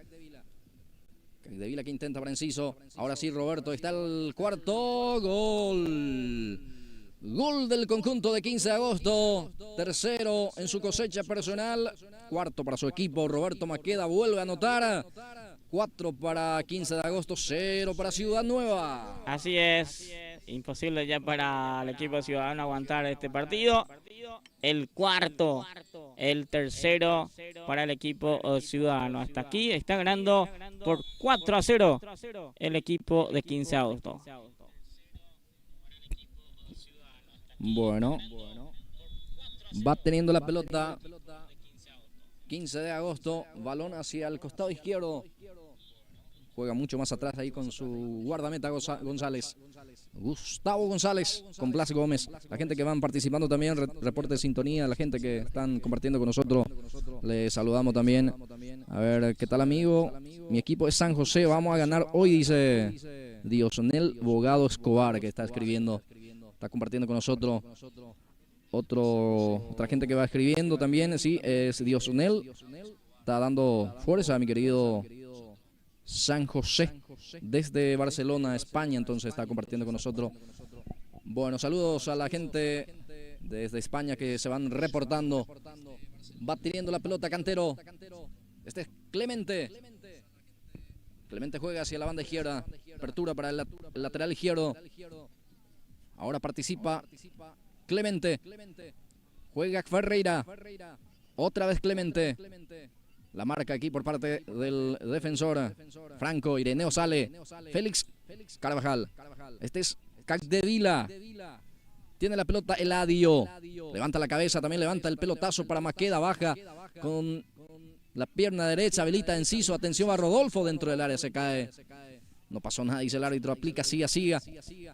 A: Capdevila que intenta para Enciso. Ahora sí, Roberto. Está el cuarto gol. Gol del conjunto de 15 de agosto. Tercero en su cosecha personal. Cuarto para su equipo. Roberto Maqueda vuelve a anotar. 4 para 15 de agosto, 0 para Ciudad Nueva.
B: Así es. Imposible ya para el equipo ciudadano aguantar este partido. El cuarto, el tercero para el equipo ciudadano. Hasta aquí está ganando por 4-0 el equipo de 15 de agosto.
A: Bueno, va teniendo la pelota 15 de agosto, balón hacia el costado izquierdo. Juega mucho más atrás ahí con su guardameta González. Gustavo González con Blas Gómez. La gente que van participando también, reporte de sintonía, la gente que están compartiendo con nosotros, les saludamos también. A ver, ¿qué tal, amigo? Mi equipo es San José, vamos a ganar hoy, dice Diosonel Bogado Escobar, que está escribiendo, está compartiendo con nosotros. Otra gente que va escribiendo también, sí, es Diosonel. Está dando fuerza a mi querido San José, desde Barcelona, España, entonces está compartiendo con nosotros. Bueno, saludos a la gente desde España que se van reportando. Va teniendo la pelota Cantero. Este es Clemente. Clemente juega hacia la banda izquierda. Apertura para el lateral izquierdo. Ahora participa Clemente. Juega Ferreira. Otra vez Clemente. La marca aquí por parte del defensor Franco. Ireneo sale. Félix Carvajal. Este es Capdevila. Tiene la pelota Eladio. Levanta la cabeza. También levanta el pelotazo para Maqueda. Baja con la pierna derecha. Habilita Enciso. Atención a Rodolfo dentro del área. Se cae. No pasó nada, dice el árbitro. Aplica, siga.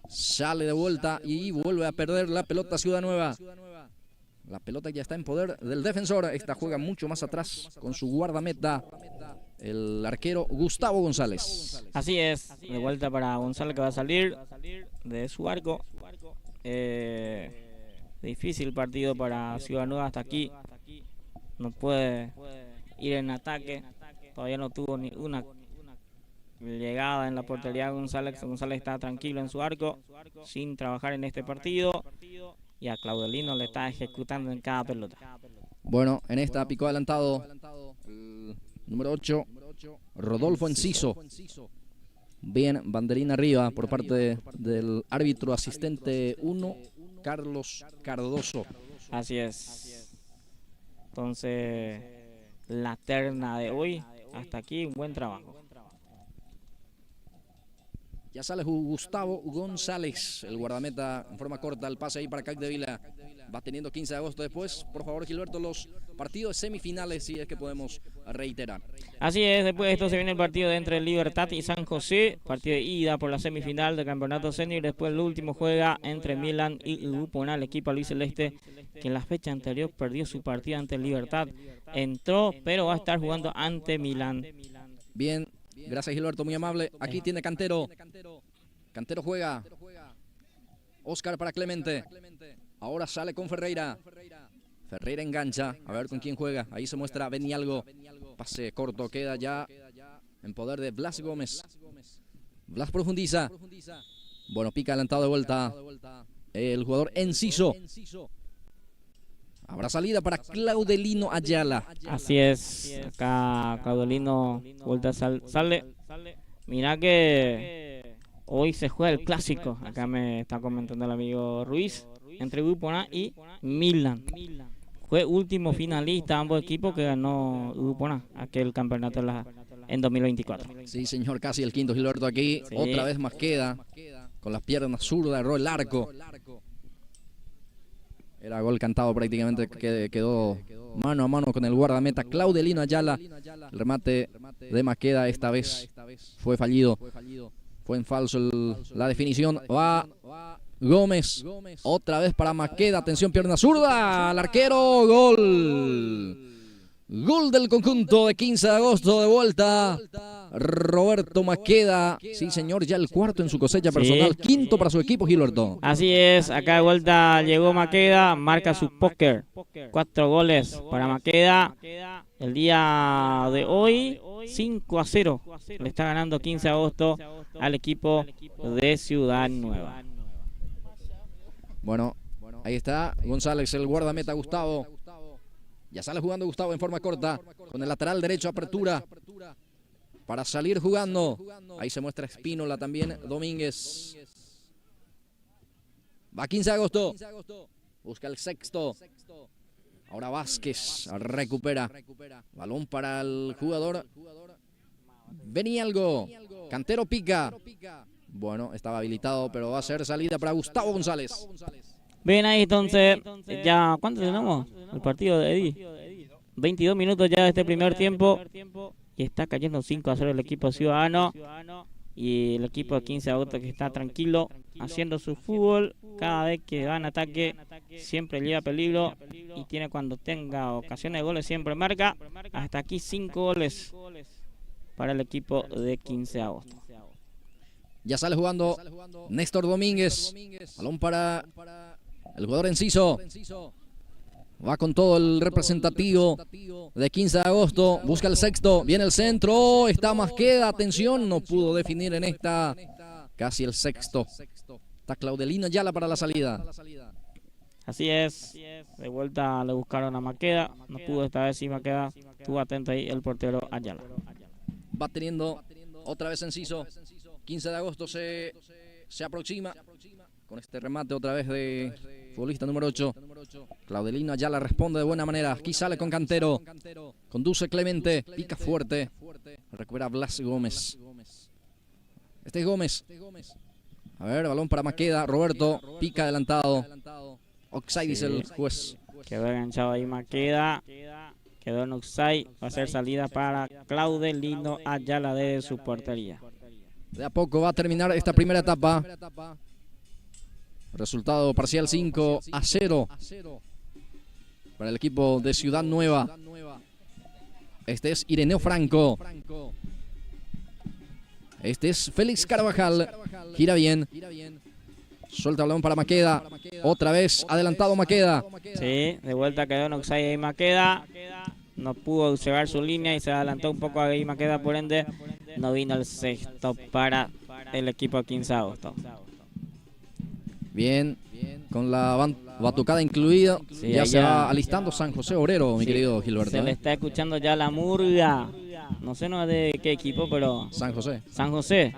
A: Sale de vuelta y vuelve a perder la pelota Ciudad Nueva. La pelota ya está en poder del defensor. Esta juega mucho más atrás con su guardameta, el arquero Gustavo González.
B: Así es, de vuelta para González, que va a salir de su arco. Difícil partido para Ciudad Nueva hasta aquí. No puede ir en ataque. Todavía no tuvo ni una llegada en la portería. González está tranquilo en su arco, sin trabajar en este partido. Y a Claudelino le está ejecutando en cada pelota.
A: Bueno, en esta picó adelantado el número 8, Rodolfo Enciso. Bien, banderín arriba por parte del árbitro asistente 1, Carlos Cardoso.
B: Así es. Entonces, la terna de hoy, hasta aquí, un buen trabajo.
A: Ya sale Gustavo González, el guardameta en forma corta, el pase ahí para Capdevila. Va teniendo 15 de agosto después. Por favor, Gilberto, los partidos semifinales, si es que podemos reiterar.
B: Así es, después de esto se viene el partido entre Libertad y San José, partido de ida por la semifinal del campeonato senior. Después el último juega entre Milan y Grupo, el equipo albiceleste que en la fecha anterior perdió su partida ante Libertad. Entró, pero va a estar jugando ante Milan.
A: Bien, gracias Gilberto, muy amable. Aquí tiene Cantero. Cantero juega. Oscar para Clemente. Ahora sale con Ferreira. Ferreira engancha. A ver con quién juega. Ahí se muestra Benialgo. Pase corto. Queda ya en poder de Blas Gómez. Blas profundiza. Bueno, pica adelantado de vuelta el jugador Enciso. Habrá salida para Claudelino Ayala.
B: Así es. Acá Claudelino vuelta sale. Mira que hoy se juega el clásico. Acá me está comentando el amigo Ruiz. Entre Grupo A y Milan. Fue último finalista ambos equipos que ganó Grupo A, aquel campeonato en 2024.
A: Sí, señor, casi el quinto Gilberto aquí. Sí. Otra vez Masqueda con las piernas zurdas, erró el arco. Era gol cantado prácticamente, quedó mano a mano con el guardameta Claudelino Ayala. El remate de Masqueda esta vez fue fallido. Fue en falso la definición. Va Gómez, otra vez para Masqueda, atención, pierna zurda, al arquero, gol. Gol del conjunto de 15 de agosto de vuelta. Roberto Masqueda, sí señor, ya el cuarto en su cosecha personal, quinto para su equipo, Gilberto.
B: Así es, acá de vuelta llegó Masqueda, marca su póker, 4 goles para Masqueda. El día de hoy, 5-0, le está ganando 15 de agosto al equipo de Ciudad Nueva.
A: Bueno, ahí está González, el guardameta Gustavo. Ya sale jugando Gustavo en forma corta, con el lateral derecho, apertura para salir jugando. Ahí se muestra Espínola también, Domínguez. Va 15 de agosto, busca el sexto. Ahora Vázquez recupera. Balón para el jugador Benialgo. Cantero pica. Bueno, estaba habilitado, pero va a ser salida para Gustavo González.
B: Bien, ahí entonces, ya, ¿cuánto tenemos? El partido de Eddie. 22 minutos ya de este primer tiempo. Y está cayendo 5-0 el equipo ciudadano. Y el equipo de 15 de agosto que está tranquilo, haciendo su fútbol. Cada vez que va en ataque, siempre lleva peligro. Y tiene cuando tenga ocasiones de goles, siempre marca. Hasta aquí 5 goles para el equipo de 15 de agosto.
A: Ya sale jugando Néstor Domínguez. Balón para el jugador Enciso. Va con todo el representativo de 15 de agosto. Busca el sexto. Viene el centro. Está Masqueda. Atención. No pudo definir en esta. Casi el sexto. Está Claudelino Ayala para la salida.
B: Así es. De vuelta le buscaron a Masqueda. No pudo esta vez. Sí, Masqueda. Estuvo atento ahí el portero Ayala.
A: Va teniendo otra vez Enciso. 15 de agosto se aproxima con este remate otra vez de futbolista número 8. Claudelino Ayala responde de buena manera. Aquí sale con Cantero. Conduce Clemente. Pica fuerte. Recupera Blas Gómez. Este es Gómez. A ver, balón para Masqueda. Roberto pica adelantado. Offside dice el juez.
B: Quedó enganchado ahí Masqueda. Quedó en offside. Va a ser salida para Claudelino Ayala de su portería.
A: De a poco va a terminar esta primera etapa. Resultado parcial 5-0 para el equipo de Ciudad Nueva. Este es Ireneo Franco. Este es Félix Carvajal. Gira bien. Suelta el balón para Masqueda. Otra vez adelantado Masqueda.
B: Sí, de vuelta quedó en offside ahí Masqueda. No pudo observar su línea y se adelantó un poco ahí Masqueda, por ende no vino el sexto para el equipo de 15 de agosto.
A: Bien, con la batucada incluida, sí, ya se va alistando San José Obrero, mi querido Gilberto.
B: Se le está escuchando ya la murga. No sé no de qué equipo, pero...
A: San José.
B: San José.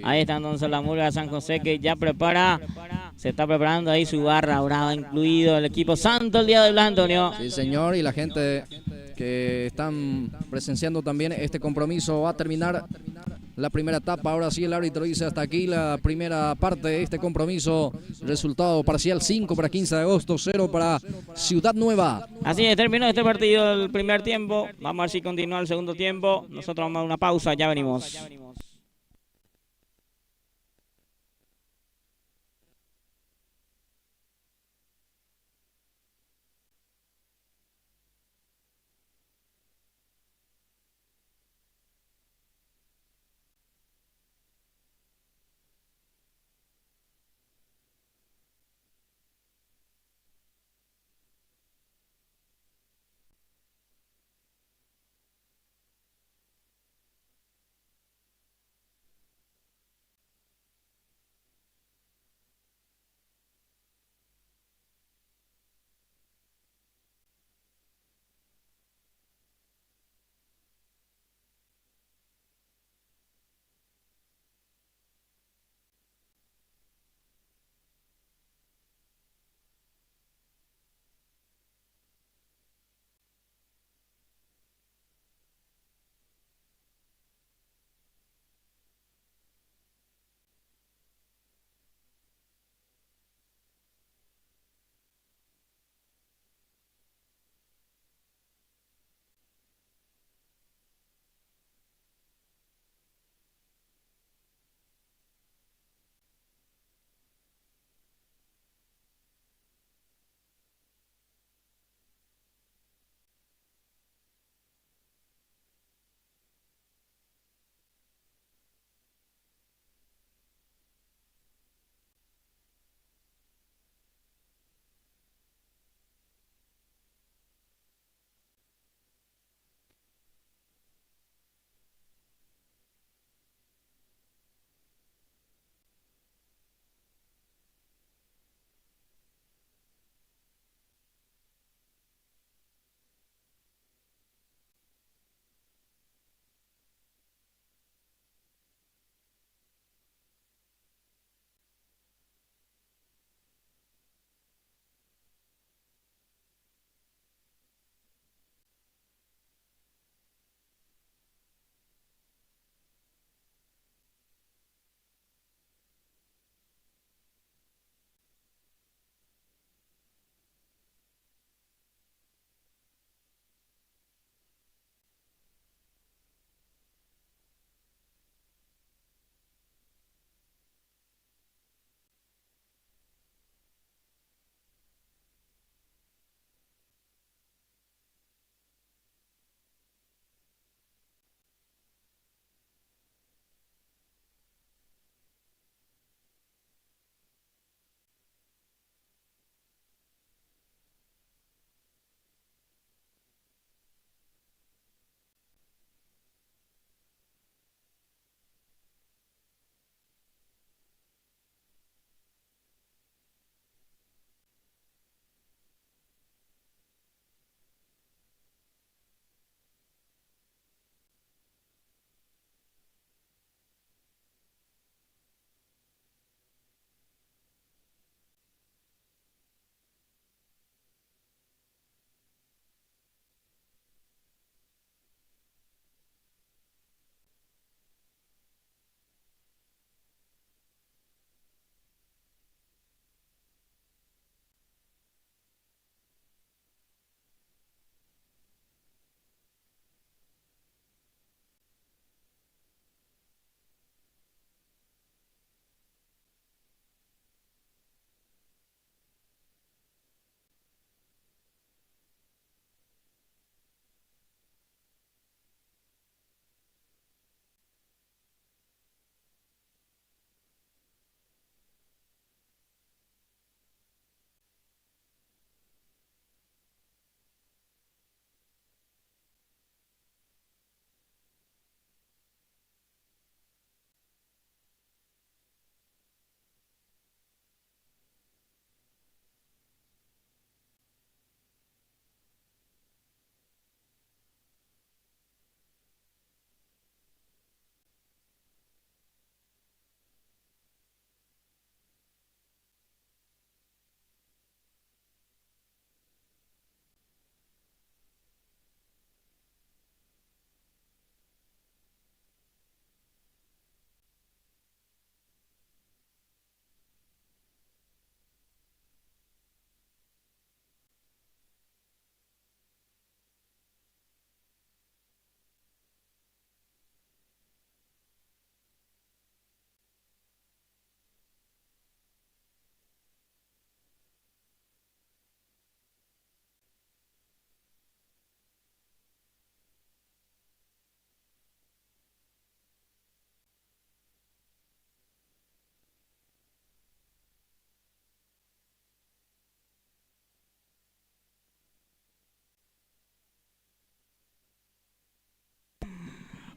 B: Ahí está entonces la murga de San José que ya se está preparando ahí su barra brava, incluido el equipo Santo el día de Blas Antonio.
A: Sí, señor, y la gente que están presenciando también este compromiso va a terminar la primera etapa. Ahora sí el árbitro dice hasta aquí la primera parte de este compromiso. Resultado parcial 5 para 15 de agosto, 0 para Ciudad Nueva.
B: Así es, terminó este partido el primer tiempo. Vamos a ver si continúa el segundo tiempo. Nosotros vamos a una pausa, ya venimos.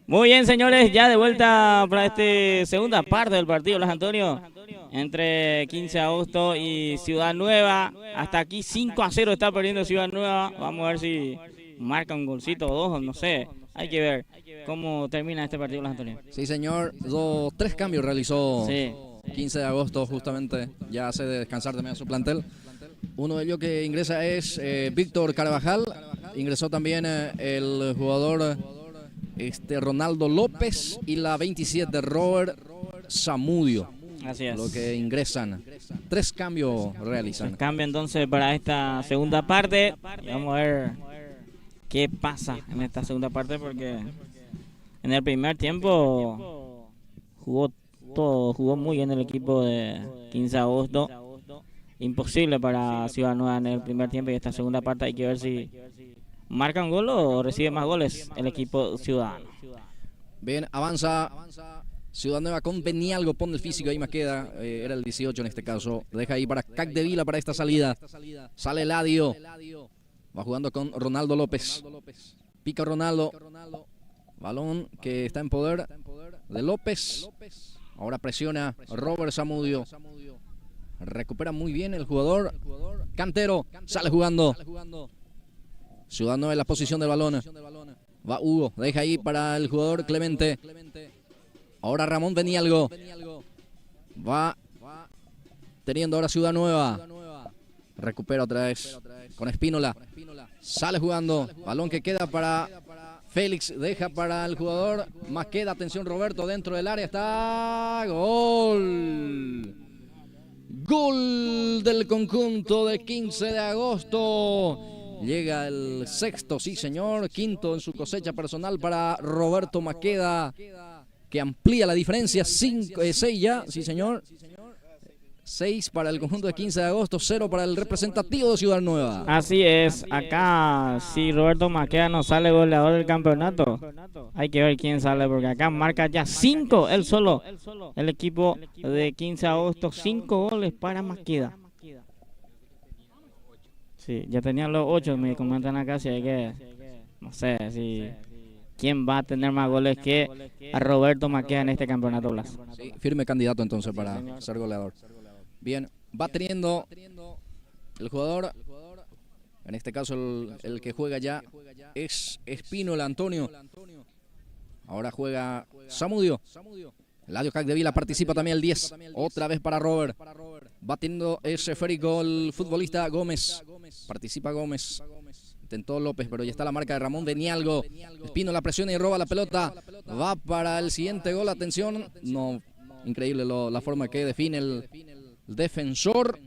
B: Muy bien, señores, ya de vuelta para esta segunda parte del partido, Blas Antonio, entre 15 de agosto y Ciudad Nueva. Hasta aquí 5-0 está perdiendo Ciudad Nueva. Vamos a ver si marca un golcito o dos, no sé. Hay que ver cómo termina este partido, Blas Antonio.
A: Sí, señor. 3 cambios realizó 15 de agosto, justamente. Ya hace de descansar también a su plantel. Uno de ellos que ingresa es Víctor Carvajal. Ingresó también el jugador Ronaldo López y la 27 Robert Zamudio.
B: Así es.
A: Lo que ingresan. 3 cambios realizan.
B: 3 cambios entonces para esta segunda parte. Y vamos a ver qué pasa en esta segunda parte, porque en el primer tiempo jugó muy bien el equipo de 15 de agosto. Imposible para Ciudad Nueva en el primer tiempo, y esta segunda parte hay que ver si marca un gol o recibe más goles el equipo ciudadano.
A: Bien, avanza Ciudad Nueva con Benialgo, pone el físico, ahí más queda, era el 18 en este caso. Deja ahí para Capdevila para esta salida. Sale Eladio, va jugando con Ronaldo López. Pica Ronaldo, balón que está en poder de López. Ahora presiona Robert Zamudio. Recupera muy bien el jugador Cantero, sale jugando. Ciudad Nueva en la posición del balón. Va Hugo, deja ahí para el jugador Clemente. Ahora Ramón Benialgo. Va teniendo ahora Ciudad Nueva. Recupera otra vez con Espínola. Sale jugando. Balón que queda para Félix. Deja para el jugador Maqueda. Atención Roberto, dentro del área está. Gol. Gol del conjunto de 15 de agosto. Llega el sexto, sí señor, quinto en su cosecha personal para Roberto Maqueda, que amplía la diferencia, 6 ya, sí señor. 6 para el conjunto de 15 de agosto, 0 para el representativo de Ciudad Nueva.
B: Así es, acá si Roberto Maqueda no sale goleador del campeonato, hay que ver quién sale, porque acá marca ya 5, él solo, el equipo de 15 de agosto, 5 goles para Maqueda. Sí, ya tenían los 8, me comentan acá, si hay que, no sé, si quién va a tener más goles que a Roberto Maqueda en este campeonato, Blas.
A: Sí, firme candidato entonces para ser goleador. Bien, va teniendo el jugador, en este caso el que juega ya es Espínola Antonio. Ahora juega Zamudio. Eladio Capdevila participa también el 10. Otra vez para Robert. Va teniendo ese esférico el futbolista Gómez. Participa Gómez. Intentó López, pero ya está la marca de Ramón Benialgo. Espínola presiona y roba la pelota. Va para el siguiente gol. Atención. No, increíble la forma que define el defensor.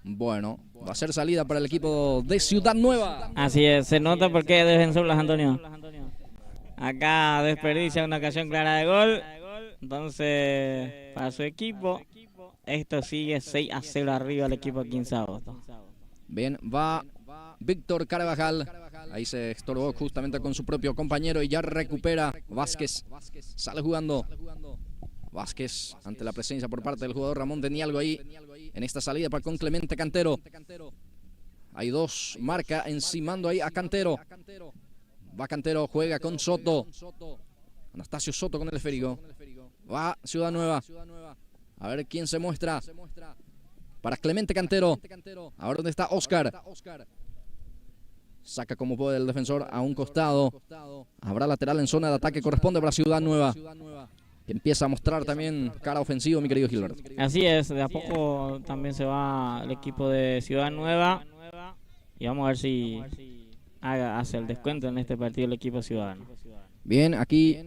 A: Bueno, va a ser salida para el equipo de Ciudad Nueva.
B: Así es, se nota por qué defensor, Blas Antonio. Acá desperdicia una ocasión clara de gol. Entonces, para su equipo, esto sigue 6-0 arriba al equipo 15 de agosto.
A: Bien, va Víctor Carvajal. Ahí se estorbó justamente con su propio compañero y ya recupera Vázquez. Sale jugando Vázquez ante la presencia por parte del jugador Ramón Benialgo ahí en esta salida para con Clemente Cantero. Hay 2, marca encimando ahí a Cantero. Va Cantero, juega con Soto. Anastasio Soto con el esférico. Va Ciudad Nueva. A ver quién se muestra. Para Clemente Cantero. Ahora donde está Oscar. Saca como puede el defensor a un costado. Habrá lateral en zona de ataque. Corresponde para Ciudad Nueva. Empieza a mostrar tamén cara ofensivo, mi querido Gilbert.
B: Así es, de a poco también se va el equipo de Ciudad Nueva. Y vamos a ver si hace el descuento en este partido el equipo ciudadano.
A: Bien, aquí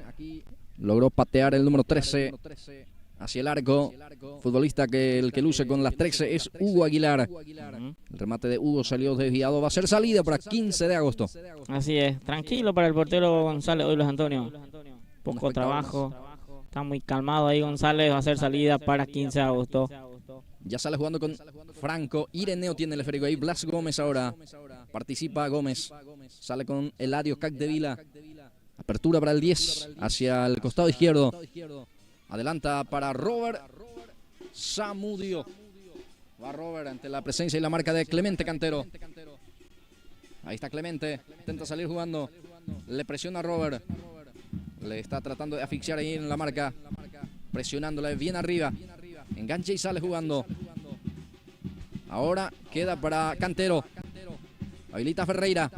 A: logró patear el número 13 hacia el arco. Futbolista que el que luce con las 13 es Hugo Aguilar. El remate de Hugo salió desviado. Va a ser salida para 15 de agosto.
B: Así es, tranquilo para el portero González hoy, Blas Antonio. Poco trabajo. Está muy calmado ahí González. Va a ser salida para 15 de agosto.
A: Ya sale jugando con Franco. Ireneo tiene el esférico ahí. Blas Gómez ahora. Participa Gómez. Sale con Eladio Capdevila. Apertura para el 10 hacia el costado izquierdo. Adelanta para Robert Zamudio. Va Robert ante la presencia y la marca de Clemente Cantero. Ahí está Clemente. Intenta salir jugando. Le presiona a Robert. Le está tratando de asfixiar ahí en la marca. Presionándole bien arriba. Engancha y sale jugando. Ahora queda para Cantero. Habilita Ferreira.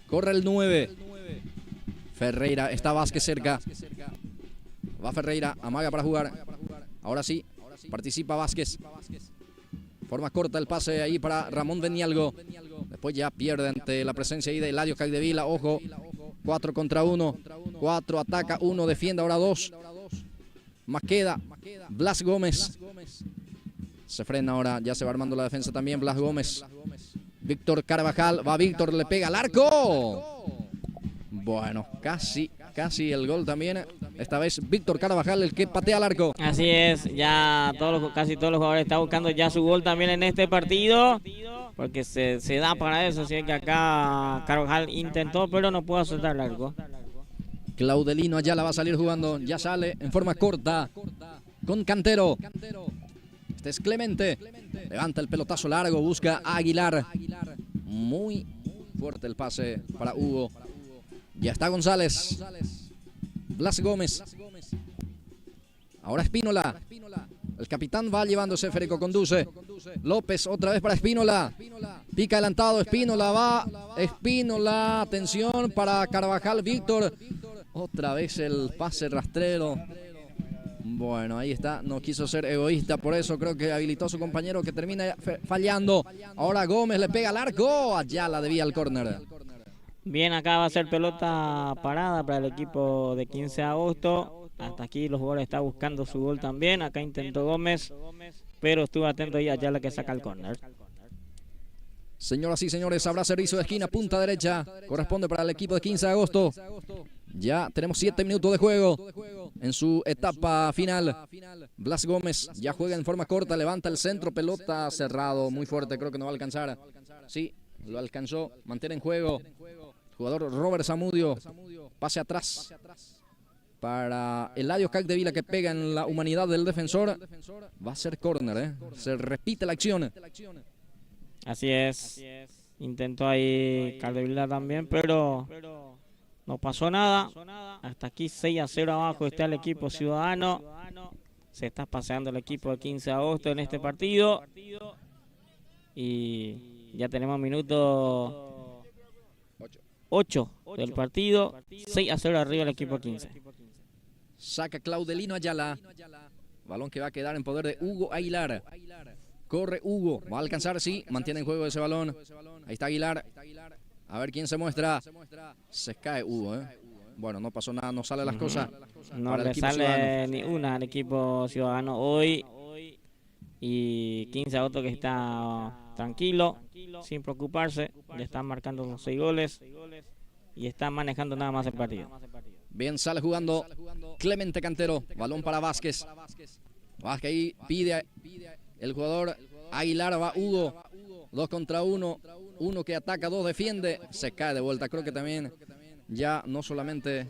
A: Corre el 9. Ferreira, está Vázquez cerca. Va Ferreira, amaga para jugar. Ahora sí, participa Vázquez. Forma corta el pase ahí para Ramón Benialgo. Después ya pierde ante la presencia ahí de Eladio Capdevila. Ojo, 4 contra 1. 4 ataca, 1 defiende, ahora 2. Más queda Blas Gómez. Se frena ahora, ya se va armando la defensa también Blas Gómez. Víctor Carvajal, va Víctor, le pega al arco. Bueno, casi el gol también. Esta vez Víctor Carvajal el que patea al arco.
B: Así es, ya casi todos los jugadores están buscando ya su gol también en este partido. Porque se da para eso, así que acá Carvajal intentó, pero no pudo acertar el arco.
A: Claudelino Ayala va a salir jugando, ya sale en forma corta con Cantero. Este es Clemente, levanta el pelotazo largo, busca a Aguilar. Muy fuerte el pase para Hugo. Ya está González. Blas Gómez. Ahora Espínola. El capitán va llevándose, Federico conduce. López otra vez para Espínola. Pica adelantado, Espínola va. Espínola, atención para Carvajal, Víctor. Otra vez el pase rastrero. Bueno, ahí está, no quiso ser egoísta, por eso creo que habilitó a su compañero que termina fallando. Ahora Gómez le pega al arco. Ayala debía al córner.
B: Bien, acá va a ser pelota parada para el equipo de 15 de agosto. Hasta aquí los jugadores están buscando su gol también. Acá intentó Gómez, pero estuvo atento ahí a Ayala que saca el córner.
A: Señoras y señores, habrá servicio de esquina, punta derecha. Corresponde para el equipo de 15 de agosto. Ya tenemos 7 minutos de juego en su etapa final. Blas Gómez ya juega en forma corta, levanta el centro, pelota cerrado, muy fuerte, creo que no va a alcanzar. Sí, lo alcanzó, mantiene en juego. Jugador Robert Zamudio, pase atrás para Eladio Capdevila que pega en la humanidad del defensor. Va a ser córner, se repite la acción.
B: Así es, intentó ahí Capdevila también, pero no pasó nada. Hasta aquí 6-0 abajo está el equipo ciudadano. Se está paseando el equipo de 15 de agosto en este partido. Y ya tenemos minuto 8 del partido. 6-0 arriba el equipo 15.
A: Saca Claudelino Ayala. Balón que va a quedar en poder de Hugo Aguilar. Corre Hugo. Va a alcanzar, sí. Mantiene en juego ese balón. Ahí está Aguilar. A ver quién se muestra. Se cae Hugo, Bueno, no pasó nada, no sale las cosas.
B: No le sale ni una al equipo ciudadano hoy. Y 15 a otro que está tranquilo, sin preocuparse. Le están marcando los 6 goles. Y están manejando nada más el partido.
A: Bien, sale jugando Clemente Cantero. Balón para Vázquez. Vázquez ahí pide el jugador Aguilar, va Hugo. 2 contra 1. Uno que ataca, 2 defiende. Se cae de vuelta. Creo que también ya no solamente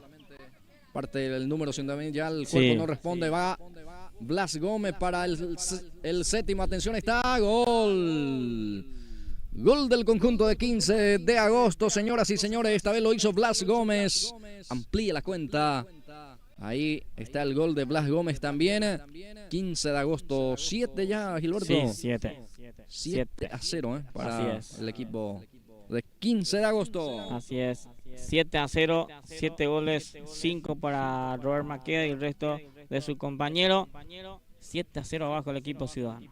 A: parte del número, sino también ya el cuerpo no responde. Va Blas Gómez para el séptimo. Atención, está gol. Gol del conjunto de 15 de agosto, señoras y señores. Esta vez lo hizo Blas Gómez. Amplía la cuenta. Ahí está el gol de Blas Gómez también. 15 de agosto, 7 ya, Gilberto.
B: Sí,
A: 7-0 para el equipo de 15 de agosto.
B: Así es. 7-0, 7 goles, 5 para Robert Maqueda y el resto de su compañero. 7-0 abajo el equipo ciudadano.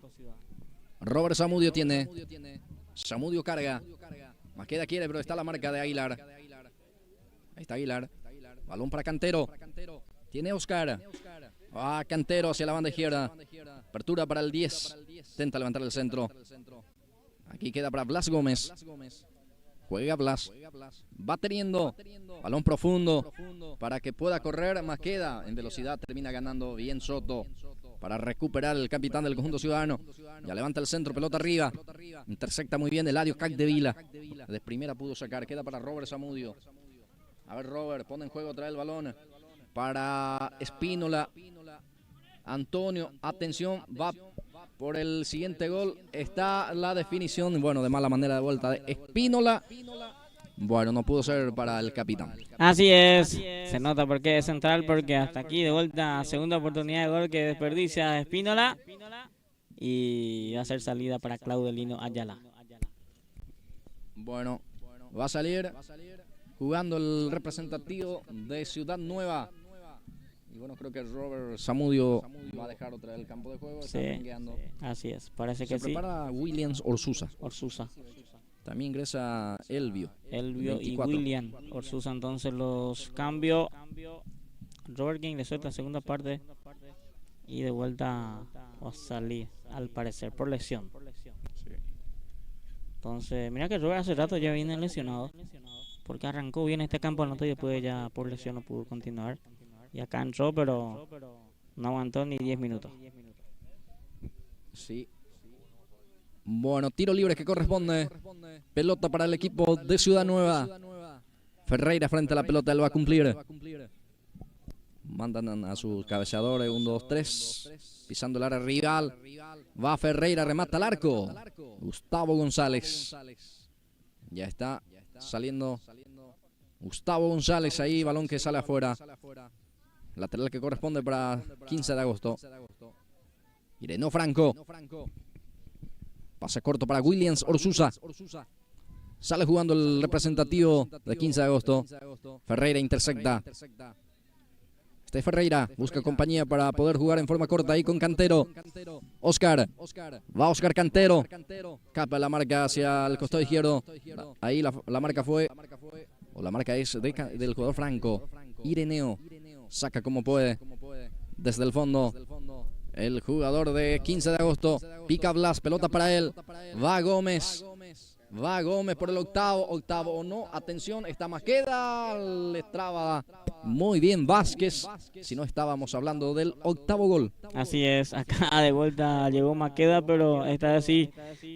A: Robert Zamudio tiene. Zamudio carga. Maqueda quiere, pero está la marca de Aguilar. Ahí está Aguilar. Balón para Cantero. Tiene Oscar. Cantero hacia la banda izquierda. Apertura para el 10. Intenta levantar el centro. Aquí queda para Blas Gómez. Juega Blas. Va teniendo. Balón profundo. Para que pueda correr. Maqueda en velocidad. Termina ganando bien Soto. Para recuperar el capitán del conjunto ciudadano. Ya levanta el centro. Pelota arriba. Intercepta muy bien Eladio Capdevila. De primera pudo sacar. Queda para Robert Zamudio. A ver, Robert. Pone en juego otra vez el balón. Para Espínola. Antonio, atención, va por el siguiente gol. Está la definición, bueno, de mala manera de vuelta de Espínola. Bueno, no pudo ser para el capitán.
B: Así es, se nota por qué es central, porque hasta aquí de vuelta, segunda oportunidad de gol que desperdicia Espínola y va a ser salida para Claudelino Ayala.
A: Bueno, va a salir jugando el representativo de Ciudad Nueva. Y bueno, creo que Robert Zamudio va a dejar otra vez el campo de juego.
B: Sí, así es, parece que
A: Se
B: sí.
A: prepara Williams Orsusa.
B: Orsusa.
A: También ingresa Elvio.
B: Elvio
A: 24.
B: y William Orsusa, entonces los cambios. Robert que ingresó esta segunda parte y de vuelta va a salir, al parecer, por lesión. Entonces, mira que Robert hace rato ya viene lesionado, porque arrancó bien este campeonato y después ya por lesión no pudo continuar. Y acá entró, pero no aguantó ni 10 minutos.
A: Sí. Bueno, tiro libre que corresponde. Pelota para el equipo de Ciudad Nueva. Ferreira frente a la pelota, él va a cumplir. Mandan a sus cabeceadores, 1, 2, 3. Pisando el área rival. Va Ferreira, remata al arco. Gustavo González. Ya está saliendo Gustavo González ahí, balón que sale afuera. Lateral que corresponde para 15 de agosto. Ireneo Franco. Pase corto para Williams Orsusa. Sale jugando el representativo de 15 de agosto. Ferreira intercepta. Este Ferreira busca compañía para poder jugar en forma corta ahí con Cantero. Oscar. Va Oscar Cantero. Capa la marca hacia el costado izquierdo. Ahí la marca fue. O la marca es del jugador Franco. Ireneo. Saca como puede. Desde el fondo. El jugador de 15 de agosto. Pica Blas. Pelota para él. Va Gómez. Va Gómez por el octavo o no, atención, esta Maqueda, le traba muy bien Vázquez, si no estábamos hablando del octavo gol.
B: Así es, acá de vuelta llegó Maqueda, pero esta vez sí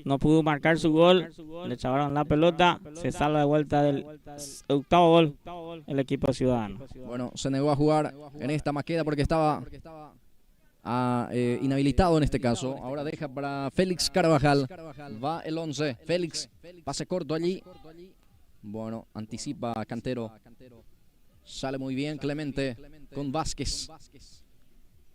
B: no pudo marcar su gol, le echaron la pelota, se salva de vuelta del octavo gol el equipo ciudadano.
A: Bueno, se negó a jugar en esta Maqueda porque estaba inhabilitado en este caso. Ahora deja para Félix Carvajal. Va el 11. Félix. Pase corto allí. Bueno, anticipa Cantero. Sale muy bien Clemente con Vázquez.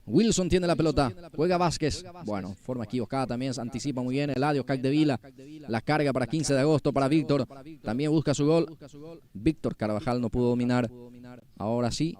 A: Wilson tiene la pelota. Juega Vázquez. Bueno, forma equivocada también. Se anticipa muy bien Eladio Capdevila. La carga para 15 de agosto para Víctor. También busca su gol. Víctor Carvajal no pudo dominar. Ahora sí.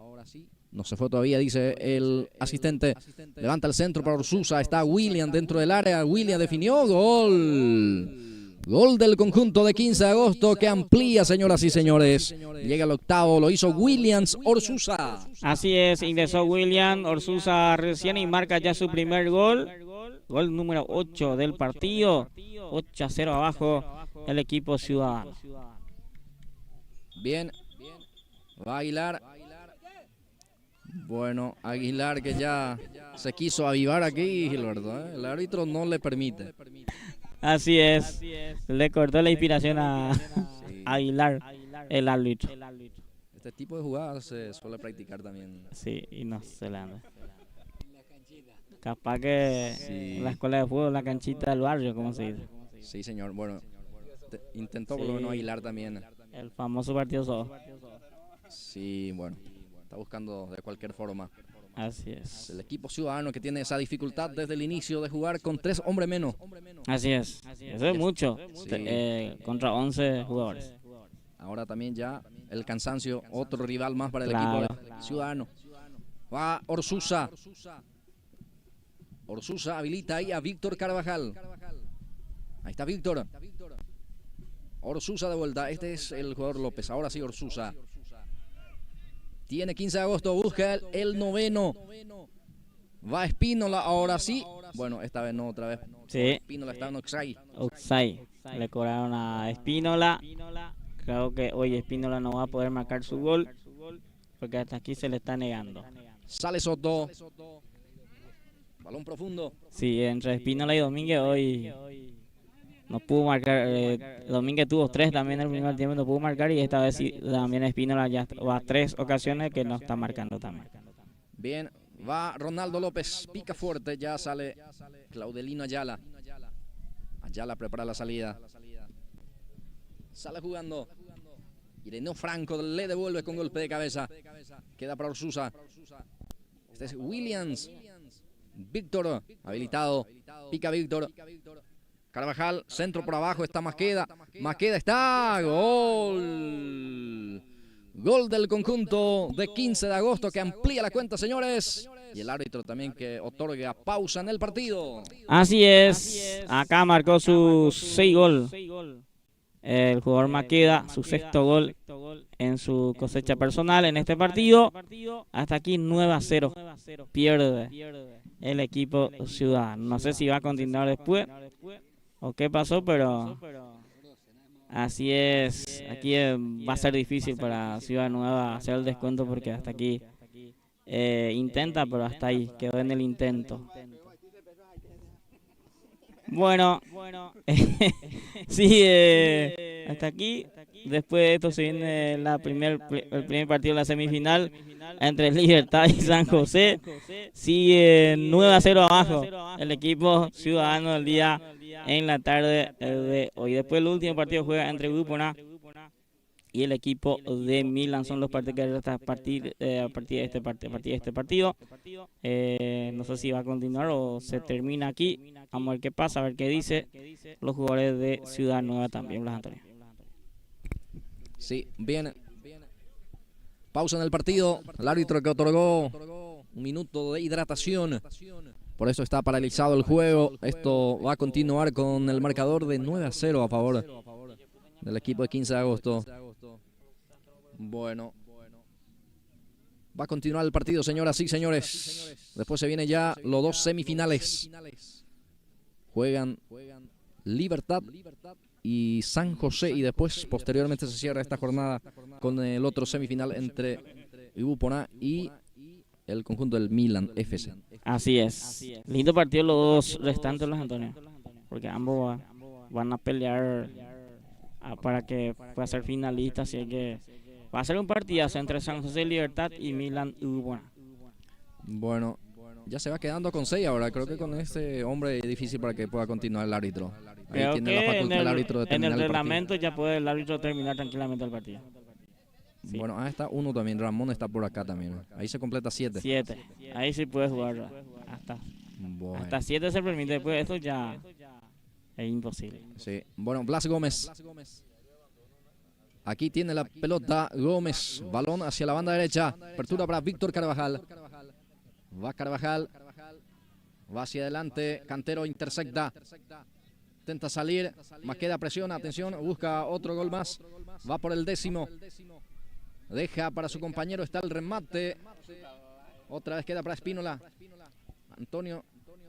A: No se fue todavía, dice el asistente. Levanta el centro para Orsusa. Está William dentro del área. William definió. Gol. Gol del conjunto de 15 de agosto que amplía, señoras y señores. Llega el octavo. Lo hizo Williams Orsusa.
B: Así es, ingresó William Orsusa recién y marca ya su primer gol. Gol número 8 del partido. 8-0 abajo el equipo ciudadano.
A: Bien. Va Aguilar. Bueno, Aguilar que ya se quiso avivar aquí, Gilberto, ¿eh? El árbitro no le permite.
B: Así es, le cortó la inspiración a Aguilar, el árbitro.
A: Este tipo de jugadas se suele practicar también.
B: Sí, y no se le anda. Capaz que la escuela de fútbol, la canchita del barrio, como se dice.
A: Sí, señor. Bueno, intentó por lo menos Aguilar también.
B: El famoso partido solo.
A: Sí, bueno. Está buscando de cualquier forma.
B: Así es.
A: El equipo ciudadano que tiene esa dificultad desde el inicio de jugar con 3 hombres menos.
B: Así es. Eso es mucho.
A: Sí.
B: Contra 11 jugadores.
A: Ahora también ya el cansancio, otro rival más para el equipo ciudadano. Va Orsusa. Orsusa habilita ahí a Víctor Carvajal. Ahí está Víctor. Orsusa de vuelta. Este es el jugador López. Ahora sí Orsusa. Tiene 15 de agosto, busca el noveno. Va Espínola, ahora sí. Bueno, esta vez no, otra vez.
B: Sí.
A: Espínola está en Oxay.
B: Le cobraron a Espínola. Creo que hoy Espínola no va a poder marcar su gol, porque hasta aquí se le está negando.
A: Sale Soto. Balón profundo.
B: Sí, entre Espínola y Domínguez hoy no pudo marcar. Domínguez tuvo 3 también en el primer tiempo, no pudo marcar, y esta vez sí, también Espínola ya va a 3 ocasiones que no está marcando también.
A: Bien, va Ronaldo López, pica fuerte, ya sale Claudelino Ayala. Ayala prepara la salida. Sale jugando. Ireneo Franco le devuelve con golpe de cabeza. Queda para Orsusa. Este es Williams. Víctor, habilitado. Pica Víctor. Carvajal, centro por abajo, está Masqueda. Masqueda está. Gol. Gol del conjunto de 15 de agosto que amplía la cuenta, señores. Y el árbitro también que otorga pausa en el partido.
B: Así es. Acá marcó su 6 gol. El jugador Masqueda, su 6º gol en su cosecha personal en este partido. Hasta aquí 9-0. Pierde el equipo Ciudad. No sé si va a continuar después o qué pasó, pero así es. Aquí va a ser difícil para Ciudad Nueva hacer el descuento porque hasta aquí intenta, pero hasta ahí quedó en el intento. Bueno, sí, hasta aquí. Después de esto se viene el primer partido de la semifinal entre Libertad y San José. Sigue 9-0 abajo el equipo Ciudadano del día en la tarde de hoy. Después el último partido juega entre Grupo A y el equipo de Milan. Son los partidos que restan a partir de este partido. No sé si va a continuar o se termina aquí. Vamos a ver qué pasa, a ver qué dice los jugadores de Ciudad Nueva también, Blas Antonio.
A: Sí, bien. Pausa en el partido. El árbitro que otorgó un minuto de hidratación. Por eso está paralizado el juego. Esto va a continuar con el marcador de 9-0 a favor del equipo de 15 de agosto. Bueno. Va a continuar el partido, señoras y señores. Después se vienen ya los dos semifinales. Juegan Libertad y San José. Y después, posteriormente, se cierra esta jornada con el otro semifinal entre Grupo A y el conjunto del Milan FC.
B: Así es. Lindo partido los dos restantes, Blas Antonio. Porque ambos van a pelear para que pueda ser finalista. Así que va a ser un partidazo entre San José Libertad y Milan Grupo.
A: Bueno, ya se va quedando con 6 ahora. Creo que con este hombre es difícil para que pueda continuar el árbitro. Ahí
B: Creo
A: tiene
B: que
A: la facultad el árbitro de terminar
B: en el
A: el
B: reglamento
A: partido.
B: ya puede el árbitro terminar tranquilamente el partido. Sí.
A: Bueno, ahí está uno también. Ramón está por acá también. Ahí se completa 7.
B: 7. Ahí sí puede jugar hasta 7 se permite. Después de esto ya es imposible.
A: Sí. Bueno, Blas Gómez. Aquí tiene la pelota Gómez. Balón hacia la banda derecha. Apertura para Víctor Carvajal. Va Carvajal. Va hacia adelante. Cantero intercepta. Intenta salir. Masqueda presiona. Atención. Busca otro gol más. Va por el 10º. Deja para su compañero. Está el remate. Otra vez queda para Espínola. Antonio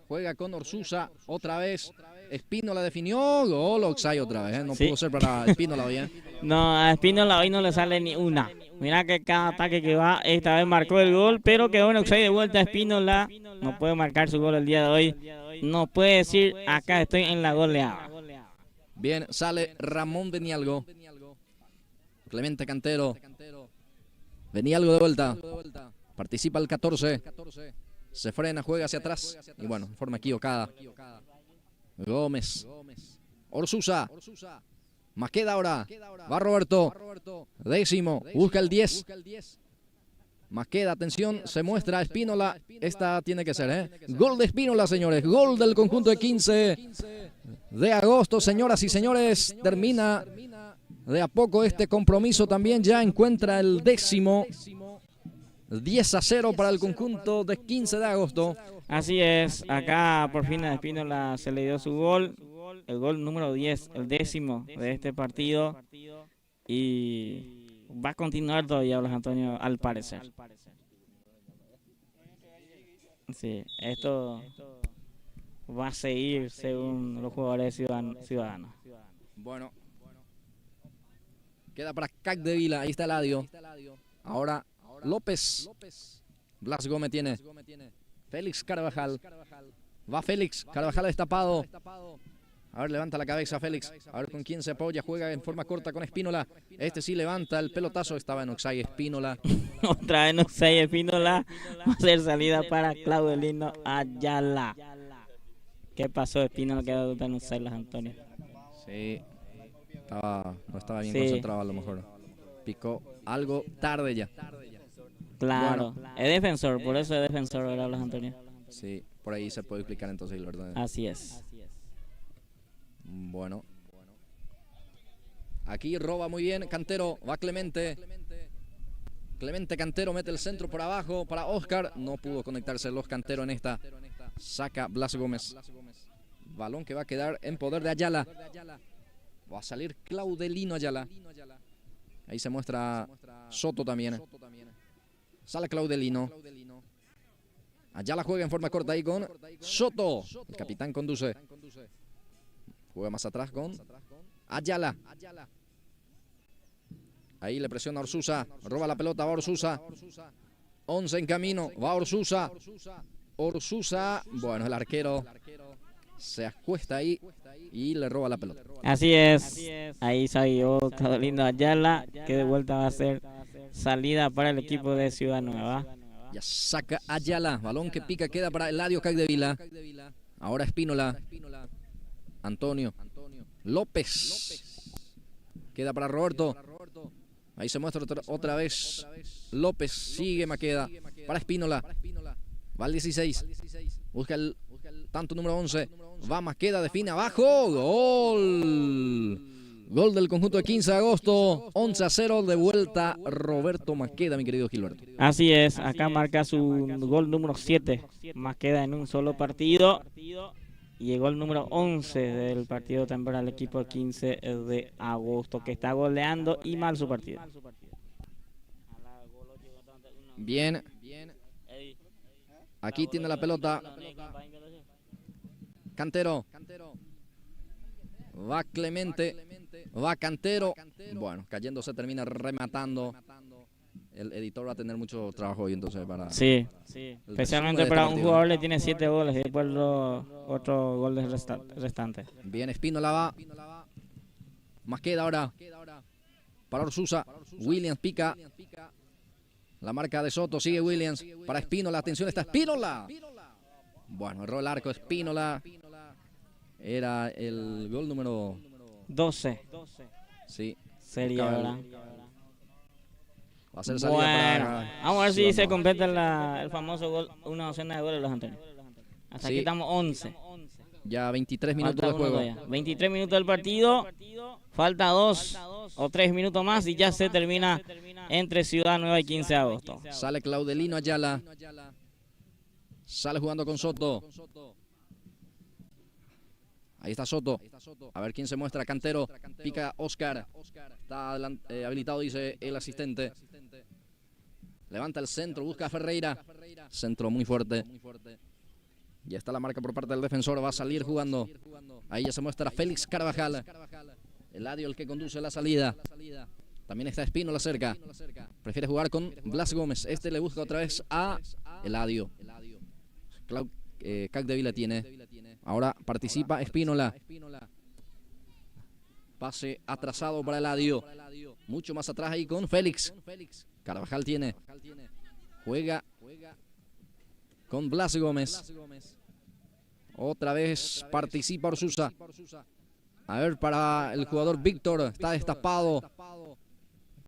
A: juega con Orsusa. Otra vez. Espínola definió. Gol. Oxay otra vez. No pudo ser para Espínola hoy.
B: No, a Espínola hoy no le sale ni una. Mira que cada ataque que va, esta vez marcó el gol, pero quedó en Oxay de vuelta. Espínola no puede marcar su gol el día de hoy. No puede decir, acá estoy en la goleada.
A: Bien, sale Ramón Benialgo. Clemente Cantero. Benialgo de vuelta. Participa el 14. Se frena, juega hacia atrás. Y bueno, de forma equivocada. Gómez. Orsusa. Masqueda ahora. Va Roberto. 10º. Busca el 10. Masqueda, atención. Se muestra Espínola. Esta tiene que ser, Gol de Espínola, señores. Gol del conjunto de 15 de agosto, señoras y señores. Termina de a poco este compromiso también. Ya encuentra el 10º. 10-0 para el conjunto de 15 de agosto.
B: Así es, acá por fin a Espínola se le dio su gol, el gol número 10, el 10º de este partido. Y va a continuar todavía, Blas Antonio, al parecer. Sí, esto va a seguir según los jugadores ciudadanos.
A: Bueno, queda para Capdevila, ahí está Eladio. Ahora López. Blas Gómez tiene. Félix Carvajal. Va Félix. Carvajal destapado. A ver, levanta la cabeza Félix. A ver con quién se apoya. Juega en forma corta con Espínola. Este sí levanta el pelotazo. Estaba en Oxay Espínola.
B: Otra vez en Oxay Espínola. Va a ser salida para Claudelino Ayala. ¿Qué pasó? Espínola quedó en Oxay, Blas Antonio.
A: Sí. No estaba bien
B: Sí.
A: concentrado a lo mejor. Picó algo tarde ya.
B: Claro, es defensor, por eso es defensor, ¿verdad, Blas Antonio?
A: Sí, por ahí se puede explicar entonces, ¿verdad?
B: Así es.
A: Bueno. Aquí roba muy bien Cantero, va Clemente. Clemente Cantero mete el centro por abajo para Oscar. No pudo conectarse los Cantero en esta. Saca Blas Gómez. Balón que va a quedar en poder de Ayala. Va a salir Claudelino Ayala. Ahí se muestra Soto también. Sale Claudelino. Ayala juega en forma corta ahí con Soto. El capitán conduce. Juega más atrás con Ayala. Ahí le presiona a Orsusa. Roba la pelota, va Orsusa. 11 en camino. Va Orsusa. Orsusa. Bueno, el arquero se acuesta ahí y le roba la pelota.
B: Así es. Ahí salió Claudelino Ayala, que de vuelta va a ser salida para el equipo de Ciudad Nueva.
A: Ya saca Ayala. Balón que pica queda para Eladio Capdevila. Ahora Espínola. Antonio. López. Queda para Roberto. Ahí se muestra otra vez López. Sigue Maqueda. Para Espínola. Va al 16. Busca el tanto número 11. Va Maqueda. Define abajo. Gol. Gol del conjunto de 15 de agosto. 11-0 de vuelta Roberto Maqueda, mi querido Gilberto.
B: Así es. Acá marca su gol número 7. Maqueda en un solo partido. Y llegó el número 11 del partido también para el equipo 15 de agosto, que está goleando y mal su partido.
A: Bien. Aquí tiene la pelota Cantero. Va Clemente. Va Cantero. Bueno, cayéndose termina rematando. El editor va a tener mucho trabajo hoy entonces para...
B: Sí, especialmente para un jugador le tiene 7 goles y después los otros goles restantes.
A: Bien, Espínola va. Más queda ahora para Orsusa. Williams pica. La marca de Soto, sigue Williams. Para Espínola, atención, está Espínola. Bueno, erró el arco Espínola. Era el gol número
B: 12.
A: Sí.
B: Sería, ¿verdad?
A: Va a ser salida
B: bueno, vamos a ver si se completa el famoso gol, una docena de goles los Antonio. Hasta aquí estamos 11.
A: Ya 23 minutos de juego.
B: 23 minutos del partido. Falta 2 o 3 minutos más y ya se termina entre Ciudad Nueva y 15 de agosto.
A: Sale Claudelino Ayala. Sale jugando con Soto. Ahí está Soto. A ver quién se muestra. Cantero. Pica Oscar. Está habilitado, dice el asistente. Levanta el centro. Busca a Ferreira. Centro muy fuerte. Ya está la marca por parte del defensor. Va a salir jugando. Ahí ya se muestra Félix Carvajal. Eladio el que conduce la salida. También está Espínola cerca. Prefiere jugar con Blas Gómez. Este le busca otra vez a Eladio. Capdevila tiene. Ahora participa Espínola. Pase atrasado para Eladio. Mucho más atrás ahí con Félix. Carvajal tiene. Juega con Blas Gómez. Otra vez participa Orsusa. A ver, para el jugador Víctor. Está destapado.